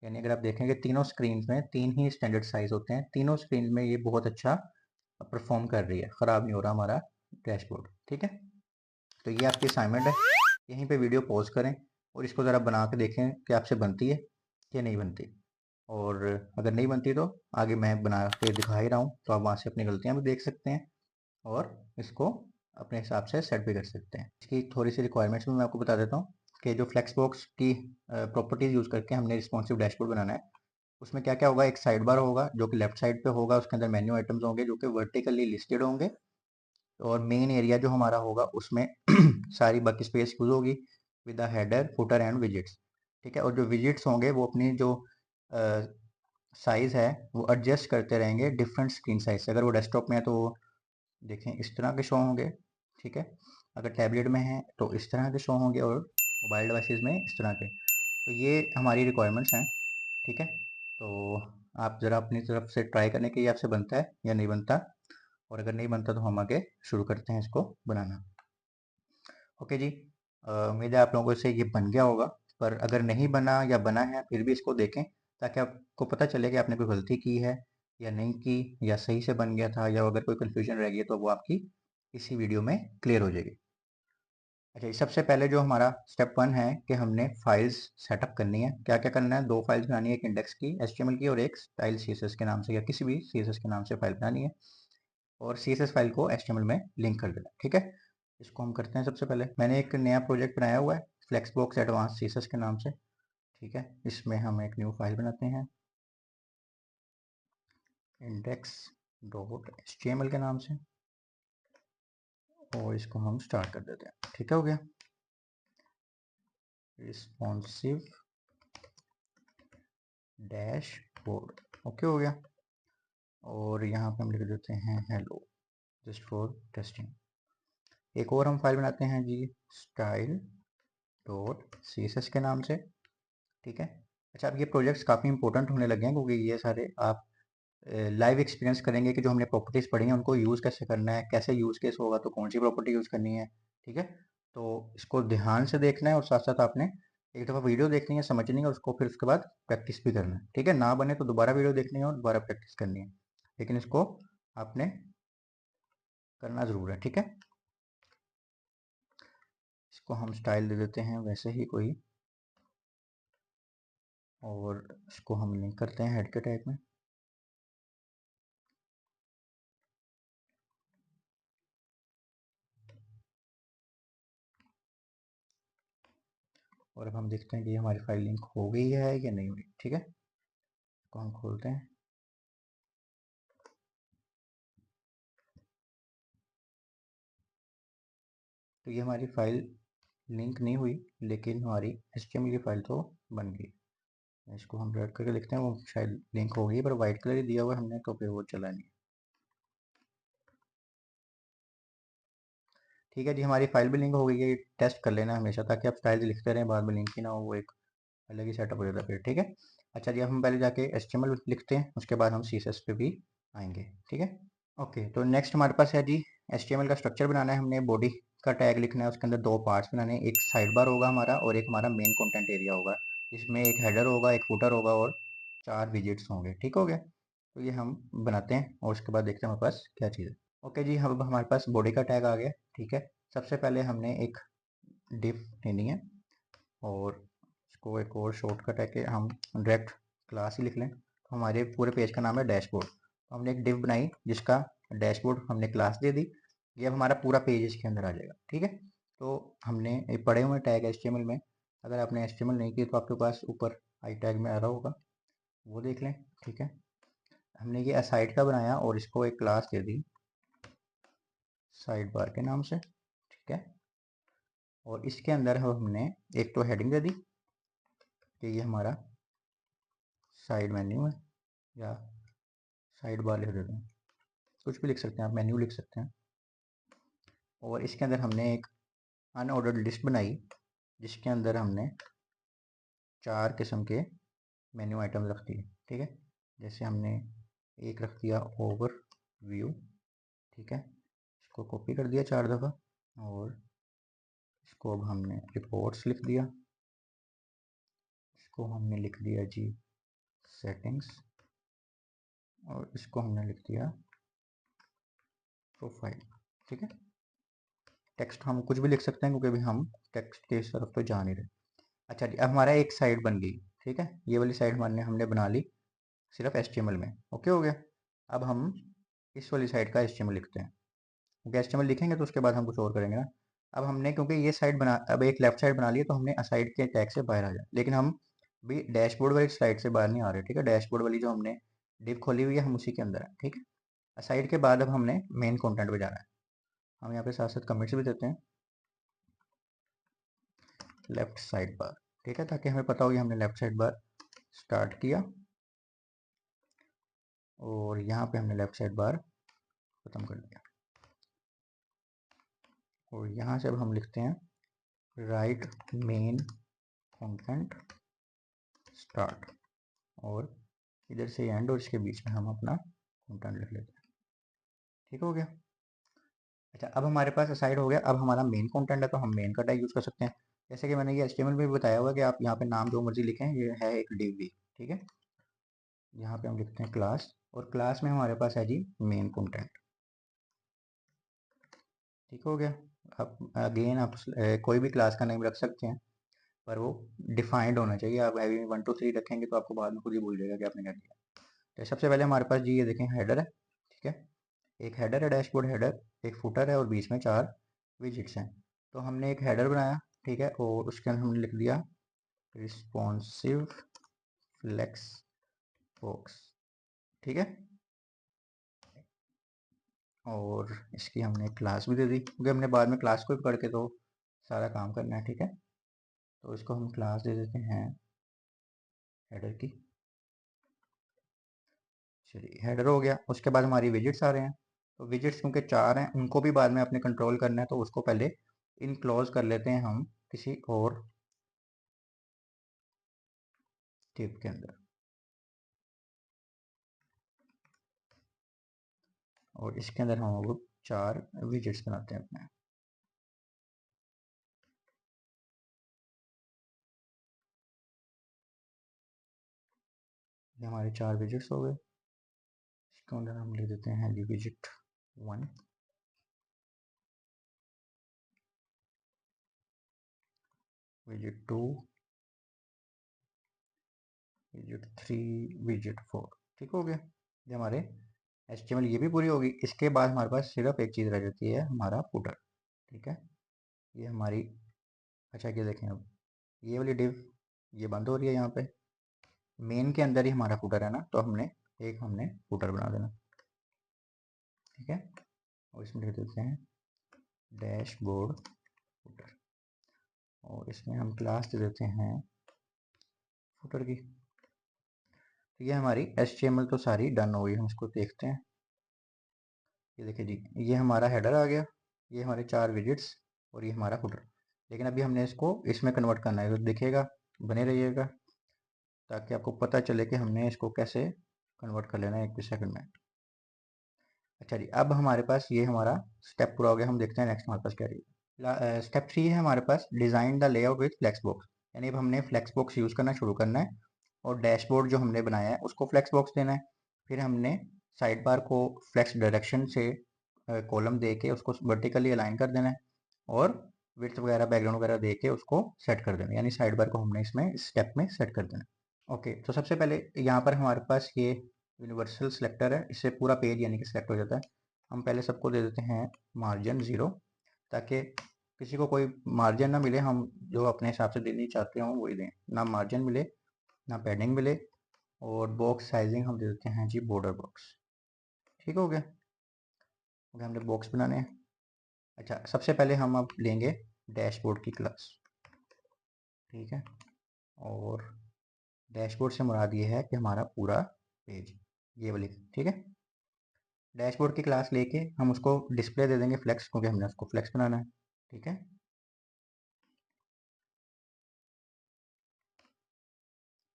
यानी अगर आप देखेंगे तीनों स्क्रीन में 3 ही स्टैंडर्ड साइज होते हैं, तीनों स्क्रीन में ये बहुत अच्छा परफॉर्म कर रही है, ख़राब नहीं हो रहा हमारा डैशबोर्ड। ठीक है, तो ये आपकी असाइनमेंट है, यहीं पे वीडियो पॉज करें और इसको ज़रा बना के देखें कि आपसे बनती है कि नहीं बनती, और अगर नहीं बनती तो आगे मैं बना के दिखा ही रहा हूँ, तो आप वहाँ से अपनी गलतियाँ भी देख सकते हैं और इसको अपने हिसाब से सेट भी कर सकते हैं। इसकी थोड़ी सी रिक्वायरमेंट्स भी मैं आपको बता देता हूँ कि जो फ्लेक्सबॉक्स की प्रॉपर्टीज़ यूज़ करके हमने रिस्पॉन्सिव डैशबोर्ड बनाना है, उसमें क्या क्या होगा, एक साइड बार होगा जो कि लेफ्ट साइड पे होगा, उसके अंदर मेन्यू आइटम्स होंगे जो कि वर्टिकली लिस्टेड होंगे, और मेन एरिया जो हमारा होगा उसमें सारी बाकी स्पेस यूज होगी with the header footer and visits. ठीक है, और जो विजिट्स होंगे वो अपनी जो साइज़ है वो एडजस्ट करते रहेंगे डिफरेंट स्क्रीन साइज से। अगर वो डेस्कटॉप में है तो वो देखें इस तरह के शो होंगे। ठीक है, अगर टैबलेट में है तो इस तरह के शो होंगे, और मोबाइल डिवाइसेस में इस तरह के। तो ये हमारी रिक्वायरमेंट्स हैं। ठीक है, तो आप ज़रा अपनी तरफ से ट्राई करने के, ये आपसे बनता है या नहीं बनता, और अगर नहीं बनता तो हम आगे शुरू करते हैं इसको बनाना। ओके जी, उम्मीद है आप लोगों से ये बन गया होगा, पर अगर नहीं बना या बना है फिर भी इसको देखें, ताकि आपको पता चले कि आपने कोई गलती की है या नहीं की, या सही से बन गया था, या अगर कोई कन्फ्यूजन रह गई है तो वो आपकी इसी वीडियो में क्लियर हो जाएगी। अच्छा, ये सबसे पहले जो हमारा स्टेप 1 है कि हमने फाइल्स सेटअप करनी है। क्या क्या करना है, 2 फाइल्स बनानी है, एक इंडेक्स की HTML की, और एक स्टाइल CSS के नाम से, या किसी भी CSS के नाम से फाइल बनानी है, और CSS फाइल को HTML में लिंक कर देना है। ठीक है, इसको हम करते हैं। सबसे पहले मैंने एक नया प्रोजेक्ट बनाया हुआ है फ्लेक्सबॉक्स एडवांस CSS के नाम से। ठीक है, इसमें हम एक न्यू फाइल बनाते हैं, इंडेक्स डॉट HTML के नाम से, और इसको हम स्टार्ट कर देते हैं। ठीक है, हो गया रिस्पॉन्सिव डैशबोर्ड। ओके, हो गया। और यहाँ पे हम लिख देते हैं हेलो जस्ट फॉर टेस्टिंग। एक और हम फाइल बनाते हैं जी, स्टाइल डॉट CSS के नाम से। ठीक है। अच्छा, अब ये प्रोजेक्ट्स काफ़ी इंपॉर्टेंट होने लगे हैं, क्योंकि ये सारे आप लाइव एक्सपीरियंस करेंगे कि जो हमने प्रॉपर्टीज़ पढ़ी हैं उनको यूज़ कैसे करना है, कैसे यूज़ केस होगा तो कौन सी प्रॉपर्टी यूज़ करनी है। ठीक है, तो इसको ध्यान से देखना है, और साथ साथ आपने एक दफ़ा वीडियो देखनी है, समझनी है, और उसको फिर उसके बाद प्रैक्टिस भी करना है। ठीक है, ना बने तो दोबारा वीडियो देखनी है और दोबारा प्रैक्टिस करनी है, लेकिन इसको आपने करना ज़रूर है। ठीक है, इसको हम स्टाइल दे देते हैं वैसे ही कोई, और इसको हम लिंक करते हैं हेड के टैग में। और अब हम देखते हैं कि हमारी फाइल लिंक हो गई है या नहीं हुई। ठीक है, इसको हम खोलते हैं। तो ये हमारी फाइल लिंक नहीं हुई, लेकिन हमारी HTML की फाइल तो बन गई। इसको हम रेड करके लिखते हैं, वो शायद लिंक हो गई, पर वाइट कलर ही दिया हुआ है हमने, तो फिर वो चला नहीं। ठीक है जी, हमारी फाइल भी लिंक हो गई है। टेस्ट कर लेना हमेशा, ताकि आप स्टाइल लिखते रहें, बाद में लिंक ही ना हो, वो एक अलग ही सेटअप हो जाता है फिर। ठीक है, अच्छा जी, अब हम पहले जाके HTML लिखते हैं, उसके बाद हम CSS पे भी आएंगे। ठीक है, ओके। तो नेक्स्ट हमारे पास है जी, HTML का स्ट्रक्चर बनाना है। हमने बॉडी का टैग लिखना है, उसके अंदर दो पार्ट्स बनाने हैं, एक साइड बार होगा हमारा और एक हमारा मेन कंटेंट एरिया होगा। इसमें एक हेडर होगा, एक फुटर होगा और 4 विजिट्स होंगे। ठीक हो गया, तो ये हम बनाते हैं और उसके बाद देखते हैं हमारे पास क्या चीज़ है। ओके जी, अब हमारे पास बॉडी का टैग आ गया। ठीक है, सबसे पहले हमने एक डिफ लेनी है, और इसको एक और शॉर्टकट है कि हम डायरेक्ट क्लास ही लिख लें। तो हमारे पूरे पेज का नाम है डैशबोर्ड। तो हमने एक डिव बनाई जिसका डैशबोर्ड हमने क्लास दे दी। ये अब हमारा पूरा पेज इसके अंदर आ जाएगा। ठीक है, तो हमने ये पढ़े हुए टैग HTML में, अगर आपने HTML नहीं की तो आपके पास ऊपर आई टैग में आ रहा होगा, वो देख लें। ठीक है, हमने ये असाइड का बनाया और इसको एक क्लास दे दी साइड बार के नाम से। ठीक है, और इसके अंदर हमने एक तो हेडिंग दे दी कि ये हमारा साइड मेन्यू है, या साइड बार लिख देते हैं, कुछ भी लिख सकते हैं आप, मेन्यू लिख सकते हैं। और इसके अंदर हमने एक अनऑर्डर्ड लिस्ट बनाई, जिसके अंदर हमने 4 किस्म के मेन्यू आइटम रख दिए। ठीक है, जैसे हमने एक रख दिया ओवर व्यू। ठीक है, इसको कॉपी कर दिया 4 दफ़ा, और इसको अब हमने रिपोर्ट्स लिख दिया। इसको हमने लिख दिया जी सेटिंग्स, और इसको हमने लिख दिया प्रोफाइल। ठीक है, टेक्स्ट हम कुछ भी लिख सकते हैं, क्योंकि अभी हम टेक्स्ट की तरफ तो जा नहीं रहे। अच्छा जी, अब हमारा एक साइड बन गई। ठीक है, ये वाली साइड हमने बना ली सिर्फ HTML में। ओके, हो गया। अब हम इस वाली साइड का HTML लिखते हैं, क्योंकि HTML लिखेंगे तो उसके बाद हम कुछ और करेंगे ना। अब हमने क्योंकि ये साइड बना, अब एक लेफ्ट साइड बना ली है, तो हमने साइड के टैग से बाहर आ जाए, लेकिन हम भी डैशबोर्ड वाली साइड से बाहर नहीं आ रहे। ठीक है, डैशबोर्ड वाली जो हमने डिव खोली हुई है, हम उसी के अंदर है। ठीक है, साइड के बाद अब हमने मेन कंटेंट पे जाना है। हम यहाँ पे साथ साथ कमेंट्स भी देते हैं, लेफ्ट साइड बार। ठीक है, ताकि हमें पता हो कि हमने लेफ्ट साइड बार स्टार्ट किया, और यहाँ पे हमने लेफ्ट साइड बार ख़त्म कर दिया। और यहाँ से अब हम लिखते हैं राइट मेन कंटेंट स्टार्ट, और इधर से एंड, और इसके बीच में हम अपना कंटेंट लिख लेते हैं। ठीक हो गया। अच्छा, अब हमारे पास असाइड हो गया। अब हमारा मेन कंटेंट है, तो हम मेन का टैग यूज़ कर सकते हैं। जैसे कि मैंने ये HTML में भी बताया हुआ कि आप यहाँ पे नाम जो मर्जी लिखें, ये है एक डिव भी। ठीक है, यहाँ पे हम लिखते हैं क्लास, और क्लास में हमारे पास है जी मेन कंटेंट। ठीक हो गया। अब अगेन आप कोई भी क्लास का नेम रख सकते हैं, पर वो डिफाइंड होना चाहिए। आप 1 2 3 रखेंगे तो आपको बाद में खुद ही भूल जाएगा कि आपने क्या किया। तो सबसे पहले हमारे पास जी ये देखें हेडर है। ठीक है, एक हेडर है, डैशबोर्ड हेडर, एक फुटर है, और बीच में 4 विजिट्स हैं। तो हमने एक हेडर बनाया। ठीक है, और उसके अंदर हमने लिख दिया रिस्पॉन्सिव फ्लेक्स बॉक्स। ठीक है, और इसकी हमने क्लास भी दे दी, क्योंकि हमने बाद में क्लास को भी पढ़ के तो सारा काम करना है, ठीक है। तो इसको हम क्लास दे देते हैं हेडर की। चलिए हेडर हो गया। उसके बाद हमारी विजिट्स आ रहे हैं। तो विजिट्स क्योंकि 4 हैं, उनको भी बाद में अपने कंट्रोल करना है, तो उसको पहले इनक्लोज कर लेते हैं हम किसी और टिप के अंदर, और इसके अंदर हम अब 4 विजिट्स बनाते हैं अपने। ये हमारे 4 विजिट्स हो गए। इसके अंदर हम ले देते हैं जी विजिट 1, विजिट 2, विजिट 3, विजिट 4। ठीक हो गया। ये हमारे HTML ये भी पूरी होगी। इसके बाद हमारे पास सिर्फ एक चीज़ रह जाती है, हमारा फुटर। ठीक है, ये हमारी, अच्छा ये देखें अब ये वाली डिव ये बंद हो रही है यहाँ पे। मेन के अंदर ही हमारा फुटर है ना, तो हमने फुटर बना देना। ठीक है, और इसमें लिख देते हैं डैशबोर्ड फुटर, और इसमें हम क्लास दे देते हैं फुटर की। तो ये हमारी HTML तो सारी डन हो गई। हम इसको देखते हैं। ये देखिए जी, ये हमारा हेडर आ गया, ये हमारे 4 विजिट्स, और ये हमारा फुटर। लेकिन अभी हमने इसको इसमें कन्वर्ट करना है, तो दिखेगा, बने रहिएगा ताकि आपको पता चले कि हमने इसको कैसे कन्वर्ट कर लेना है 1 सेकंड में। अच्छा जी, अब हमारे पास ये हमारा स्टेप पूरा हो गया। हम देखते हैं नेक्स्ट हमारे पास क्या रही। स्टेप 3 है हमारे पास, design the layout with flexbox. यानी अब हमने फ्लेक्स बॉक्स यूज़ करना शुरू करना है, और डैशबोर्ड जो हमने बनाया है उसको फ्लेक्स बॉक्स देना है। फिर हमने साइड बार को फ्लेक्स डायरेक्शन से कॉलम दे के उसको वर्टिकली अलाइन कर देना है, और विड्थ वगैरह बैकग्राउंड वगैरह दे के उसको सेट कर देना है। यानी साइड बार को हमने इसमें स्टेप में सेट कर देना है। ओके, तो सबसे पहले यहाँ पर हमारे पास ये यूनिवर्सल सिलेक्टर है, इससे पूरा पेज यानी कि सिलेक्ट हो जाता है। हम पहले सबको दे देते हैं मार्जिन 0, ताकि किसी को कोई मार्जिन ना मिले, हम जो अपने हिसाब से देनी चाहते हो वही दें, ना मार्जिन मिले ना पैडिंग मिले। और बॉक्स साइजिंग हम दे देते हैं जी बॉर्डर बॉक्स। ठीक हो गया, ओके, हमने बॉक्स बनाने हैं। अच्छा, सबसे पहले हम अब लेंगे डैशबोर्ड की क्लास। ठीक है, और डैशबोर्ड से मुराद ये है कि हमारा पूरा पेज ये वाली, ठीक है। डैशबोर्ड की क्लास लेके हम उसको डिस्प्ले दे देंगे फ्लेक्स, क्योंकि हमने उसको फ्लेक्स बनाना है। ठीक है,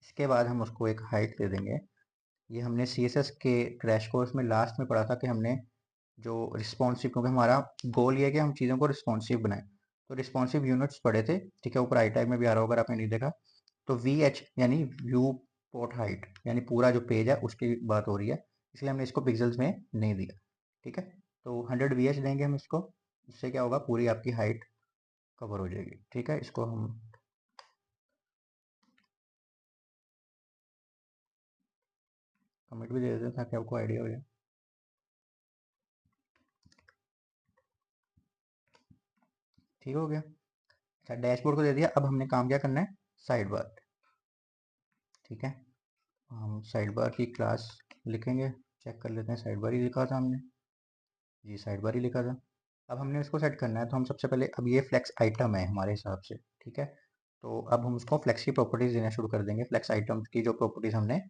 इसके बाद हम उसको एक हाइट दे देंगे। ये हमने CSS के क्रैश कोर्स में लास्ट में पढ़ा था कि हमने जो रिस्पॉन्सिव, क्योंकि हमारा गोल ये है कि हम चीज़ों को रिस्पॉन्सिव बनाएं, तो रिस्पॉन्सिव यूनिट्स पढ़े थे। ठीक है, ऊपर आई टैग में भी आ रहा होगा, अगर आपने नहीं देखा तो। VH यानी व्यू पोर्ट हाइट, यानी पूरा जो पेज है उसकी बात हो रही है, इसलिए हमने इसको पिक्सल्स में नहीं दिया। ठीक है, तो 100 VH देंगे हम इसको। इससे क्या होगा, पूरी आपकी हाइट कवर हो जाएगी। ठीक है, इसको हम कमेंट भी दे देते हैं ताकि आपको आइडिया हो जाए। ठीक हो गया। अच्छा, डैशबोर्ड को दे दिया। अब हमने काम क्या करना है, साइड बार। ठीक है, हम साइड बार की क्लास लिखेंगे। चेक कर लेते हैं, साइड बार ही लिखा था हमने जी, साइड बार ही लिखा था। अब हमने इसको सेट करना है, तो हम सबसे पहले, अब ये फ्लेक्स आइटम है हमारे हिसाब से। ठीक है, तो अब हम उसको फ्लेक्स की प्रॉपर्टीज देना शुरू कर देंगे। फ्लेक्स आइटम की जो प्रॉपर्टीज हमने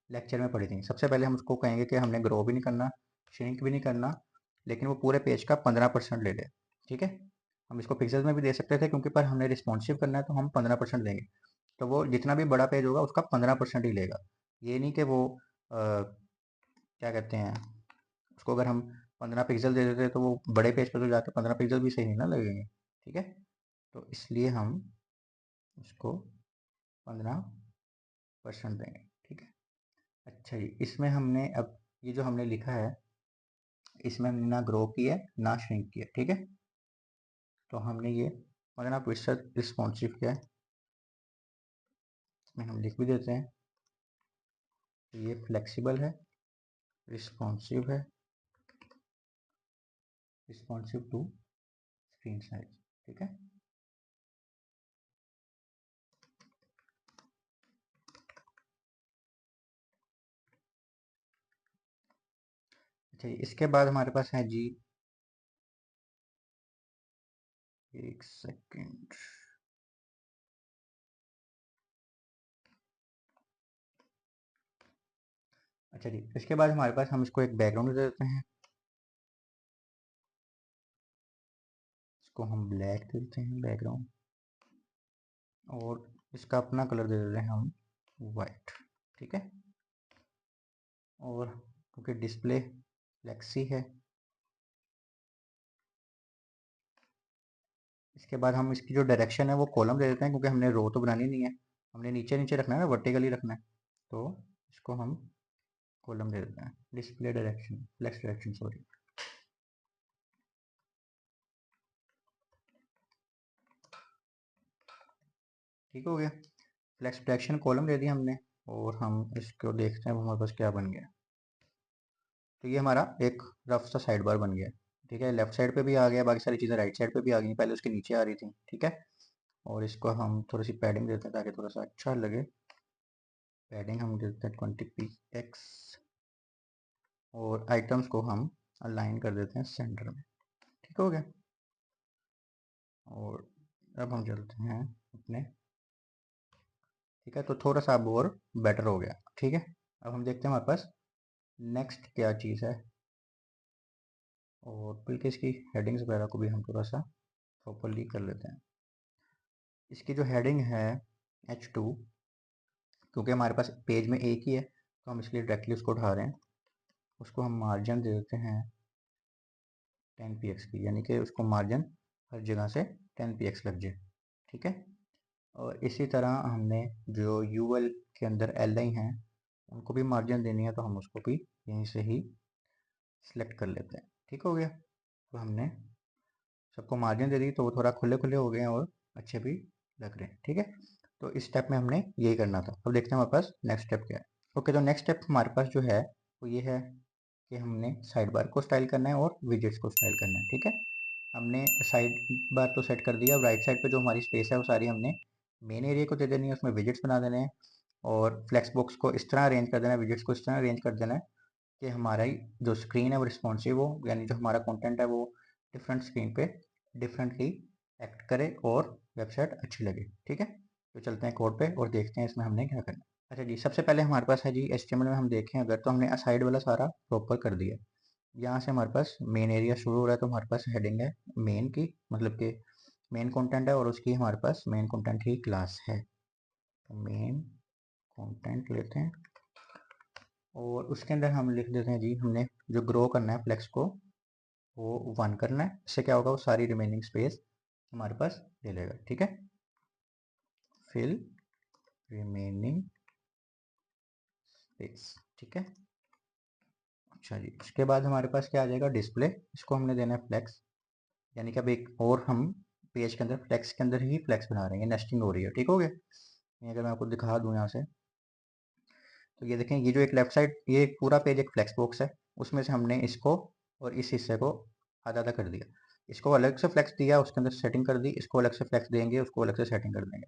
लेक्चर में पढ़ी थी, सबसे पहले हम उसको कहेंगे कि हमने ग्रो भी नहीं करना, श्रिंक भी नहीं करना, लेकिन वो पूरे पेज का 15% ले ले। ठीक है, हम इसको पिक्सल्स में भी दे सकते थे, क्योंकि पर हमने रिस्पॉन्सिव करना है तो हम 15% देंगे। तो वो जितना भी बड़ा पेज होगा उसका 15% ही लेगा। ये नहीं कि वो क्या कहते हैं, उसको अगर हम 15 पिक्सल दे देते तो वो बड़े पेज पर तो जाके 15 पिक्सल भी सही नहीं ना लगेंगे। ठीक है, तो इसलिए हम उसको 15% देंगे। ठीक है, अच्छा जी, इसमें हमने अब ये जो हमने लिखा है, इसमें हमने ना ग्रो किया ना श्रिंक किया। ठीक है, तो हमने ये 15% रिस्पॉन्सिव किया है। इसमें हम लिख भी देते हैं, ये फ्लेक्सिबल है, रिस्पॉन्सिव है, रिस्पॉन्सिव टू स्क्रीन साइज। ठीक है, अच्छा जी, इसके बाद हमारे पास है जी, एक सेकेंड। अच्छा जी, इसके बाद हमारे पास हम इसको एक बैकग्राउंड दे देते हैं। इसको हम ब्लैक दे देते हैं बैकग्राउंड, और इसका अपना कलर दे देते हैं हम वाइट। ठीक है, और क्योंकि डिस्प्ले फ्लेक्सी है, इसके बाद हम इसकी जो डायरेक्शन है वो कॉलम दे देते हैं, क्योंकि हमने रो तो बनानी नहीं है, हमने नीचे नीचे रखना है ना, वर्टिकली रखना है। तो इसको हम कॉलम दे देते हैं, display direction, flex direction sorry. ठीक हो गया, फ्लेक्स डायरेक्शन कॉलम दे दिया हमने, और हम इसको देखते हैं हमारे पास क्या बन गया। तो ये हमारा एक रफ सा साइड बार बन गया। ठीक है, लेफ्ट साइड पे भी आ गया, बाकी सारी चीज़ें राइट साइड पे भी आ गई, पहले उसके नीचे आ रही थी। ठीक है, और इसको हम थोड़ी सी पैडिंग देते हैं ताकि थोड़ा सा अच्छा लगे। पैडिंग हम देते हैं 20 px, और आइटम्स को हम अलाइन कर देते हैं सेंटर में। ठीक हो गया, और अब हम चलते हैं अपने। ठीक है, तो थोड़ा सा अब और बेटर हो गया। ठीक है, अब हम देखते हैं हमारे पास नेक्स्ट क्या चीज़ है, और बल्कि इसकी हेडिंग्स वगैरह को भी हम थोड़ा सा प्रॉपरली कर लेते हैं। इसकी जो हेडिंग है H2, क्योंकि हमारे पास पेज में एक ही है तो हम इसलिए डायरेक्टली उसको उठा रहे हैं। उसको हम मार्जिन दे देते हैं 10 px की, यानी कि उसको मार्जिन हर जगह से 10 px लग जाए। ठीक है, और इसी तरह हमने जो यूएल के अंदर एल आई हैं उनको भी मार्जिन देनी है, तो हम उसको भी यहीं से ही सिलेक्ट कर लेते हैं। ठीक हो गया, तो हमने सबको मार्जिन दे दी, तो वो थोड़ा खुले खुले हो गए हैं और अच्छे भी लग रहे हैं। ठीक है, तो इस स्टेप में हमने यही करना था। अब देखते हैं हमारे पास नेक्स्ट स्टेप क्या है। ओके, तो नेक्स्ट स्टेप हमारे पास जो है वो ये है कि हमने साइड बार को स्टाइल करना है और विजेट्स को स्टाइल करना है। ठीक है, हमने साइड बार तो सेट कर दिया। अब राइट साइड पे जो हमारी स्पेस है वो सारी हमने मेन एरिया को दे देनी है, उसमें विजेट्स बना देने हैं, और फ्लेक्स बॉक्स को इस तरह अरेंज कर देना है, विजेट्स को इस तरह अरेंज कर देना है कि हमारा ही जो स्क्रीन है वो रिस्पॉन्सिव हो, यानी जो हमारा कंटेंट है वो डिफरेंट स्क्रीन पे डिफरेंटली एक्ट करे और वेबसाइट अच्छी लगे। ठीक है, तो चलते हैं कोड पे और देखते हैं इसमें हमने क्या करना है। अच्छा जी, सबसे पहले हमारे पास है जी HTML में हम देखें अगर, तो हमने साइड वाला सारा प्रॉपर कर दिया। यहाँ से हमारे पास मेन एरिया शुरू हो रहा है, तो हमारे पास हेडिंग है मेन की, मतलब कि मेन कंटेंट है, और उसकी हमारे पास मेन कंटेंट की क्लास है। तो मेन कंटेंट लेते हैं, और उसके अंदर हम लिख देते हैं जी, हमने जो ग्रो करना है फ्लेक्स को वो 1 करना है। इससे क्या होगा, वो सारी रिमेनिंग स्पेस हमारे पास ले लेगा। ठीक है, फिल रिमेनिंग स्पेस। ठीक है, अच्छा जी, उसके बाद हमारे पास क्या आ जाएगा, डिस्प्ले। इसको हमने देना है फ्लेक्स, यानी कि अब एक और हम पेज के अंदर फ्लेक्स के अंदर ही फ्लेक्स बना रहे हैं, नेस्टिंग हो रही है। ठीक हो गया, ये अगर मैं आपको दिखा दूं यहाँ से, तो ये देखें, ये जो एक लेफ्ट साइड, ये एक पूरा पेज एक फ्लेक्स बॉक्स है, उसमें से हमने इसको और इस हिस्से को आधा आधा कर दिया। इसको अलग से फ्लेक्स दिया, उसके अंदर सेटिंग कर दी, इसको अलग से फ्लेक्स देंगे, उसको अलग से सेटिंग कर देंगे,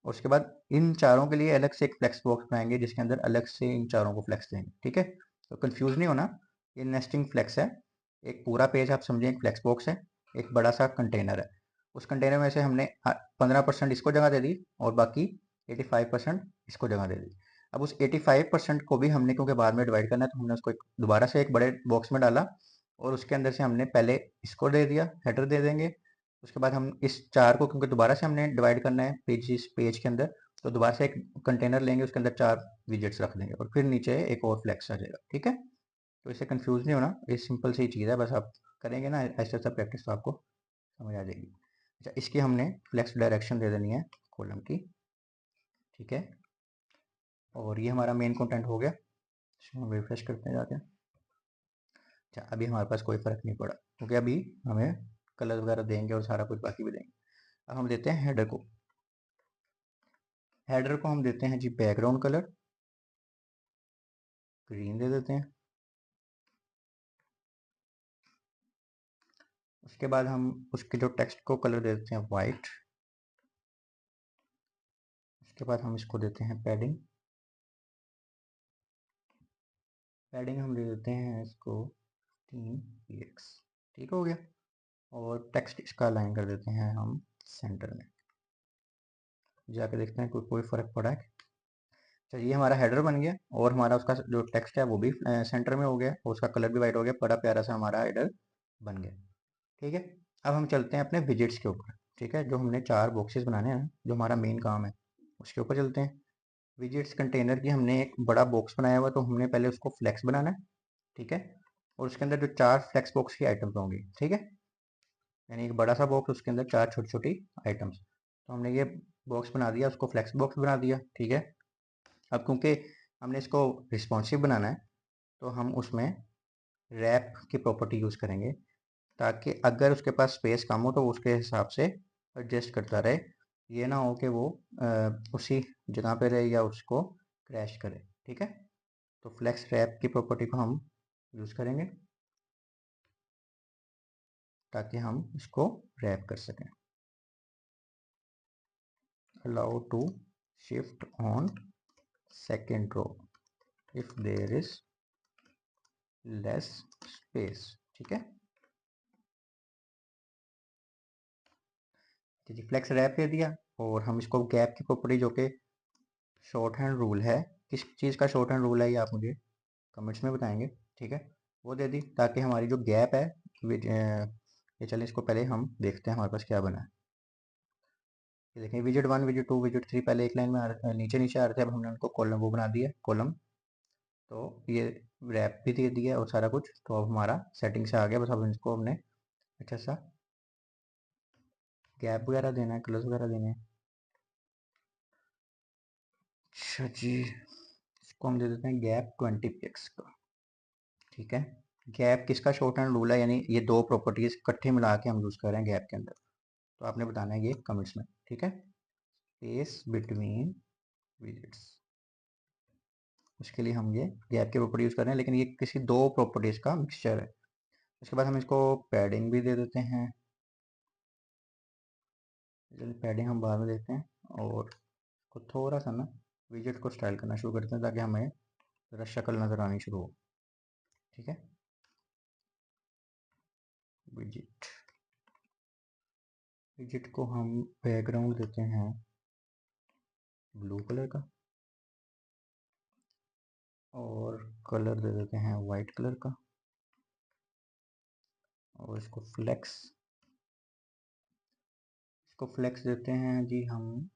और उसके बाद इन चारों के लिए अलग से एक फ्लेक्स बॉक्स बनाएंगे जिसके अंदर अलग से इन चारों को फ्लेक्स देंगे। ठीक है, तो कंफ्यूज नहीं होना, ये नेस्टिंग फ्लेक्स है। एक पूरा पेज आप समझें एक फ्लेक्स बॉक्स है, एक बड़ा सा कंटेनर है, उस कंटेनर में से हमने 15% इसको जगह दे दी और बाकी 85% इसको जगह दे दी। अब उस 85% को भी हमने, क्योंकि बाद में डिवाइड करना है, तो हमने उसको दोबारा से एक बड़े बॉक्स में डाला, और उसके अंदर से हमने पहले इसको दे दिया, हेडर दे देंगे। उसके बाद हम इस चार को, क्योंकि दोबारा से हमने डिवाइड करना है पेज के अंदर, तो दोबारा से एक कंटेनर लेंगे, उसके अंदर 4 विजेट्स रख देंगे, और फिर नीचे एक और फ्लेक्स आ जाएगा। ठीक है, तो इससे कंफ्यूज नहीं होना, ये सिंपल सी चीज़ है, बस आप करेंगे ना ऐसा ऐसा प्रैक्टिस तो आपको समझ आ जाएगी। अच्छा, इसकी हमने फ्लेक्स डायरेक्शन दे देनी है कॉलम की। ठीक है, और ये हमारा मेन कंटेंट हो गया। इसको हम रिफ्रेश करते हैं जाके। अच्छा, अभी हमारे पास कोई फ़र्क नहीं पड़ा, क्योंकि अभी हमें कलर वगैरह देंगे और सारा कुछ बाकी भी देंगे। अब हम देते हैं हेडर को। हेडर को हम देते हैं जी बैकग्राउंड कलर, ग्रीन दे देते हैं। उसके बाद हम उसके जो टेक्स्ट को कलर दे देते हैं वाइट। उसके बाद हम इसको देते हैं पैडिंग। पैडिंग हम दे देते हैं इसको 3px, ठीक हो गया। और टेक्स्ट इसका अलाइन कर देते हैं हम सेंटर में, जाके देखते हैं कोई फ़र्क पड़ा है। चलिए हमारा हेडर बन गया और हमारा उसका जो टेक्स्ट है वो भी सेंटर में हो गया और उसका कलर भी वाइट हो गया, बड़ा प्यारा सा हमारा हेडर बन गया। ठीक है, अब हम चलते हैं अपने विजिट्स के ऊपर। ठीक है, जो हमने 4 बॉक्सेस बनाने हैं, जो हमारा मेन काम है, उसके ऊपर चलते हैं। विजिट्स कंटेनर की हमने एक बड़ा बॉक्स बनाया हुआ, तो हमने पहले उसको फ्लेक्स बनाना है। ठीक है, और उसके अंदर जो 4 फ्लेक्स बॉक्स की आइटम्स होंगी, ठीक है, यानी एक बड़ा सा बॉक्स, उसके अंदर 4 छोटी छोटी आइटम्स। तो हमने ये बॉक्स बना दिया, उसको फ्लेक्स बॉक्स बना दिया। ठीक है, अब क्योंकि हमने इसको रिस्पॉन्सिव बनाना है, तो हम उसमें रैप की प्रॉपर्टी यूज़ करेंगे, ताकि अगर उसके पास स्पेस कम हो तो वो उसके हिसाब से एडजस्ट करता रहे। ये ना हो कि वो उसी जगह पे रहे या उसको क्रैश करे। ठीक है, तो फ्लेक्स रैप की प्रॉपर्टी को हम यूज़ करेंगे ताकि हम इसको रैप कर सकें। Allow to shift on second row if there is less space. ठीक है जी, फ्लेक्स रैप दे दिया और हम इसको गैप की प्रॉपर्टी, जो कि शॉर्ट हैंड रूल है, किस चीज़ का शॉर्ट हैंड रूल है ये आप मुझे कमेंट्स में बताएंगे। ठीक है, वो दे दी ताकि हमारी जो गैप है ये चलें, इसको पहले हम देखते हैं हमारे पास क्या बना है। ये देखें, विजिट 1 विजिट 2 विजिट 3 पहले एक लाइन में नीचे नीचे आ रहे थे, अब हमने उनको कॉलम वो बना दिया कॉलम। तो ये रैप भी दे दिया और सारा कुछ, तो अब हमारा सेटिंग से आ गया। बस अब इसको हमने अच्छा सा गैप वगैरह देना है, कलर्स वगैरह देने हैं। अच्छा जी, इसको हम दे देते हैं गैप 20 px का। ठीक है, गैप किसका शॉर्ट हैंड रूल है, यानी ये दो प्रॉपर्टीज इकट्ठे मिला के हम यूज़ कर रहे हैं गैप के अंदर, तो आपने बताना है ये कमेंट्स में। ठीक है, स्पेस बिटवीन विजिट्स, उसके लिए हम ये गैप की प्रॉपर्टी यूज़ कर रहे हैं, लेकिन ये किसी दो प्रॉपर्टीज का मिक्सचर है। उसके बाद हम इसको पैडिंग भी दे देते हैं, पैडिंग हम बाद में देते हैं। और इसको थोड़ा सा ना विजिट को स्टाइल करना शुरू करते हैं, ताकि हमें ज़रा शक्ल नज़र आनी शुरू हो। ठीक है, विजिट विजिट को हम बैकग्राउंड देते हैं ब्लू कलर का, और कलर दे देते हैं वाइट कलर का, और इसको फ्लेक्स देते हैं जी हम,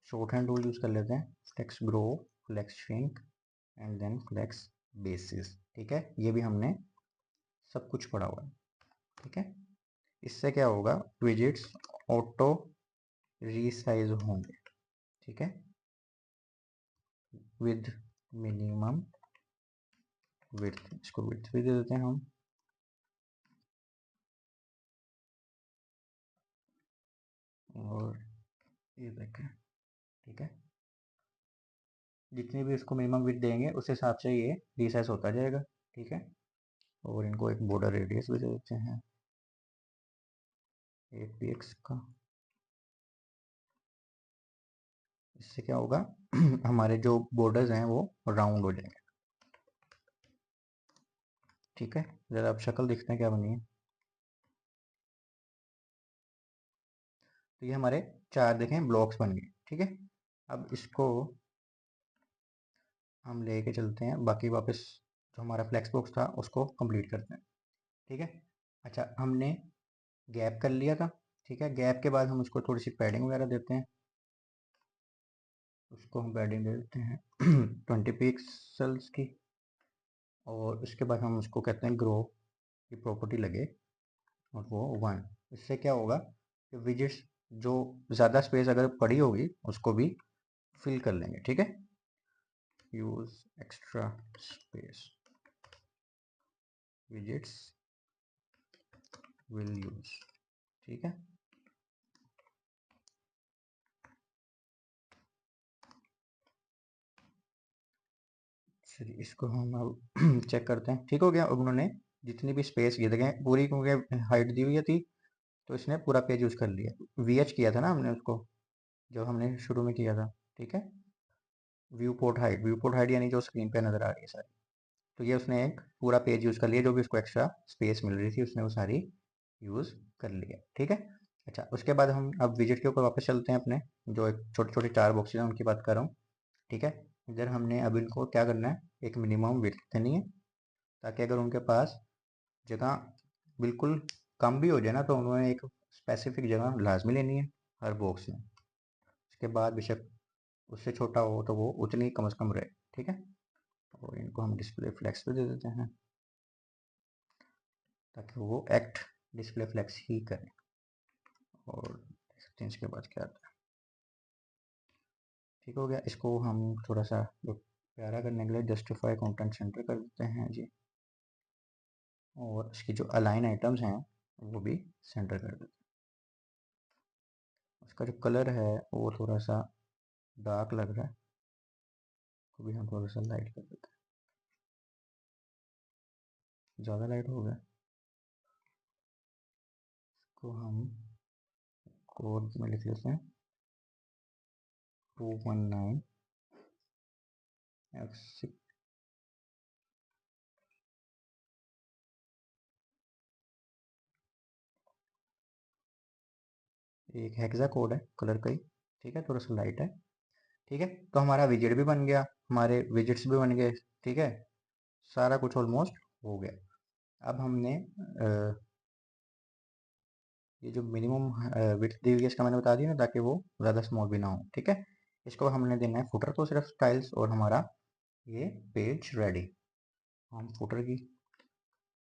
शॉर्ट हैंड रूल यूज़ कर लेते हैं, flex grow, flex shrink and then flex basis. ठीक है, ये भी हमने सब कुछ पढ़ा हुआ है। ठीक है, इससे क्या होगा, विजिट्स ऑटो रीसाइज होंगे। ठीक है, विद मिनिमम विड्थ, इसको विड्थ भी दे देते हैं हम। और ये देखें, ठीक है, जितनी भी इसको मिनिमम विड्थ देंगे उस हिसाब से ये रीसाइज होता जाएगा। ठीक है, और इनको एक बॉर्डर रेडियस भी दे देते हैं 8px का। इससे क्या होगा हमारे जो बॉर्डर्स हैं वो राउंड हो जाएंगे। ठीक है, ज़रा अब शक्ल देखते हैं क्या बनी है। तो ये हमारे 4 देखें ब्लॉक्स बन गए। ठीक है, अब इसको हम लेके चलते हैं बाकी वापस, जो हमारा फ्लेक्स बॉक्स था उसको कंप्लीट करते हैं। ठीक है, अच्छा हमने गैप कर लिया था। ठीक है, गैप के बाद हम उसको थोड़ी सी पैडिंग वगैरह देते हैं, उसको हम पैडिंग दे देते हैं 20 पिक्सल्स की। और उसके बाद हम उसको कहते हैं ग्रो की प्रॉपर्टी लगे, और वो 1। इससे क्या होगा कि विजिट्स जो ज़्यादा स्पेस अगर पड़ी होगी उसको भी फिल कर लेंगे। ठीक है, use extra space visits will use. ठीक है, चलिए इसको हम अब चेक करते हैं। ठीक हो गया, अब उन्होंने जितनी भी स्पेस ये देखें पूरी, क्योंकि हाइट दी हुई थी तो इसने पूरा पेज यूज़ कर लिया। वीएच किया था ना हमने उसको, जब हमने शुरू में किया था। ठीक है, व्यू पोर्ट हाइट यानी जो स्क्रीन पे नज़र आ रही है सारी। तो ये उसने एक पूरा पेज यूज़ कर लिया, जो भी उसको एक्स्ट्रा स्पेस मिल रही थी उसने वो सारी यूज़ कर लिया। ठीक है, अच्छा उसके बाद हम अब विजिट के ऊपर वापस चलते हैं अपने, जो एक छोटे छोटे 4 बॉक्सेस हैं उनकी बात कर रहा हूँ। ठीक है, इधर हमने अब इनको क्या करना है, एक मिनिमम विड्थ देनी है, ताकि अगर उनके पास जगह बिल्कुल कम भी हो जाए ना, तो उन्होंने एक स्पेसिफिक जगह लाजमी लेनी है हर बॉक्स में। उसके बाद बेशक उससे छोटा हो तो वो उतनी कम से कम रहे। ठीक है, और इनको हम डिस्प्ले फ्लेक्स पे दे देते हैं, ताकि वो एक्ट डिस्प्ले फ्लेक्स ही करें। और देखते हैं इसके बाद क्या आता है। ठीक हो गया, इसको हम थोड़ा सा प्यारा करने के लिए जस्टिफाई कंटेंट सेंटर कर देते हैं जी, और इसकी जो अलाइन आइटम्स हैं वो भी सेंटर कर देते हैं। उसका जो कलर है वो थोड़ा सा डार्क लग रहा है, तो भी हम थोड़ा सा लाइट कर देते हैं। ज़्यादा लाइट हो गया, इसको हम कोड में लिख लेते हैं 219X6। एक हेक्सा कोड है कलर का ही। ठीक है, थोड़ा सा लाइट है। ठीक है, तो हमारा विजेट भी बन गया, हमारे विजेट्स भी बन गए। ठीक है, सारा कुछ ऑलमोस्ट हो गया। अब हमने ये जो मिनिमम विड्थ दी हुई है इसका मैंने बता दिया ना, ताकि वो ज़्यादा स्मॉल भी ना हो। ठीक है, इसको हमने देना है फुटर को सिर्फ स्टाइल्स, और हमारा ये पेज रेडी। हम फुटर की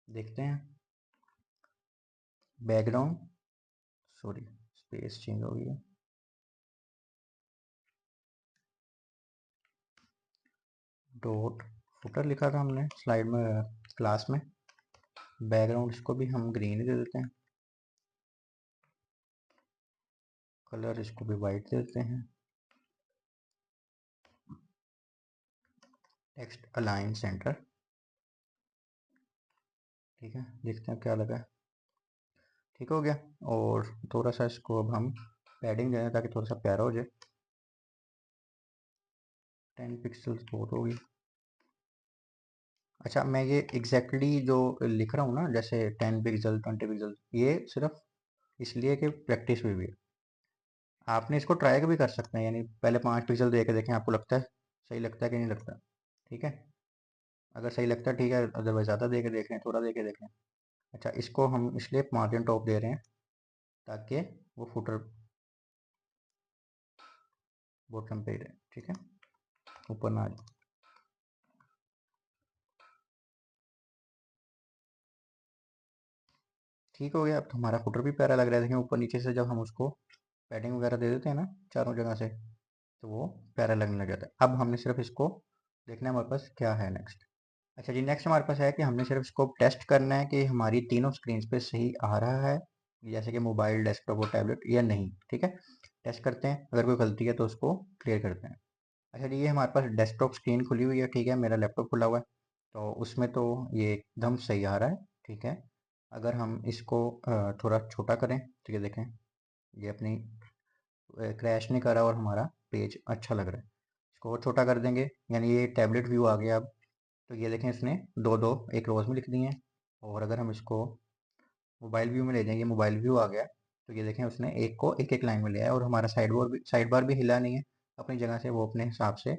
देखते हैं, बैकग्राउंड, सॉरी स्पेस चेंज हो गई है, डॉट फुटर लिखा था हमने स्लाइड में क्लास में। बैकग्राउंड इसको भी हम ग्रीन दे देते हैं, कलर इसको भी वाइट दे देते हैं, टेक्स्ट अलाइन सेंटर। ठीक है, देखते हैं क्या लगा है। ठीक हो गया, और थोड़ा सा इसको अब हम पैडिंग दें ताकि थोड़ा सा प्यारा हो जाए। 10 पिक्सल्स बहुत होगी। अच्छा, मैं ये एग्जैक्टली जो लिख रहा हूँ ना, जैसे 10 पिक्सल 20 पिक्सल, ये सिर्फ इसलिए कि प्रैक्टिस हुई है। आपने इसको ट्राई भी कर सकते हैं, यानी पहले 5 पिक्सल दे के देखें, आपको लगता है सही लगता है कि नहीं लगता। ठीक है, अगर सही लगता है ठीक है, अदरवाइज ज़्यादा दे के देख लें, थोड़ा दे के देख लें। अच्छा, इसको हम इसलिए मार्जिन टॉप दे रहे हैं ताकि वो फुटर बॉटम पे ही रहे। ठीक है, ऊपर ना आ जाए। ठीक हो गया, अब तो हमारा फुटर भी प्यारा लग रहा है। देखें ऊपर नीचे से जब हम उसको पैडिंग वगैरह दे देते हैं ना चारों जगह से, तो वो प्यारा लगने लग जाता है। अब हमने सिर्फ इसको देखना है हमारे पास क्या है नेक्स्ट। अच्छा जी, नेक्स्ट हमारे पास है कि हमने सिर्फ इसको टेस्ट करना है कि हमारी तीनों स्क्रीन पे सही आ रहा है, जैसे कि मोबाइल, डेस्कटॉप और टैबलेट, या नहीं। ठीक है, टेस्ट करते हैं, अगर कोई गलती है तो उसको क्लियर करते हैं। अच्छा जी, ये हमारे पास डेस्कटॉप स्क्रीन खुली हुई है। ठीक है, मेरा लैपटॉप खुला हुआ है, तो उसमें तो ये एकदम सही आ रहा है। ठीक है, अगर हम इसको थोड़ा छोटा करें तो ये देखें, ये अपनी क्रैश नहीं कर रहा और हमारा पेज अच्छा लग रहा है। इसको और छोटा कर देंगे, यानी ये टैबलेट व्यू आ गया अब। तो ये देखें, इसने दो दो एक रोज में लिख दिए हैं। और अगर हम इसको मोबाइल व्यू में ले जाएंगे, मोबाइल व्यू आ गया, तो ये देखें उसने एक को एक एक लाइन में लिया है, और हमारा साइड बार भी हिला नहीं है अपनी जगह से, वो अपने हिसाब से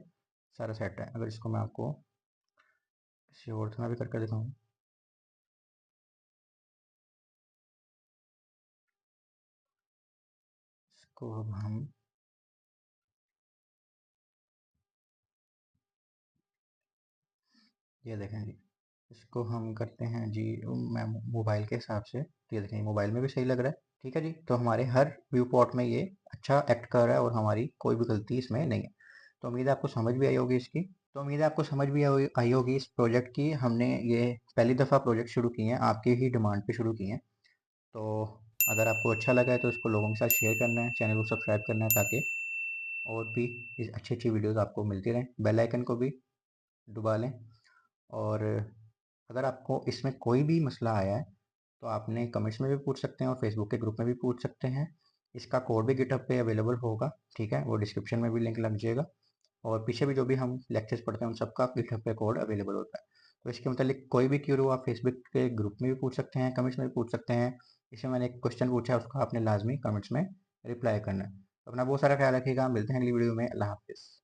सारा सेट है। अगर इसको मैं आपको किसी और तरह भी करके दिखाऊँ, इसको अब हम ये देखें जी, इसको हम करते हैं जी मैं मोबाइल के हिसाब से, तो ये देखें मोबाइल में भी सही लग रहा है। ठीक है जी, तो हमारे हर व्यू पॉट में ये अच्छा एक्ट कर रहा है, और हमारी कोई भी गलती इसमें नहीं है। तो उम्मीद है आपको समझ भी आई होगी इसकी। तो उम्मीद है आपको समझ भी आई होगी इस प्रोजेक्ट की। हमने ये पहली दफ़ा प्रोजेक्ट शुरू किए हैं, आपकी ही डिमांड पे शुरू किए हैं। तो अगर आपको अच्छा लगा है तो इसको लोगों के साथ शेयर करना है, चैनल को सब्सक्राइब करना है, ताकि और भी अच्छी अच्छी वीडियोज़ आपको मिलती रहें। बेल आइकन को भी दबा लें। और अगर आपको इसमें कोई भी मसला आया है तो आपने कमेंट्स में भी पूछ सकते हैं, और फेसबुक के ग्रुप में भी पूछ सकते हैं। इसका कोड भी गिटहब पे अवेलेबल होगा। ठीक है, वो डिस्क्रिप्शन में भी लिंक लग जाएगा। और पीछे भी जो भी हम लेक्चर्स पढ़ते हैं उन सबका गिटहब पे कोड अवेलेबल होता है। तो इसके मतलब कोई भी क्यूरी हो आप फेसबुक के ग्रुप में भी पूछ सकते हैं, कमेंट्स में भी पूछ सकते हैं। इसमें मैंने एक क्वेश्चन पूछा है, उसका आपने लाजमी कमेंट्स में रिप्लाई करना है। तो अपना बहुत सारा ख्याल रखिएगा, मिलते हैं अगली वीडियो में। अल्लाह हाफिज़।